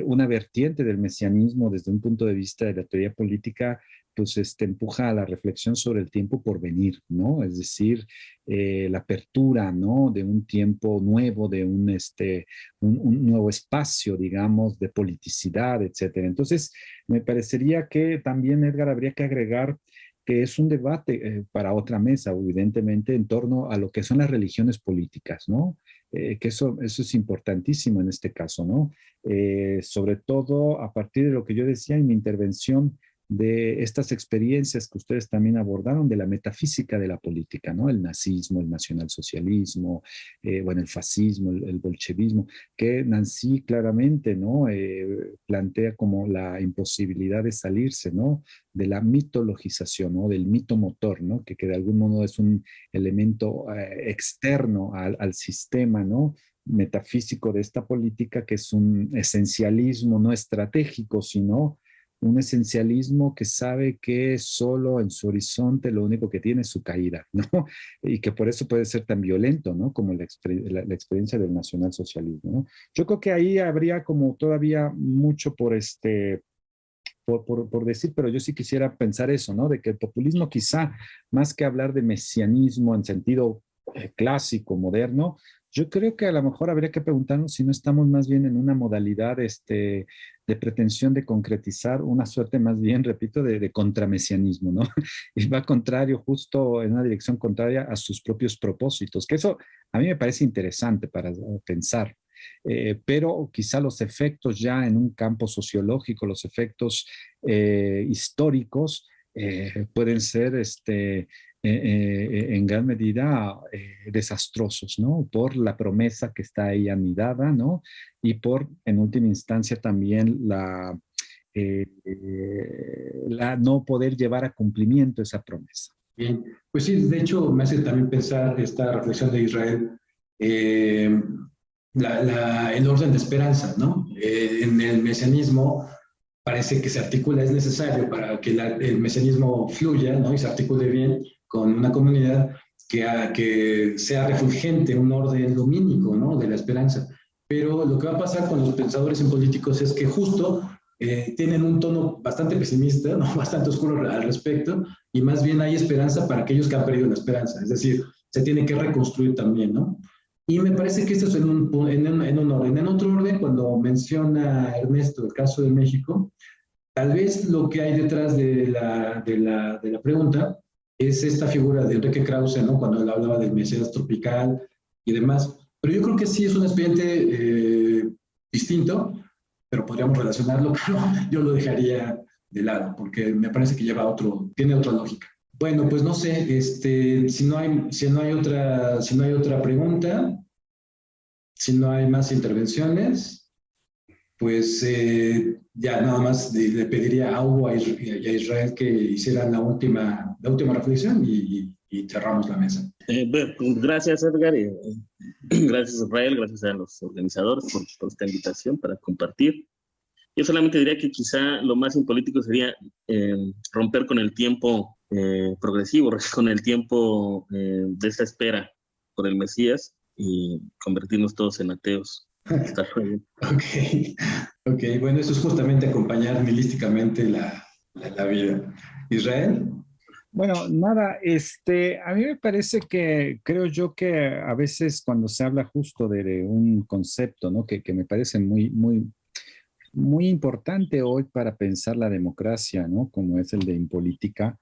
una vertiente del mesianismo desde un punto de vista de la teoría política pues empuja a la reflexión sobre el tiempo por venir, ¿no? Es decir, la apertura, ¿no? De un tiempo nuevo, de un nuevo espacio, digamos, de politicidad, etcétera. Entonces, me parecería que también, Edgar, habría que agregar que es un debate para otra mesa, evidentemente, en torno a lo que son las religiones políticas, ¿no? Que eso es importantísimo en este caso, ¿no? Sobre todo a partir de lo que yo decía en mi intervención, de estas experiencias que ustedes también abordaron de la metafísica de la política, ¿no? El nazismo, el nacionalsocialismo, bueno, el fascismo, el bolchevismo, que Nancy claramente, ¿no? Plantea como la imposibilidad de salirse, ¿no? De la mitologización, ¿no? Del mito motor, ¿no? Que de algún modo es un elemento externo al sistema, ¿no? Metafísico de esta política, que es un esencialismo no estratégico, sino un esencialismo que sabe que solo en su horizonte lo único que tiene es su caída, ¿no? Y que por eso puede ser tan violento, ¿no? Como la experiencia del nacionalsocialismo, ¿no? Yo creo que ahí habría como todavía mucho por decir, pero yo sí quisiera pensar eso, ¿no? De que el populismo quizá, más que hablar de mesianismo en sentido clásico, moderno, yo creo que a lo mejor habría que preguntarnos si no estamos más bien en una modalidad de pretensión de concretizar una suerte más bien, repito, de contramesianismo, ¿no? Y va contrario, justo en una dirección contraria a sus propios propósitos, que eso a mí me parece interesante para pensar. Pero quizá los efectos ya en un campo sociológico, los efectos históricos, pueden ser en gran medida desastrosos, ¿no? Por la promesa que está ahí anidada, ¿no? Y por, en última instancia, también la no poder llevar a cumplimiento esa promesa. Bien, pues sí, de hecho me hace también pensar esta reflexión de Israel, eh, el orden de esperanza, ¿no? En el mesianismo parece que se articula, es necesario para que el mesianismo fluya, ¿no? Y se articule bien con una comunidad que sea refulgente, un orden lumínico, ¿no? De la esperanza. Pero lo que va a pasar con los pensadores en políticos es que justo tienen un tono bastante pesimista, ¿no? Bastante oscuro al respecto, y más bien hay esperanza para aquellos que han perdido la esperanza, es decir, se tiene que reconstruir también, ¿no? Y me parece que esto es en un orden. En otro orden, cuando menciona Ernesto el caso de México, tal vez lo que hay detrás de la pregunta es esta figura de Enrique Krause, ¿no? Cuando él hablaba del Mesías tropical y demás. Pero yo creo que sí es un expediente distinto, pero podríamos relacionarlo, pero yo lo dejaría de lado, porque me parece que tiene otra lógica. Bueno, pues no sé, si no hay otra pregunta, si no hay más intervenciones, pues ya nada más le pediría a Hugo y a Israel que hicieran la última reflexión y cerramos la mesa. Gracias, Edgar. Gracias, Israel. Gracias a los organizadores por esta invitación para compartir. Yo solamente diría que quizá lo más impolítico sería romper con el tiempo progresivo, con el tiempo de esta espera por el Mesías y convertirnos todos en ateos. Está bien. Ok, bueno, eso es justamente acompañar milísticamente la vida. Israel. Bueno, nada, a mí me parece que, creo yo que a veces cuando se habla justo de un concepto, ¿no? Que me parece muy importante hoy para pensar la democracia, ¿no? Como es el de impolítica,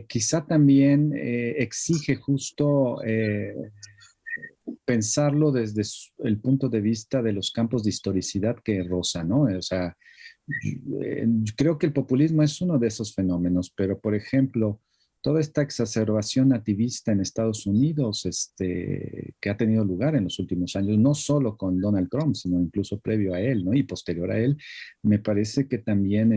quizá también exige justo pensarlo desde el punto de vista de los campos de historicidad que roza, ¿no? O sea, creo que el populismo es uno de esos fenómenos, pero por ejemplo, toda esta exacerbación nativista en Estados Unidos, que ha tenido lugar en los últimos años, no solo con Donald Trump, sino incluso previo a él, ¿no? Y posterior a él, me parece que también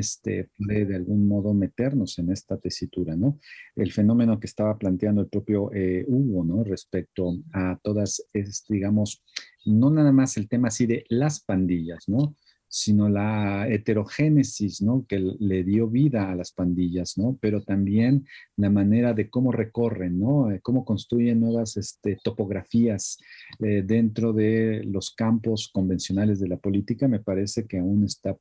puede de algún modo meternos en esta tesitura, ¿no? El fenómeno que estaba planteando el propio Hugo, ¿no? Respecto a todas, digamos, no nada más el tema así de las pandillas, ¿no? Sino la heterogénesis, ¿no? Que le dio vida a las pandillas, ¿no? Pero también la manera de cómo recorren, ¿no? Cómo construyen nuevas topografías dentro de los campos convencionales de la política, me parece que aún está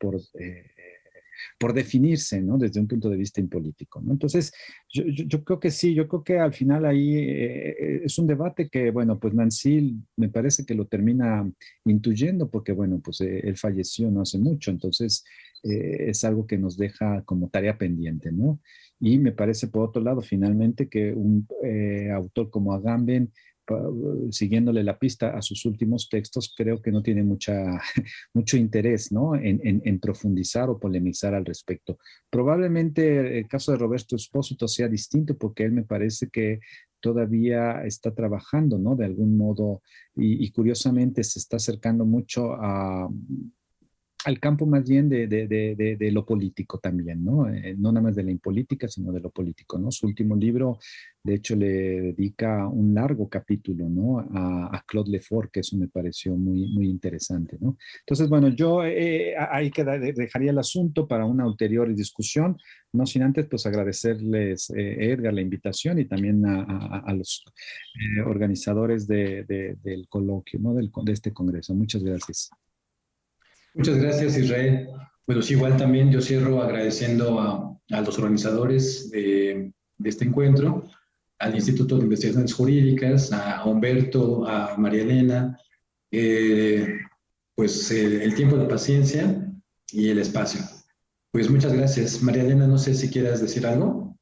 por definirse, ¿no? Desde un punto de vista impolítico, ¿no? Entonces, yo creo que sí, yo creo que al final ahí es un debate que, bueno, pues Nancy me parece que lo termina intuyendo porque, bueno, pues él falleció no hace mucho, entonces es algo que nos deja como tarea pendiente, ¿no? Y me parece, por otro lado, finalmente, que un autor como Agamben, siguiéndole la pista a sus últimos textos, creo que no tiene mucho interés, ¿no? En profundizar o polemizar al respecto. Probablemente el caso de Roberto Espósito sea distinto porque él me parece que todavía está trabajando, ¿no? De algún modo, y curiosamente se está acercando mucho al campo más bien de lo político también, ¿no? No nada más de la impolítica, sino de lo político, ¿no? Su último libro, de hecho, le dedica un largo capítulo, ¿no? A Claude Lefort, que eso me pareció muy interesante, ¿no? Entonces, bueno, yo ahí dejaría el asunto para una ulterior discusión, no sin antes, pues, agradecerles, Edgar, la invitación y también a los organizadores del coloquio, ¿no? De este congreso. Muchas gracias. Muchas gracias, Israel. Bueno, sí, igual también yo cierro agradeciendo a los organizadores de este encuentro, al Instituto de Investigaciones Jurídicas, a Humberto, a María Elena, pues el tiempo de paciencia y el espacio. Pues muchas gracias. María Elena, no sé si quieras decir algo.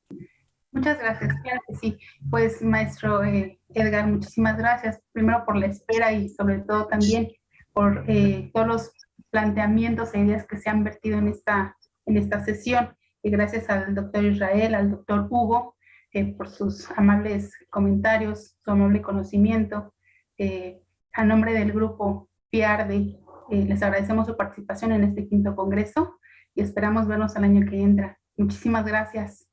Muchas gracias, claro que sí. Pues, maestro Edgar, muchísimas gracias, primero por la espera y sobre todo también por todos los planteamientos e ideas que se han vertido en esta sesión. Y gracias al doctor Israel, al doctor Hugo, por sus amables comentarios, su amable conocimiento. A nombre del grupo PIARDE, les agradecemos su participación en este 5º congreso y esperamos vernos al año que entra. Muchísimas gracias.